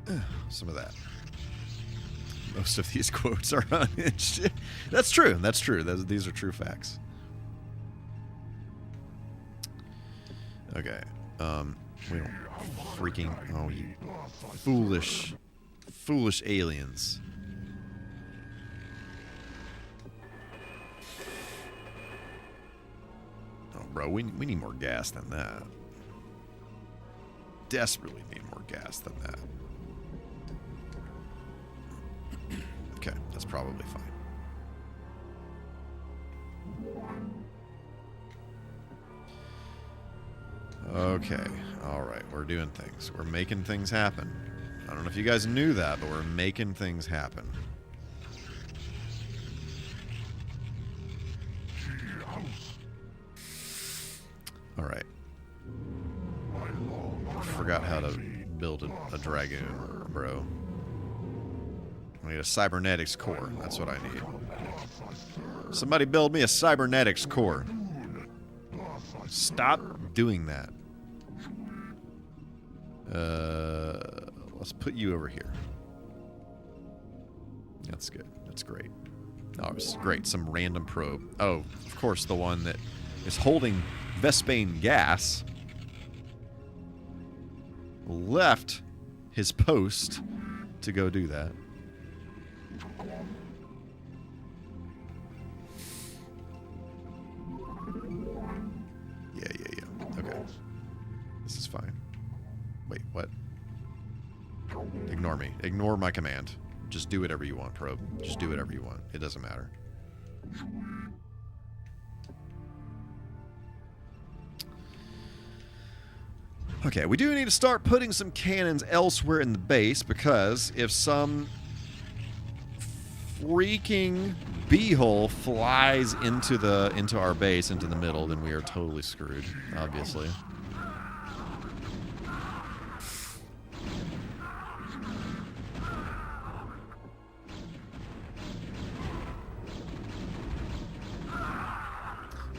there. Some of that. Most of these quotes are unhinged. That's true. That's true. These are true facts. Okay. We don't freaking... Oh, you foolish aliens. Oh, bro, we need more gas than that. Desperately need more gas than that. Okay, that's probably fine. Okay, alright, we're doing things. We're making things happen. I don't know if you guys knew that, but we're making things happen. Alright. I forgot how to build a dragoon, bro. I need a cybernetics core. That's what I need. Somebody build me a cybernetics core. Stop doing that. Let's put you over here. That's good. That's great. Oh, it's great. Some random probe. Oh, of course, the one that is holding Vespane gas left his post to go do that. Yeah. Okay. This is fine. Wait, what? Ignore me. Ignore my command. Just do whatever you want, probe. Just do whatever you want. It doesn't matter. Okay, we do need to start putting some cannons elsewhere in the base, because if some freaking beehole flies into our base, into the middle, then we are totally screwed, obviously.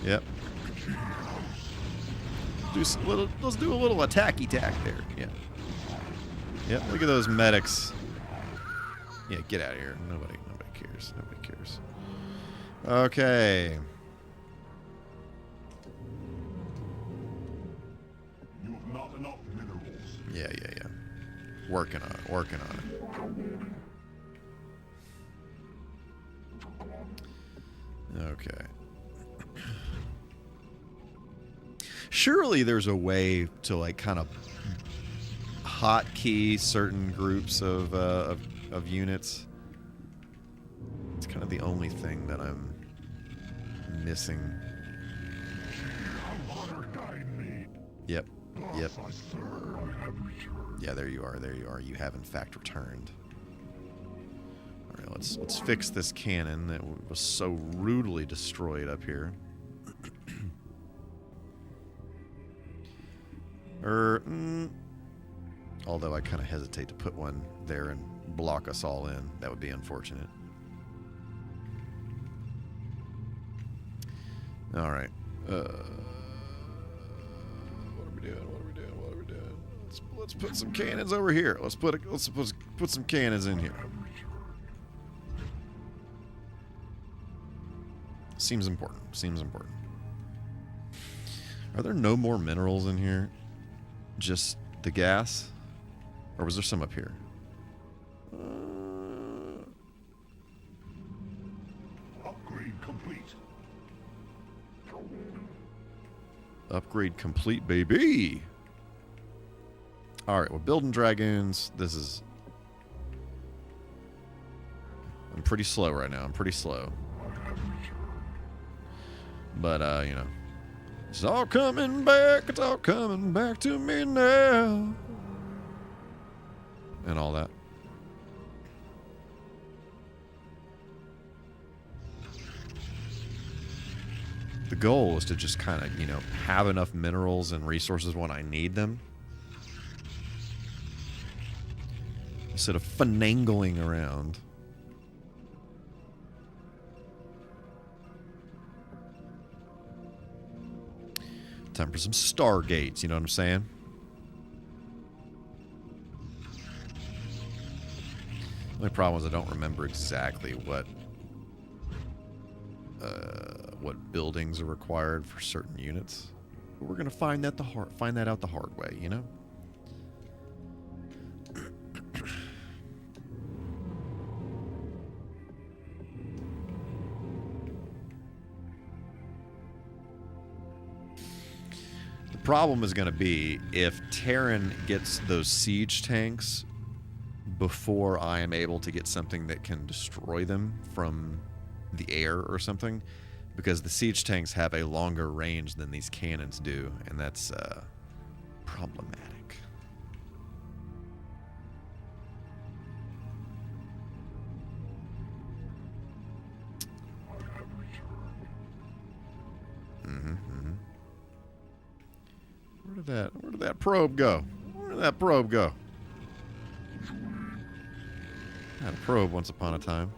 Yep. Let's do a little attacky tack there. Yeah. Yep. Look at those medics. Yeah, get out of here. Nobody cares. Nobody cares. Okay. You have not enough minerals. Yeah. Working on it. Okay. Surely there's a way to, like, kind of hotkey certain groups of units. It's kind of the only thing that I'm missing. Yep. Yep. Yeah, there you are. There you are. You have in fact returned. All right, let's fix this cannon that was so rudely destroyed up here. Although I kind of hesitate to put one there and block us all in. That would be unfortunate. All right. What are we doing? What are we doing? What are we doing? Let's put some cannons over here. Let's put some cannons in here. Seems important. Seems important. Are there no more minerals in here? Just the gas? Or was there some up here? Upgrade complete. Upgrade complete, baby. Alright, we're building dragoons. This is... I'm pretty slow right now. I'm pretty slow. But, you know. It's all coming back. It's all coming back to me now. And all that. The goal is to just kind of, you know, have enough minerals and resources when I need them. Instead of finagling around. Time for some stargates, you know what I'm saying? The only problem is I don't remember exactly what buildings are required for certain units. But we're gonna find that out the hard way, you know? The problem is going to be if Terran gets those siege tanks before I am able to get something that can destroy them from the air or something, because the siege tanks have a longer range than these cannons do, and that's problematic. Where did that probe go? Where did that probe go? I had a probe once upon a time.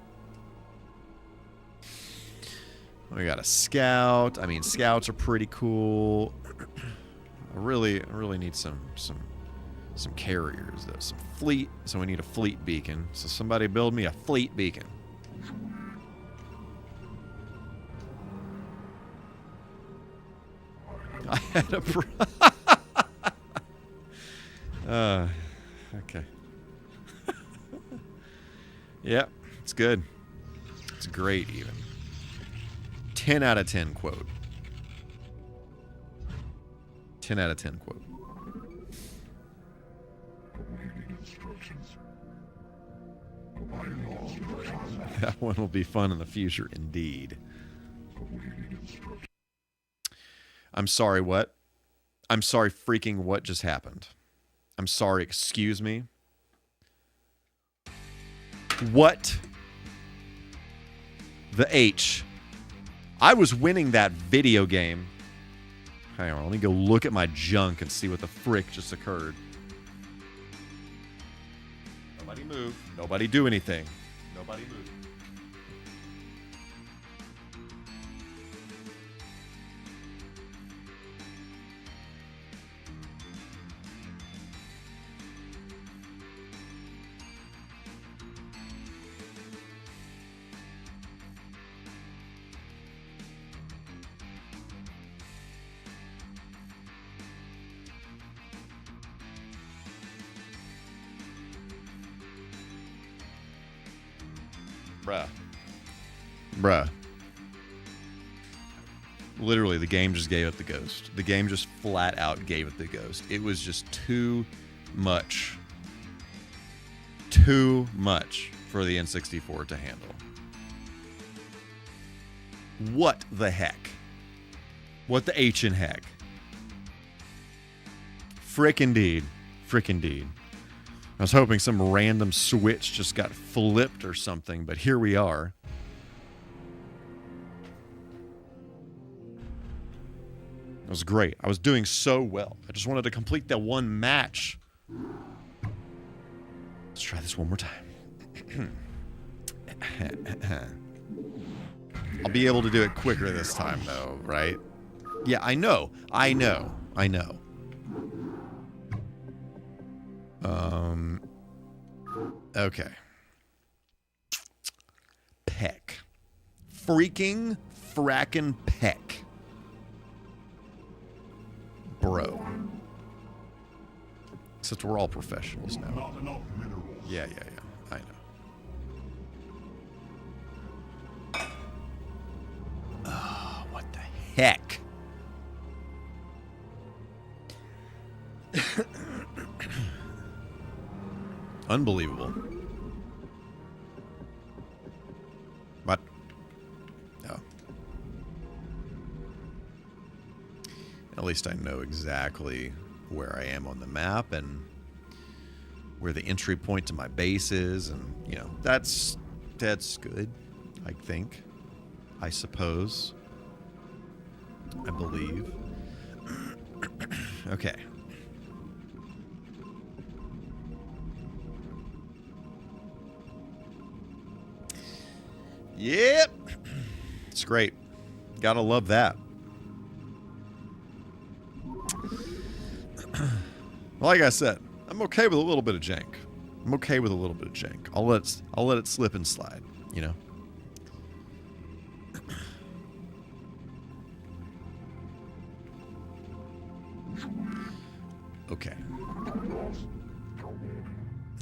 We got a scout. I mean, scouts are pretty cool. I really need some carriers though. Some fleet. So we need a fleet beacon. So somebody build me a fleet beacon. I had a okay. Yep, it's good. It's great even. 10 out of 10 quote. 10 out of 10 quote. That one will be fun in the future indeed. I'm sorry, what? I'm sorry, freaking what just happened? I'm sorry, excuse me? What? The H. I was winning that video game. Hang on, let me go look at my junk and see what the frick just occurred. Nobody move. Nobody do anything. Nobody move. Bruh. Literally, the game just gave it the ghost. The game just flat out gave it the ghost. It was just too much. Too much for the N64 to handle. What the heck? What the H in heck? Frick indeed. Frick indeed. I was hoping some random switch just got flipped or something, but here we are. It was great. I was doing so well. I just wanted to complete that one match. Let's try this one more time. I'll be able to do it quicker this time, though, right? Yeah, I know. Okay. Peck. Freaking frackin' peck. Bro. Except we're all professionals now. Yeah. I know. Oh, what the heck? Unbelievable. What? No. At least I know exactly where I am on the map and where the entry point to my base is, and you know, that's good, I think. I suppose. I believe. Okay. Yep. It's great. Gotta love that. Like I said, I'm okay with a little bit of jank. I'll let it slip and slide, you know. Okay.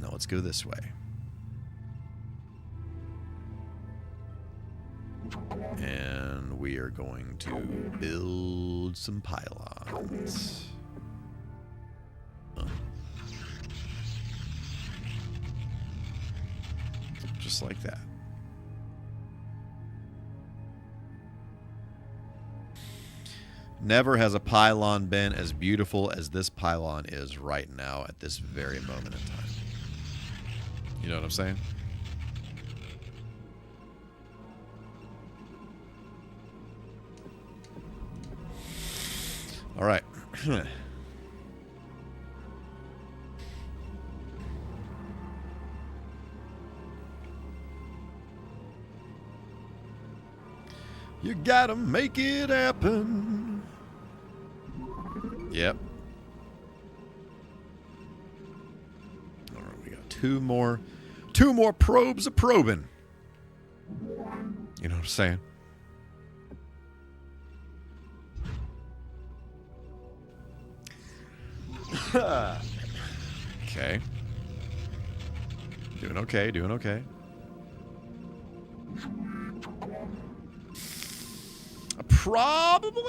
Now let's go this way. And we are going to build some pylons. Just like that. Never has a pylon been as beautiful as this pylon is right now at this very moment in time. You know what I'm saying? All right. You gotta make it happen. Yep. All right, we got two more probes of probing. You know what I'm saying? Okay. Doing okay. Probably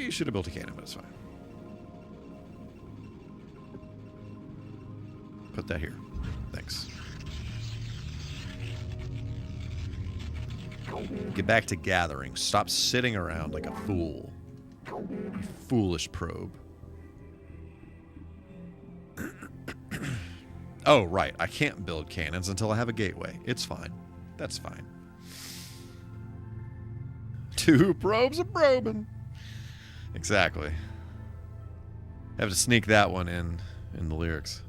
should have built a cannon, but it's fine. Put that here. Thanks. Get back to gathering. Stop sitting around like a fool. You foolish probe. Oh, right. I can't build cannons until I have a gateway. It's fine. That's fine. Two probes of probing. Exactly. Have to sneak that one in the lyrics.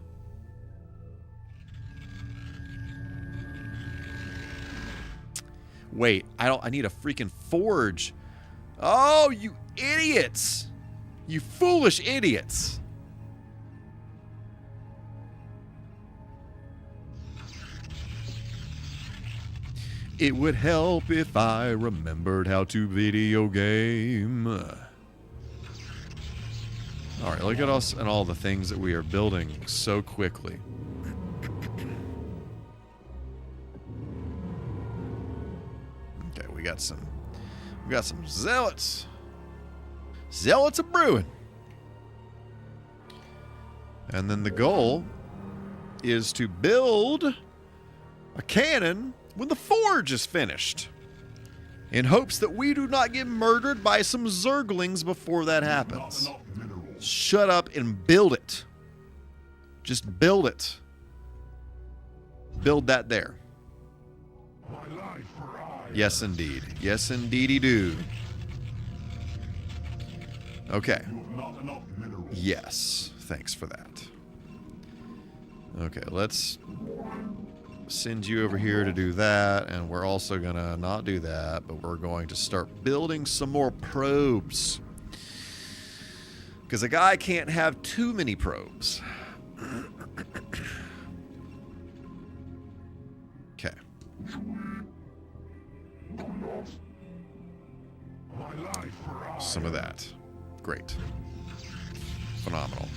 Wait, I need a freaking forge. Oh, you idiots. You foolish idiots. It would help if I remembered how to video game. Alright, look at us and all the things that we are building so quickly. Okay, we got some zealots. Zealots of brewing. And then the goal is to build a cannon when the forge is finished, in hopes that we do not get murdered by some zerglings before that happens. Shut up and build it. Just build it. Build that there. Yes, indeed. Yes, indeedy do. Okay. Yes. Thanks for that. Okay, let's send you over here to do that, and we're also gonna not do that, but we're going to start building some more probes. Because a guy can't have too many probes. Okay. Some of that. Great. Phenomenal.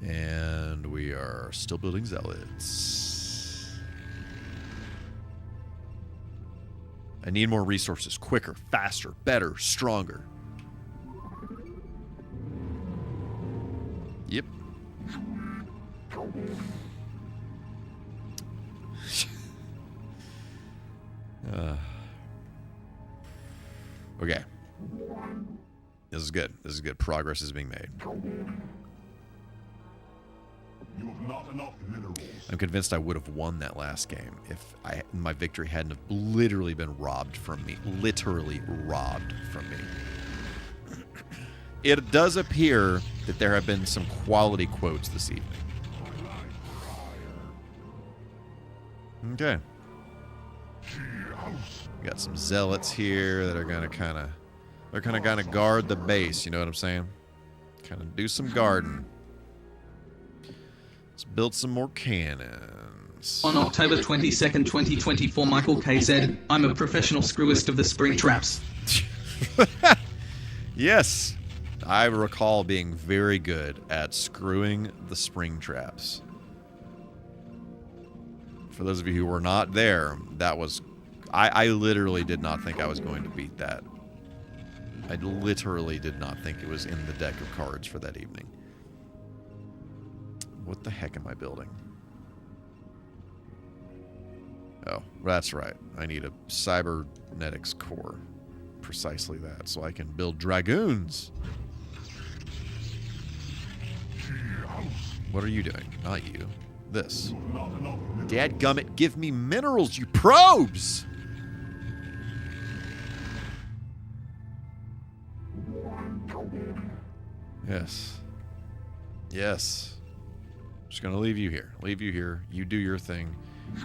And we are still building zealots. I need more resources. Quicker, faster, better, stronger. Yep. Okay. This is good. This is good. Progress is being made. You have not enough minerals. I'm convinced I would have won that last game if my victory hadn't have literally been robbed from me. Literally robbed from me. It does appear that there have been some quality quotes this evening. Okay. We got some zealots here that are gonna kinda guard the base, you know what I'm saying? Kinda do some guarding. Let's build some more cannons. On October 22nd, 2024, MichaelK said, "I'm a professional screwist of the spring traps." Yes, I recall being very good at screwing the spring traps. For those of you who were not there, that was... I literally did not think I was going to beat that. I literally did not think it was in the deck of cards for that evening. What the heck am I building? Oh, that's right. I need a cybernetics core. Precisely that. So I can build dragoons. What are you doing? Not you. This. Dadgummit, give me minerals, you probes! Yes. Yes. Just gonna leave you here. Leave you here. You do your thing.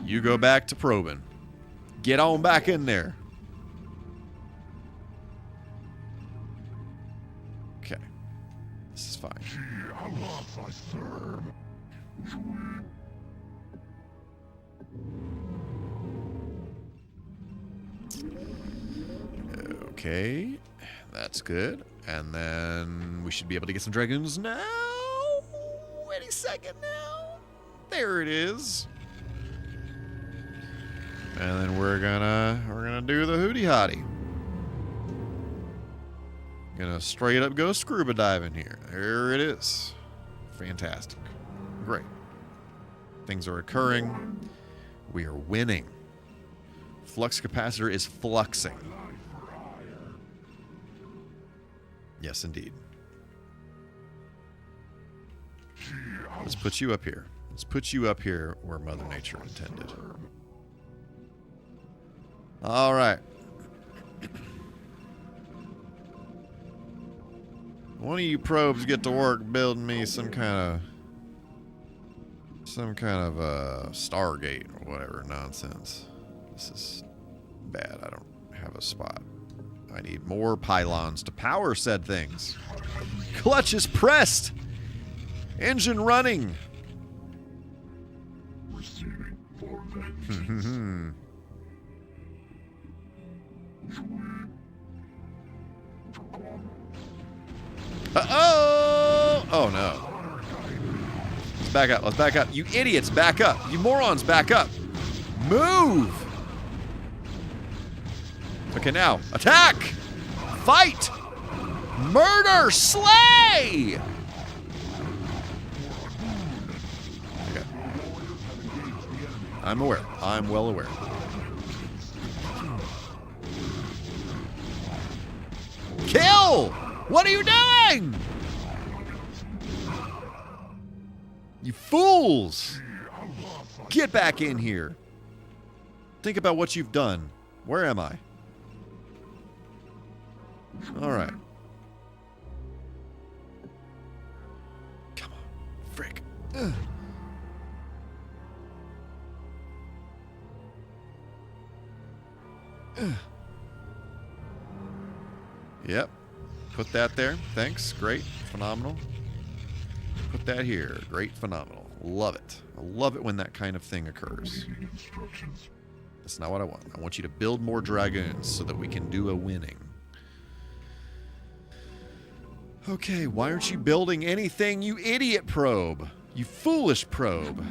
You go back to probing. Get on back in there. Okay. This is fine. Okay. That's good. And then we should be able to get some dragoons now. Any second now. There it is. And then we're gonna do the hootie hottie. Gonna straight up go scuba diving here. There it is. Fantastic. Great. Things are occurring. We are winning. Flux capacitor is fluxing. Yes, indeed. Let's put you up here. Let's put you up here where Mother Nature intended. All right. One of you probes get to work building me some kind of Stargate or whatever nonsense. This is bad. I don't have a spot. I need more pylons to power said things. Clutch is pressed. Engine running. Uh-oh! Oh, no. Let's back up. Let's back up. You idiots, back up. You morons, back up. Move! Okay, now. Attack! Fight! Murder! Slay! Okay. I'm aware. I'm well aware. Kill! What are you doing? You fools! Get back in here. Think about what you've done. Where am I? Alright. Come on. Frick. Ugh. Ugh. Yep. Put that there. Thanks. Great. Phenomenal. Put that here. Great. Phenomenal. Love it. I love it when that kind of thing occurs. That's not what I want. I want you to build more dragoons so that we can do a winning. Okay, why aren't you building anything, you idiot probe? You foolish probe.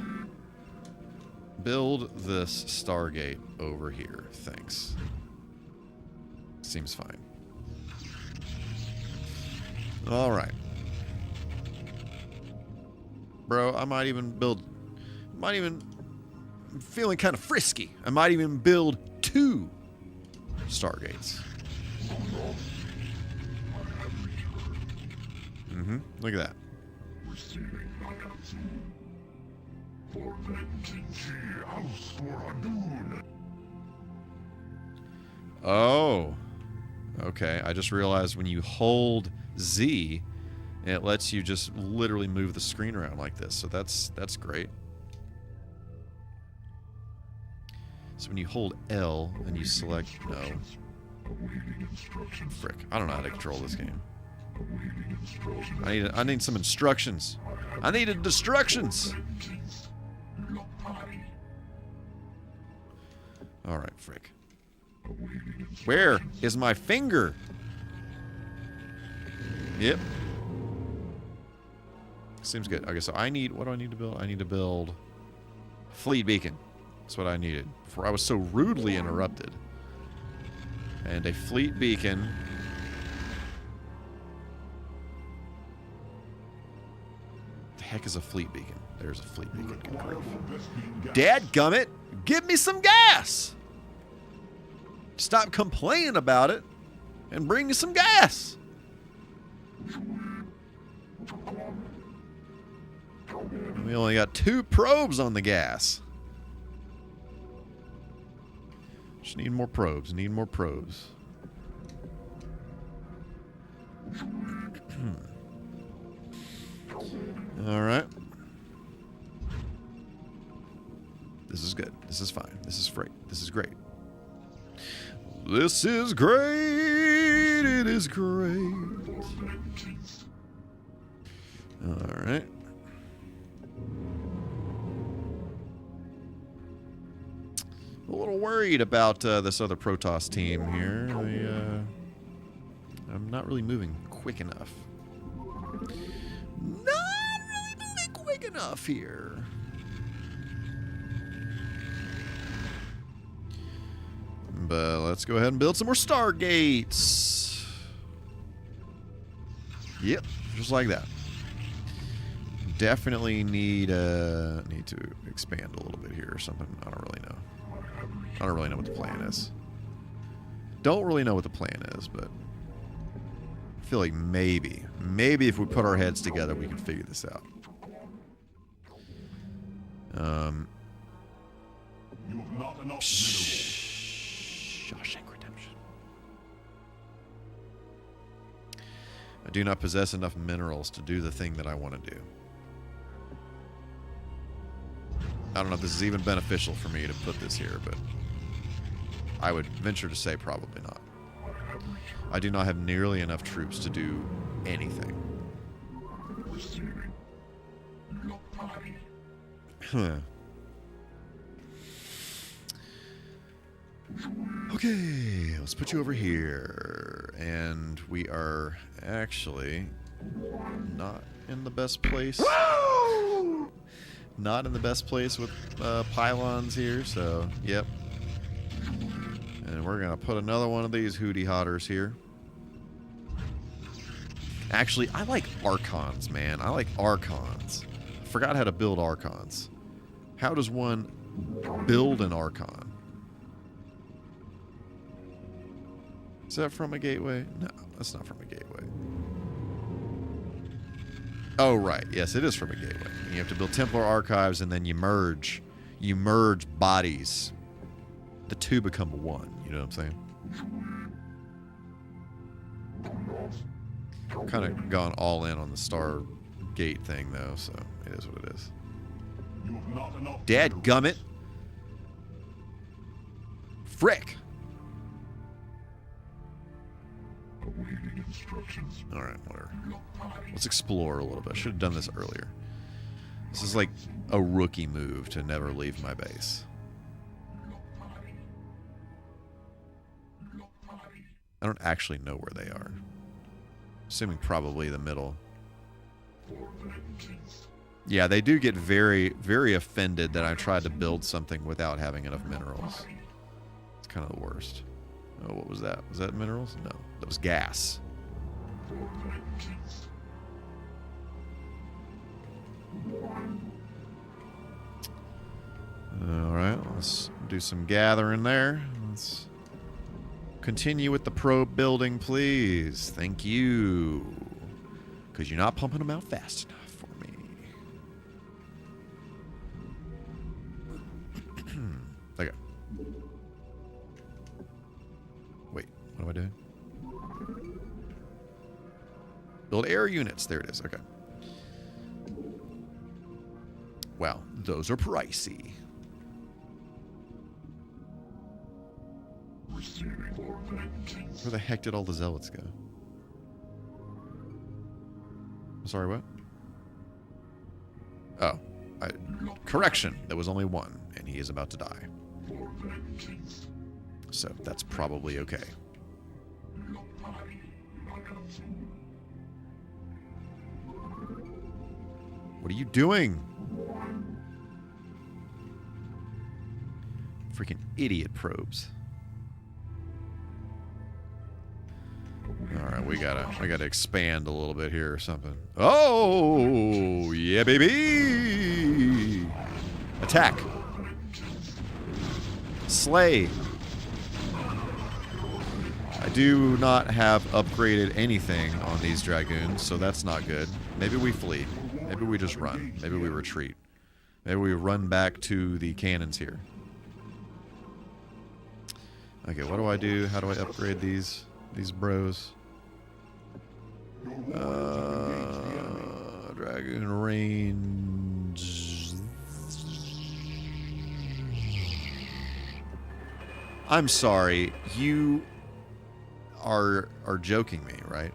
Build this Stargate over here. Thanks. Seems fine. Alright. Bro, I might even build... I'm feeling kind of frisky. I might even build 2 Stargates. Mm-hmm. Look at that. Oh. Okay, I just realized when you hold Z, it lets you just literally move the screen around like this. So that's great. So when you hold L and you select no. Frick, I don't know how to control this game. I need some instructions. I needed instructions. All right, frick. Where is my finger? Yep. Seems good. Okay, so I need... What do I need to build? I need to build... Fleet beacon. That's what I needed. Before I was so rudely interrupted. And a fleet beacon... The heck is a fleet beacon? There's a fleet beacon. Good grief. Dadgummit! Give me some gas! Stop complaining about it and bring me some gas! We only got 2 probes on the gas. Just need more probes. Need more probes. All right. This is good. This is fine. This is great. This is great. This is great. It is great. All right. A little worried about this other Protoss team here. I'm not really moving quick enough. Not really moving quick enough here. But let's go ahead and build some more Stargates. Yep, just like that. Definitely need to expand a little bit here or something. I don't really know. I don't really know what the plan is. Don't really know what the plan is, but I feel like maybe if we put our heads together, we can figure this out. Shawshank Redemption. I do not possess enough minerals to do the thing that I want to do. I don't know if this is even beneficial for me to put this here, but I would venture to say probably not. I do not have nearly enough troops to do anything. Huh. Okay, let's put you over here. And we are actually not in the best place. Not in the best place with pylons here, so yep. And we're gonna put another one of these hootie hotters here. Actually, I like Archons, man. I like Archons. I forgot how to build Archons. How does one Build an Archon. Is that from a gateway? No, that's not from a gateway. Oh, right. Yes, it is from a gateway. You have to build Templar archives, and then you merge. You merge bodies. The two become one. You know what I'm saying? Kind of gone all in on the Stargate thing, though, so it is what it is. Dadgummit. Frick. Alright, whatever. Let's explore a little bit. I should have done this earlier. This is like a rookie move to never leave my base. I don't actually know where they are. Assuming probably the middle. Yeah, they do get very, very offended that I tried to build something without having enough minerals. It's kind of the worst. Oh, what was that? Was that minerals? No, that was gas. Alright, let's do some gathering there. Let's continue with the probe building, please. Thank you. Because you're not pumping them out fast enough for me. Okay. Wait, what am I doing? Build air units. There it is. Okay. Wow, those are pricey. Where the heck did all the zealots go? Sorry, what? Oh, correction. There was only one, and he is about to die. So that's probably okay. What are you doing? Freaking idiot probes. Alright, we gotta expand a little bit here or something. Oh, yeah, baby! Attack! Slay! I do not have upgraded anything on these dragoons, so that's not good. Maybe we flee. Maybe we just run. Maybe we retreat. Maybe we run back to the cannons here. Okay, what do I do? How do I upgrade these bros? Dragoon range. I'm sorry, you are joking me, right?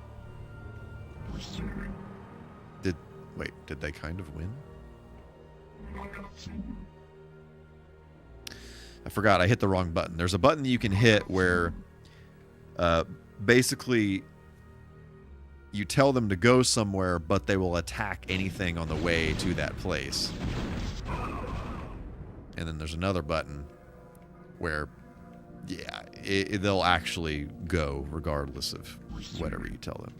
Did they kind of win? I forgot, I hit the wrong button. There's a button that you can hit where basically you tell them to go somewhere, but they will attack anything on the way to that place. And then there's another button where, yeah, they'll actually go regardless of whatever you tell them.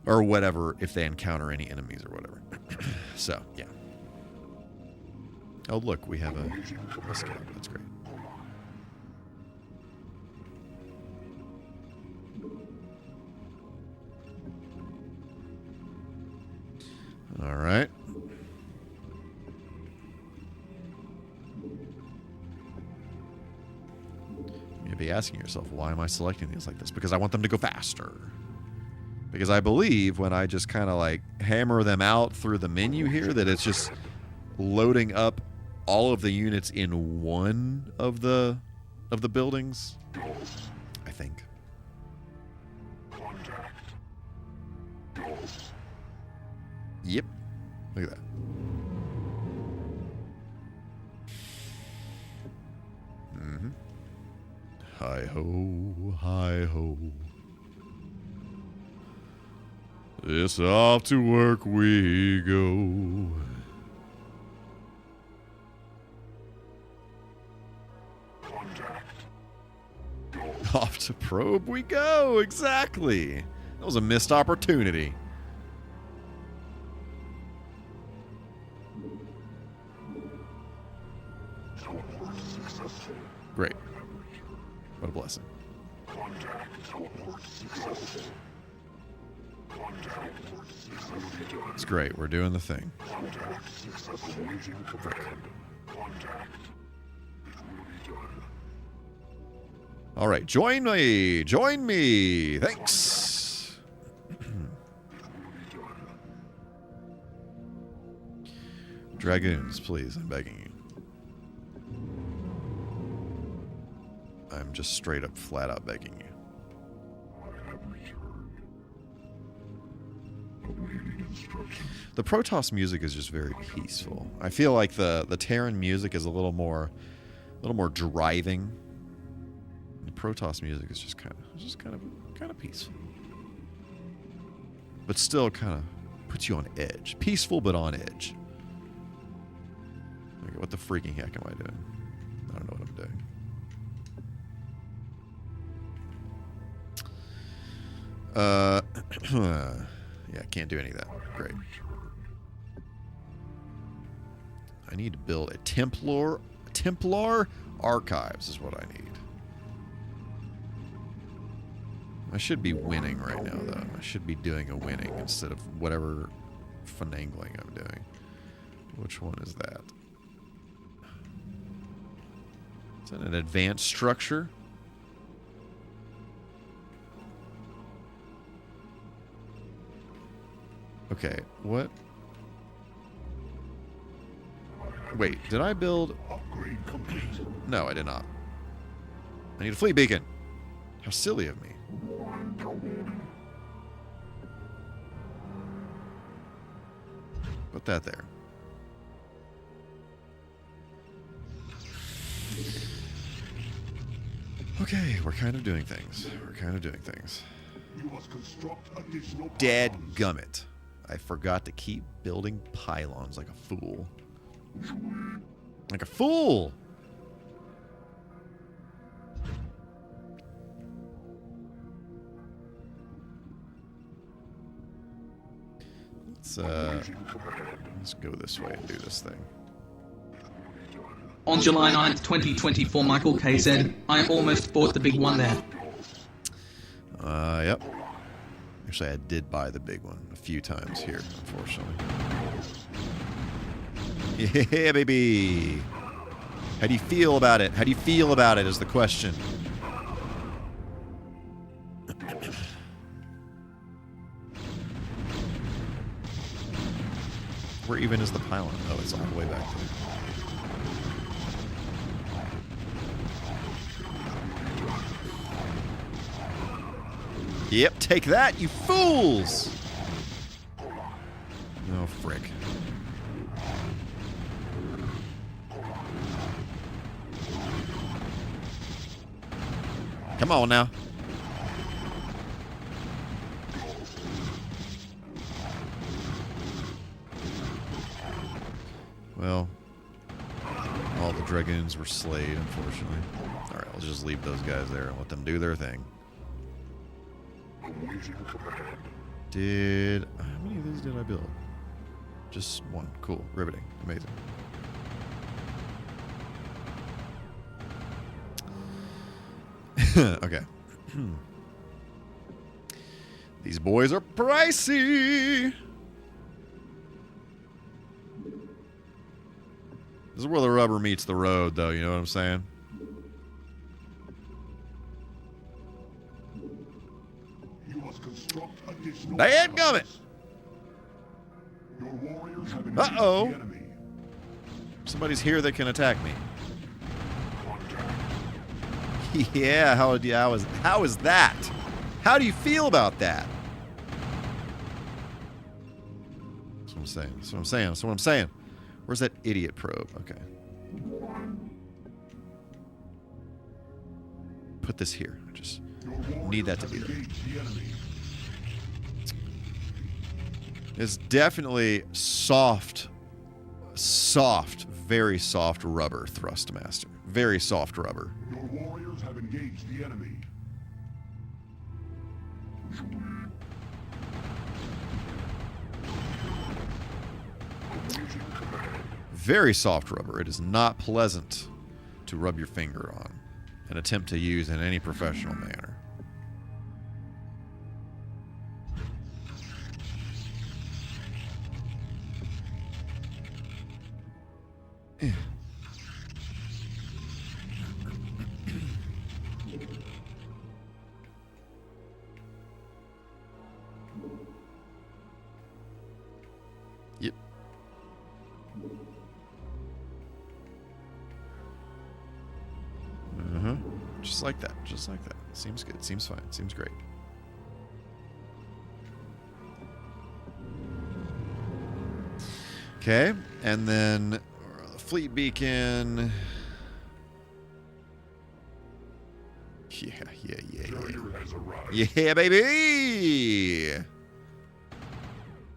Or whatever, if they encounter any enemies or whatever. So, yeah. Oh, look, we have a scout. That's great. All right. You'd be asking yourself, why am I selecting these like this? Because I want them to go faster. Because I believe when I just kind of like hammer them out through the menu here, that it's just loading up all of the units in one of the buildings. I think. Yep. Look at that. Mm-hmm. Hi-ho, hi-ho. It's off to work we go. Off to probe we go. Exactly. That was a missed opportunity. Great. What a blessing. It's great. We're doing the thing. All right. Join me. Join me. Thanks. Dragoons, please. I'm begging you. I'm just straight up, flat out begging you. The Protoss music is just very peaceful. I feel like the Terran music is a little more driving. The Protoss music is just kind of peaceful, but still kind of puts you on edge. Peaceful, but on edge. Okay, what the freaking heck am I doing? I don't know what I'm doing. Yeah, can't do any of that. Great. I need to build a Templar archives is what I need. I should be winning right now, though. I should be doing a winning instead of whatever finagling I'm doing. Which one is that? Is that an advanced structure? Okay, what? Wait, did I build... No, I did not. I need a fleet beacon. How silly of me. Put that there. Okay, we're kind of doing things. Dadgummit. I forgot to keep building pylons like a fool. Like a fool! Let's go this way and do this thing. On July 9th, 2024, MichaelK said, I almost bought the big one there. Yep. Actually, I did buy the big one a few times here, unfortunately. Yeah, baby! How do you feel about it? How do you feel about it is the question. Where even is the pylon? Oh, it's all the way back there. Yep, take that, you fools! Oh, frick. Come on now. Well, all the Dragoons were slayed, unfortunately. Alright, I'll just leave those guys there and let them do their thing. How many of these did I build? Just one. Cool. Riveting. Amazing. Okay. These boys are pricey. This is where the rubber meets the road, though. You know what I'm saying? Dadgummit! Uh-oh. Somebody's here that can attack me. Yeah, how is that? How do you feel about that? That's what I'm saying. Where's that idiot probe? Okay. Put this here. I just need that to be there. It's definitely soft, very soft rubber, Thrustmaster. Very soft rubber. Your warriors have engaged the enemy. Very soft rubber. It is not pleasant. to rub your finger on and attempt to use in any professional manner. Yep. Just like that. Just like that. Seems good. Seems fine. Seems great. Okay. And then the fleet beacon. Yeah. Yeah, baby!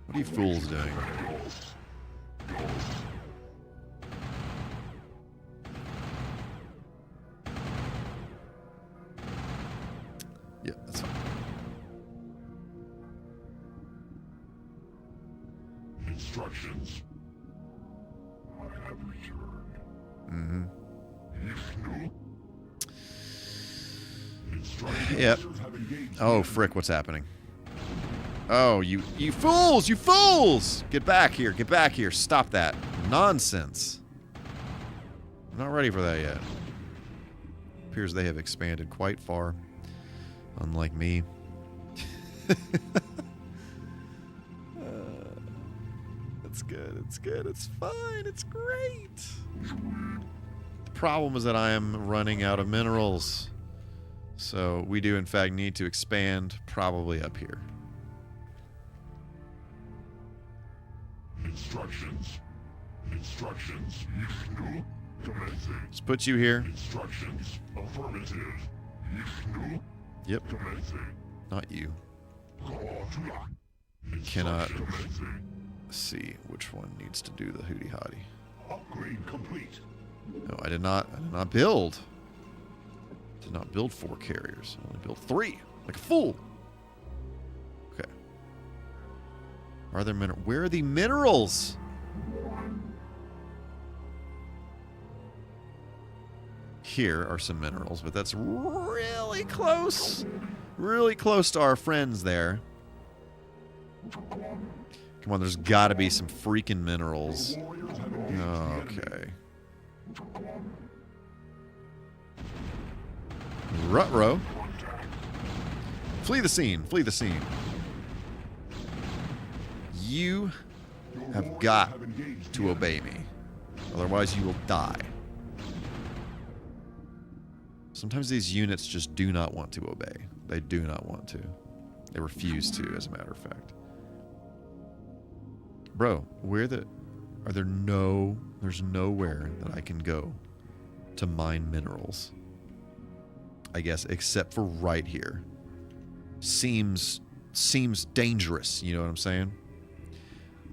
What are you fools doing? Yeah, that's fine. Instructions. I have returned. Mm-hmm. Instructions Yep. have engaged Oh, frick, what's happening? Oh, you fools! You fools! Get back here. Get back here. Stop that. Nonsense. I'm not ready for that yet. Appears they have expanded quite far. Unlike me. It's good. It's good. It's fine. It's great. The problem is that I am running out of minerals. So we do, in fact, need to expand probably up here. Instructions. Instructions. Yishnu. Commencing. Let's put you here. Instructions. Affirmative. Yishnu. Yep, Commencing. not you. Call to lock. Cannot Commencing. see which one needs to do the hootie hottie. Upgrade complete. No, I did not build. Did not build 4 carriers. I only built 3. Like a fool. Okay. Are there minerals? Where are the minerals? Here are some minerals, but that's really close. Really close to our friends there. Come on, there's got to be some freaking minerals. Okay. Ruh-roh. Flee the scene. Flee the scene. You have got to obey me. Otherwise, you will die. Sometimes these units just do not want to obey. They do not want to. They refuse to, as a matter of fact. Bro, there's nowhere that I can go to mine minerals. I guess, except for right here. Seems dangerous, you know what I'm saying?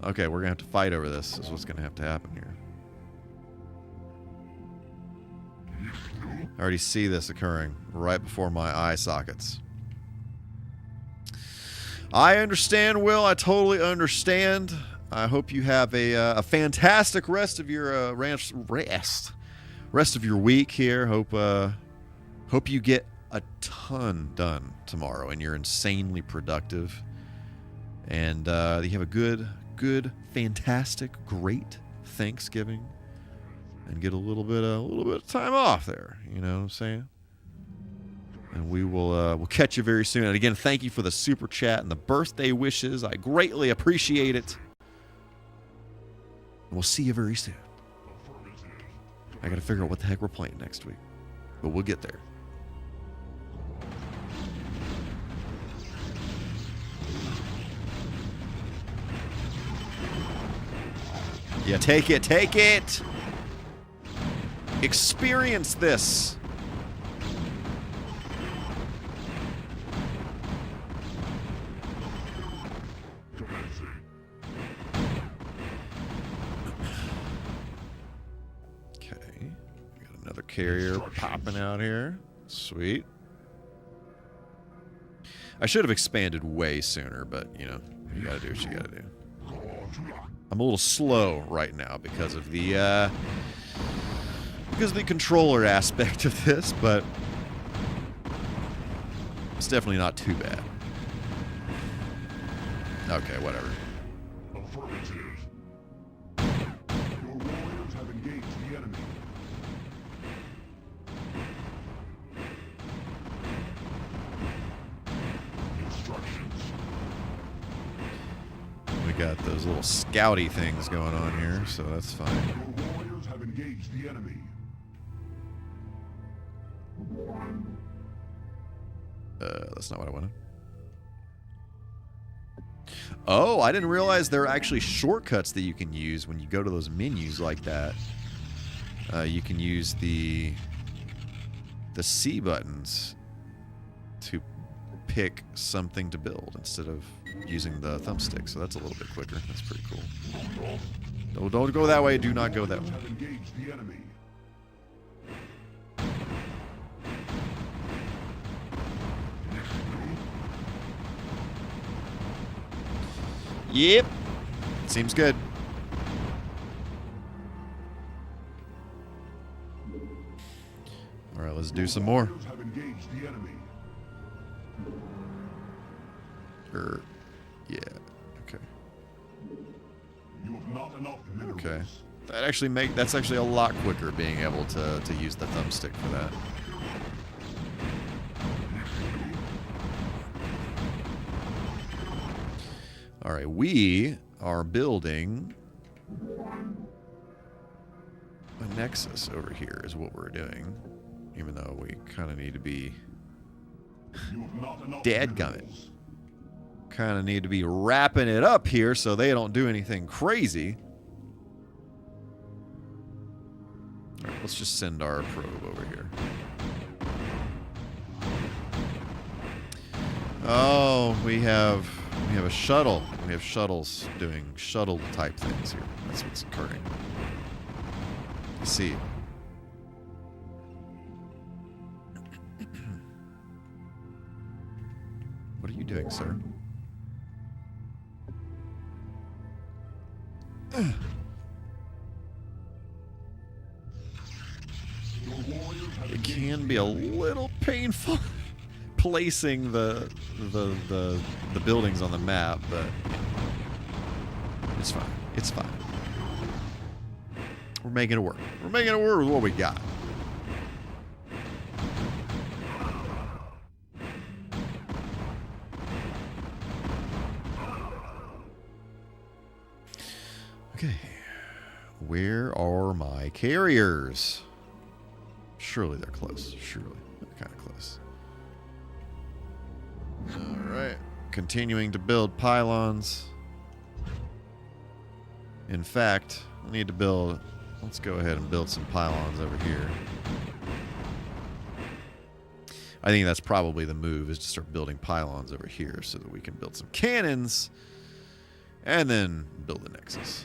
Okay, we're gonna have to fight over this, is what's gonna have to happen here. I already see this occurring right before my eye sockets. I understand, Will. I totally understand. I hope you have a fantastic rest of your rest of your week here. Hope you get a ton done tomorrow and you're insanely productive. And you have a good, fantastic, great Thanksgiving. And get a little bit of time off there. You know what I'm saying? And we'll catch you very soon. And again, thank you for the super chat and the birthday wishes. I greatly appreciate it. And we'll see you very soon. I gotta figure out what the heck we're playing next week. But we'll get there. Yeah, take it, take it! Experience this! Okay, got another carrier popping out here. Sweet. I should have expanded way sooner, but, you know, you gotta do what you gotta do. I'm a little slow right now because of the because of the controller aspect of this, but it's definitely not too bad. Okay, whatever. Affirmative. Your warriors have engaged the enemy. Instructions. We got those little scouty things going on here, so that's fine. Your warriors have engaged the enemy. That's not what I wanted. Oh, I didn't realize there are actually shortcuts that you can use when you go to those menus like that. You can use the C buttons to pick something to build instead of using the thumbstick. So that's a little bit quicker. That's pretty cool. Don't go that way. Do not go that way. Have engaged the enemy. Yep. Seems good. All right, let's do some more. Warriors have engaged the enemy. Yeah. Okay. You have not enough minerals. Okay. That's actually a lot quicker being able to use the thumbstick for that. All right, we are building a nexus over here is what we're doing, even though we kind of need to be You have not enough dadgummit. minerals. Kind of need to be wrapping it up here so they don't do anything crazy. All right, let's just send our probe over here. Oh, we have a shuttle. We have shuttles doing shuttle type things here. That's what's occurring. You see. What are you doing, sir? It can be a little painful placing the buildings on the map, but it's fine. It's fine. We're making it work. We're making it work with what we got. Okay. Where are my carriers? Surely they're close. Surely. They're kind of close. Alright. Continuing to build pylons. In fact, we need to build... Let's go ahead and build some pylons over here. I think that's probably the move, is to start building pylons over here so that we can build some cannons and then build the nexus.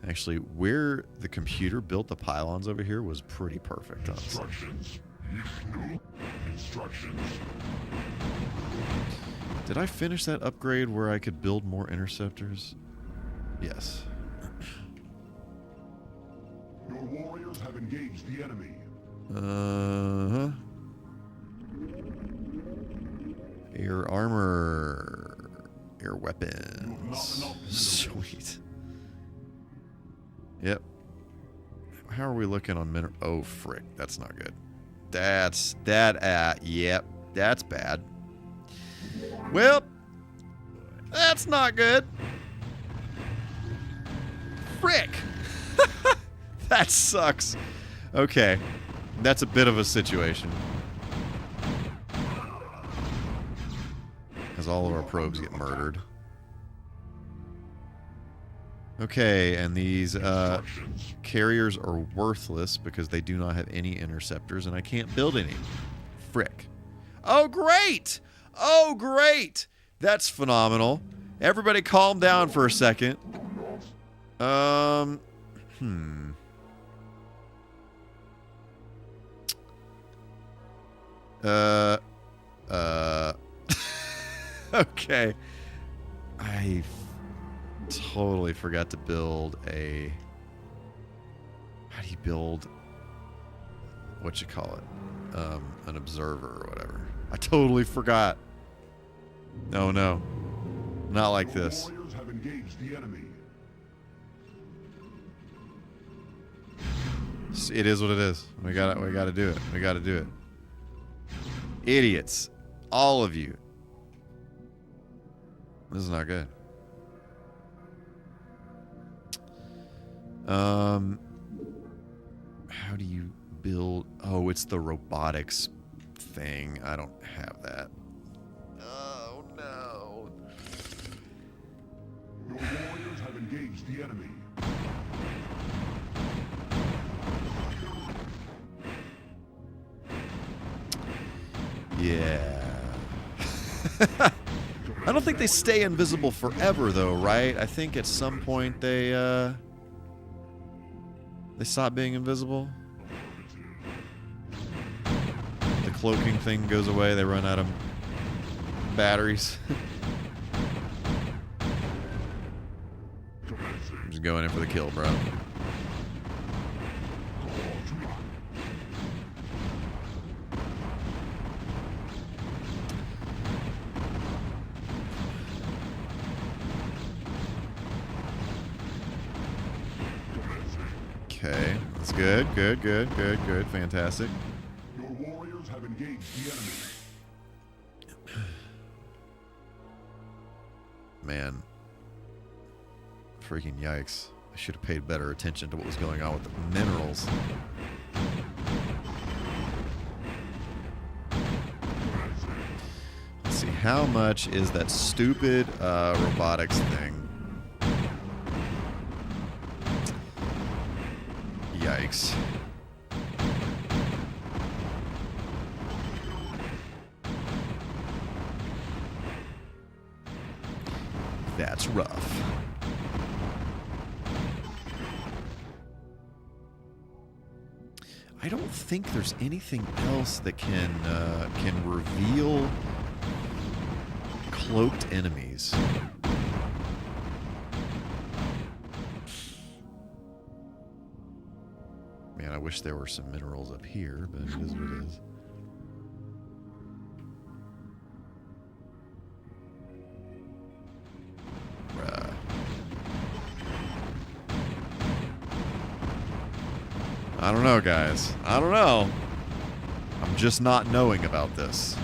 Actually, where the computer built the pylons over here was pretty perfect, honestly. Instructions. Did I finish that upgrade where I could build more interceptors? Yes. Your warriors have engaged the enemy. Uh-huh. Air armor. Air weapons. Sweet. Yep. How are we looking on mineral? Oh, frick. That's not good. Yep. That's bad. Well, that's not good. Frick. That sucks. Okay. That's a bit of a situation. As all of our probes get murdered. Okay, and these carriers are worthless because they do not have any interceptors, and I can't build any. Frick. Oh, great! Oh, great! That's phenomenal. Everybody calm down for a second. Okay. totally forgot to build a... How do you build... What you call it? An observer or whatever. I totally forgot. Oh no. Not like this. Warriors have engaged the enemy. It is what it is. We gotta do it. We gotta do it. Idiots. All of you. This is not good. How do you build... Oh, it's the robotics thing. I don't have that. Oh, no. Your warriors have engaged the enemy. Yeah. I don't think they stay invisible forever, though, right? I think at some point they stop being invisible. The cloaking thing goes away. They run out of batteries. I'm just going in for the kill, bro. Okay, that's good, good, good, good, good, fantastic. Your warriors have engaged the enemy. Man. Freaking yikes. I should have paid better attention to what was going on with the minerals. Let's see, how much is that stupid robotics thing? Yikes. That's rough. I don't think there's anything else that can reveal cloaked enemies. Man, I wish there were some minerals up here, but it is what it is. Bruh. I don't know, guys. I don't know. I'm just not knowing about this.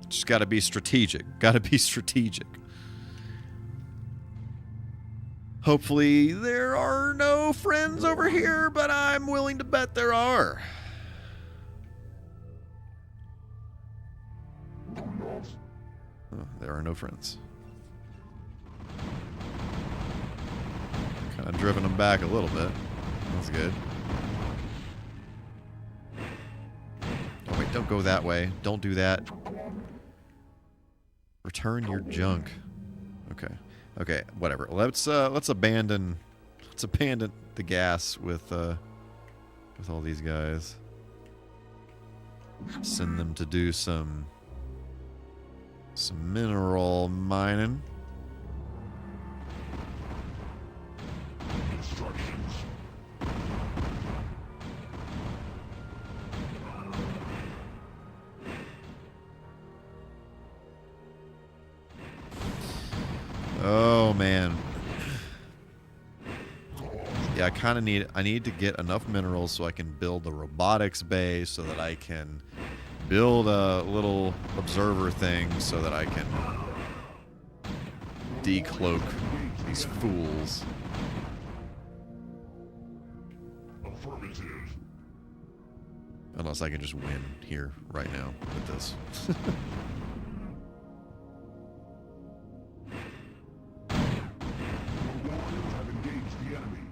Just gotta be strategic. Gotta be strategic. Hopefully there are no friends over here, but I'm willing to bet there are. Oh, there are no friends. Kind of driven them back a little bit. That's good. Oh wait, don't go that way. Don't do that. Return your junk. Okay. Okay, whatever. Let's abandon the gas with all these guys. Send them to do some mineral mining. Instructions. Oh man. Yeah, I need to get enough minerals so I can build the robotics bay, so that I can build a little observer thing so that I can decloak these fools. Affirmative. Unless I can just win here right now with this. Your warriors have engaged the enemy.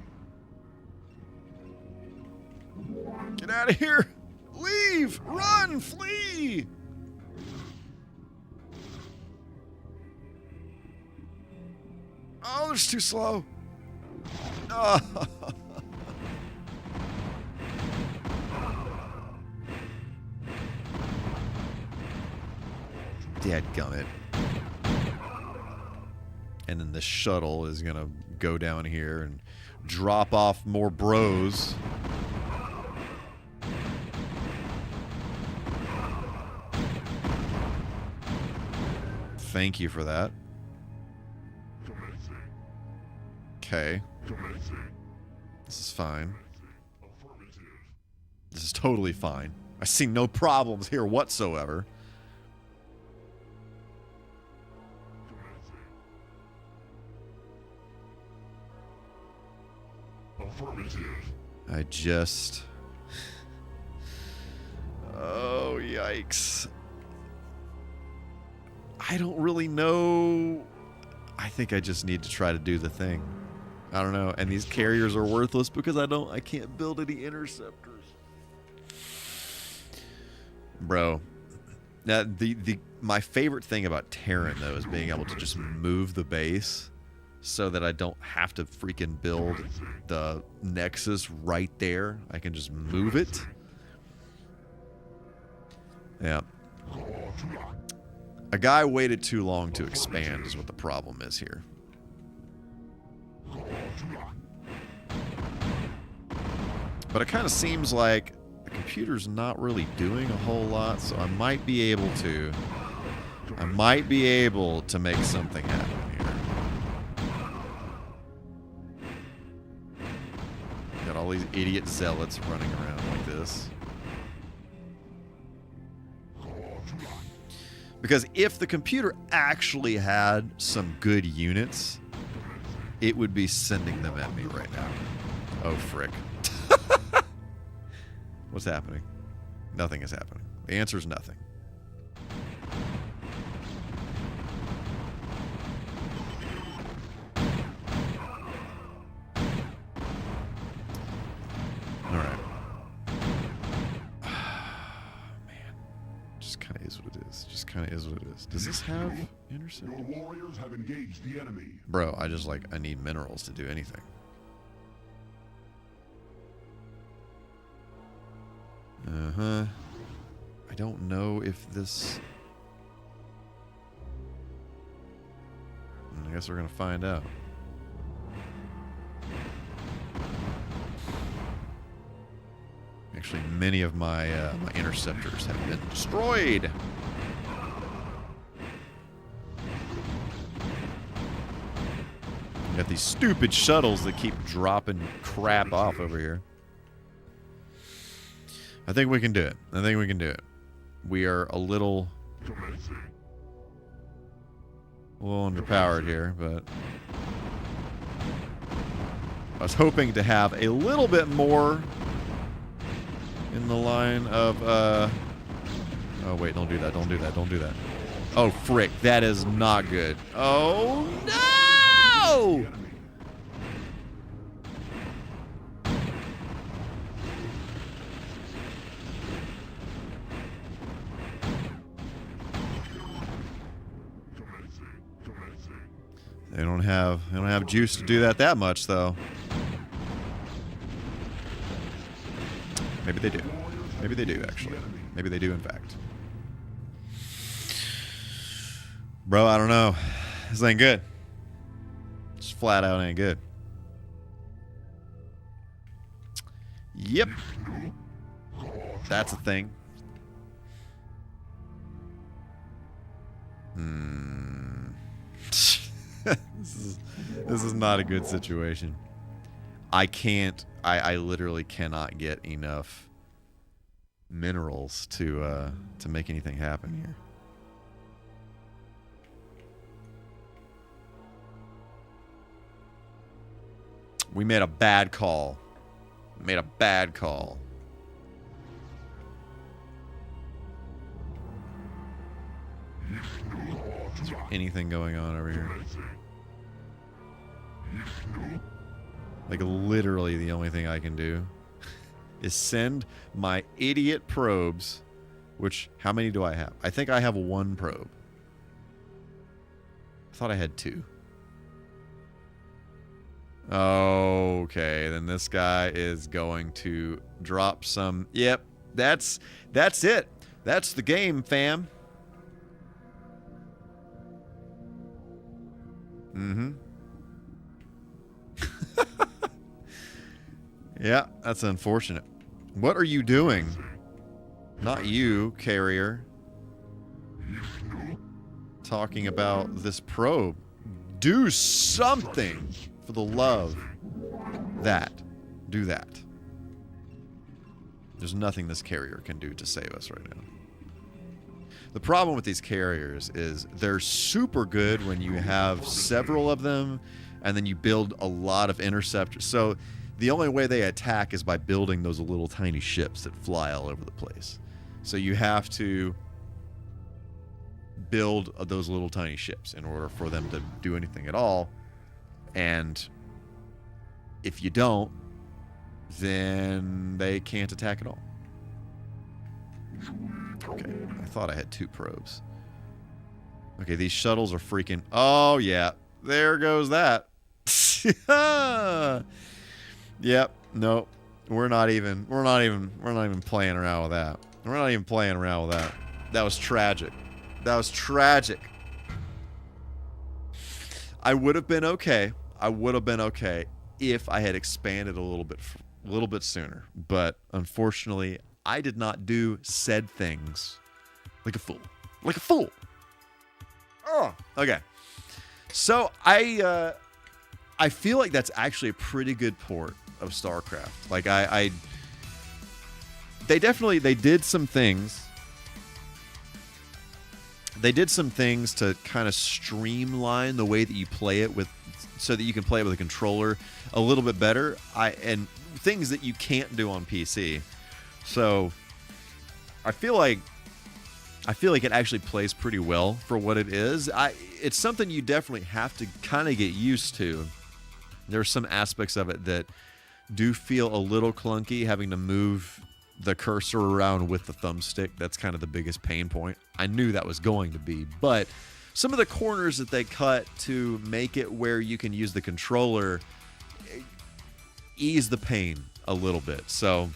Get out of here! Leave! Run! Flee! Oh, it's too slow. Oh. Dadgummit. And then the shuttle is going to go down here and drop off more bros. Thank you for that. Okay. This is fine. This is totally fine. I see no problems here whatsoever. I just... Oh, yikes. I don't really know. I think I just need to try to do the thing. I don't know. And these carriers are worthless because I can't build any interceptors. Bro. Now, my favorite thing about Terran, though, is being able to just move the base so that I don't have to freaking build the Nexus right there. I can just move it. Yeah. A guy waited too long to expand is what the problem is here. But it kind of seems like the computer's not really doing a whole lot, so I might be able to make something happen here. Got all these idiot zealots running around like this. Because if the computer actually had some good units, it would be sending them at me right now. Oh, frick. What's happening? Nothing is happening. The answer is nothing. All right. Man. Just kind of is what it is. Just kind of is what it is. Does this have intercept? Your warriors have engaged the enemy. Bro, I need minerals to do anything. Uh-huh. I don't know if this... I guess we're gonna find out. Actually, many of my my interceptors have been destroyed. Got these stupid shuttles that keep dropping crap off over here. I think we can do it. I think we can do it. We are a little underpowered here, but I was hoping to have a little bit more in the line of oh wait, don't do that, don't do that, don't do that. Oh frick, that is not good. Oh no! They don't have juice to do that much though. Maybe they do. Maybe they do actually. Maybe they do in fact. Bro, I don't know. This ain't good. Just flat out ain't good. Yep. That's a thing. This is not a good situation. I literally cannot get enough minerals to make anything happen here. We made a bad call. Made a bad call. Is there anything going on over here? Like literally the only thing I can do is send my idiot probes, which, how many do I have? I think I have one probe. I thought I had two. Okay, then this guy is going to drop some. Yep, that's it. That's the game, fam. Mm-hmm. Yeah, that's unfortunate. What are you doing? Not you, carrier. Talking about this probe. Do something for the love. That. Do that. There's nothing this carrier can do to save us right now. The problem with these carriers is they're super good when you have several of them and then you build a lot of interceptors. So the only way they attack is by building those little tiny ships that fly all over the place. So you have to build those little tiny ships in order for them to do anything at all. And if you don't, then they can't attack at all. Okay, I thought I had 2 probes. Okay, these shuttles are freaking... Oh, yeah. There goes that. Yep. Nope. We're not even playing around with that. We're not even playing around with that. That was tragic. That was tragic. I would have been okay. I would have been okay if I had expanded a little bit sooner. But unfortunately, I did not do said things like a fool. Like a fool. Oh, okay. So I feel like that's actually a pretty good port of StarCraft. Like they did some things. They did some things to kind of streamline the way that you play it so that you can play it with a controller a little bit better. And things that you can't do on PC. So I feel like it actually plays pretty well for what it is. It's something you definitely have to kind of get used to. There are some aspects of it that do feel a little clunky, having to move the cursor around with the thumbstick. That's kind of the biggest pain point. I knew that was going to be, but some of the corners that they cut to make it where you can use the controller ease the pain a little bit. So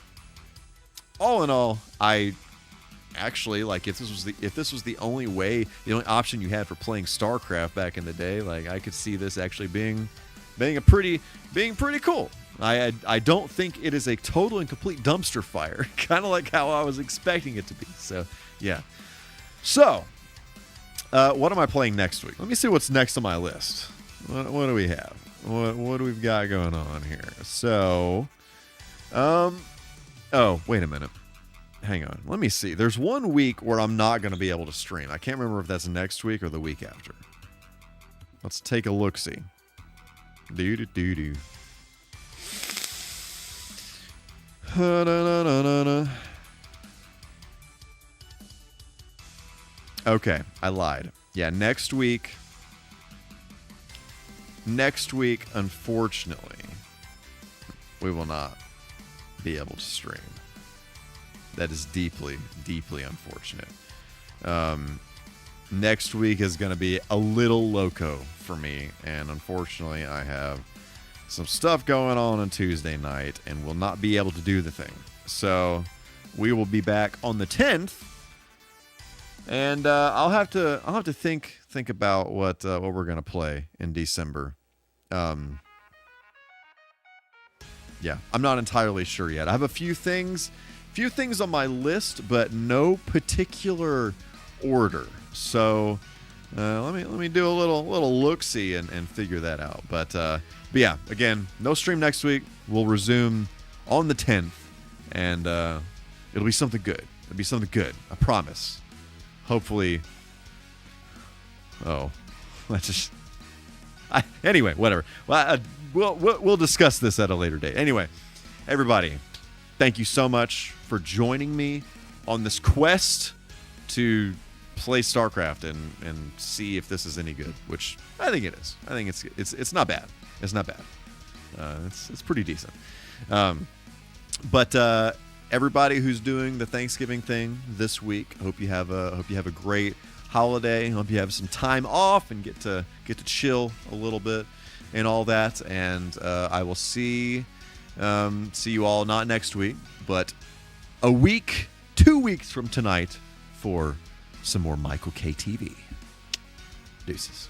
all in all, I actually, like, if this was the only option you had for playing StarCraft back in the day, like, I could see this actually being pretty cool. I don't think it is a total and complete dumpster fire, kind of like how I was expecting it to be. So yeah. So what am I playing next week? Let me see what's next on my list. What do we have? What do we got going on here? So oh, wait a minute. Hang on. Let me see. There's 1 week where I'm not going to be able to stream. I can't remember if that's next week or the week after. Let's take a look-see. Do. Okay, I lied. Yeah, next week, unfortunately, we will not be able to stream. That is deeply, deeply unfortunate. Next week is going to be a little loco for me, and unfortunately, I have some stuff going on Tuesday night, and will not be able to do the thing. So we will be back on the 10th, and I'll have to think about what we're going to play in December. Yeah, I'm not entirely sure yet. I have a few things on my list, but no particular order. So let me do a little look-see and figure that out. But yeah, again, no stream next week. We'll resume on the 10th, and it'll be something good. It'll be something good. I promise. Hopefully. Oh, anyway, whatever. Well, we'll discuss this at a later date. Anyway, everybody, thank you so much for joining me on this quest to play StarCraft and see if this is any good, which I think it is. I think it's not bad. It's not bad. It's pretty decent. But everybody who's doing the Thanksgiving thing this week, hope you have a great holiday. Hope you have some time off and get to chill a little bit and all that. And I will see you all not next week, but 2 weeks from tonight for some more MichaelK TV. Deuces.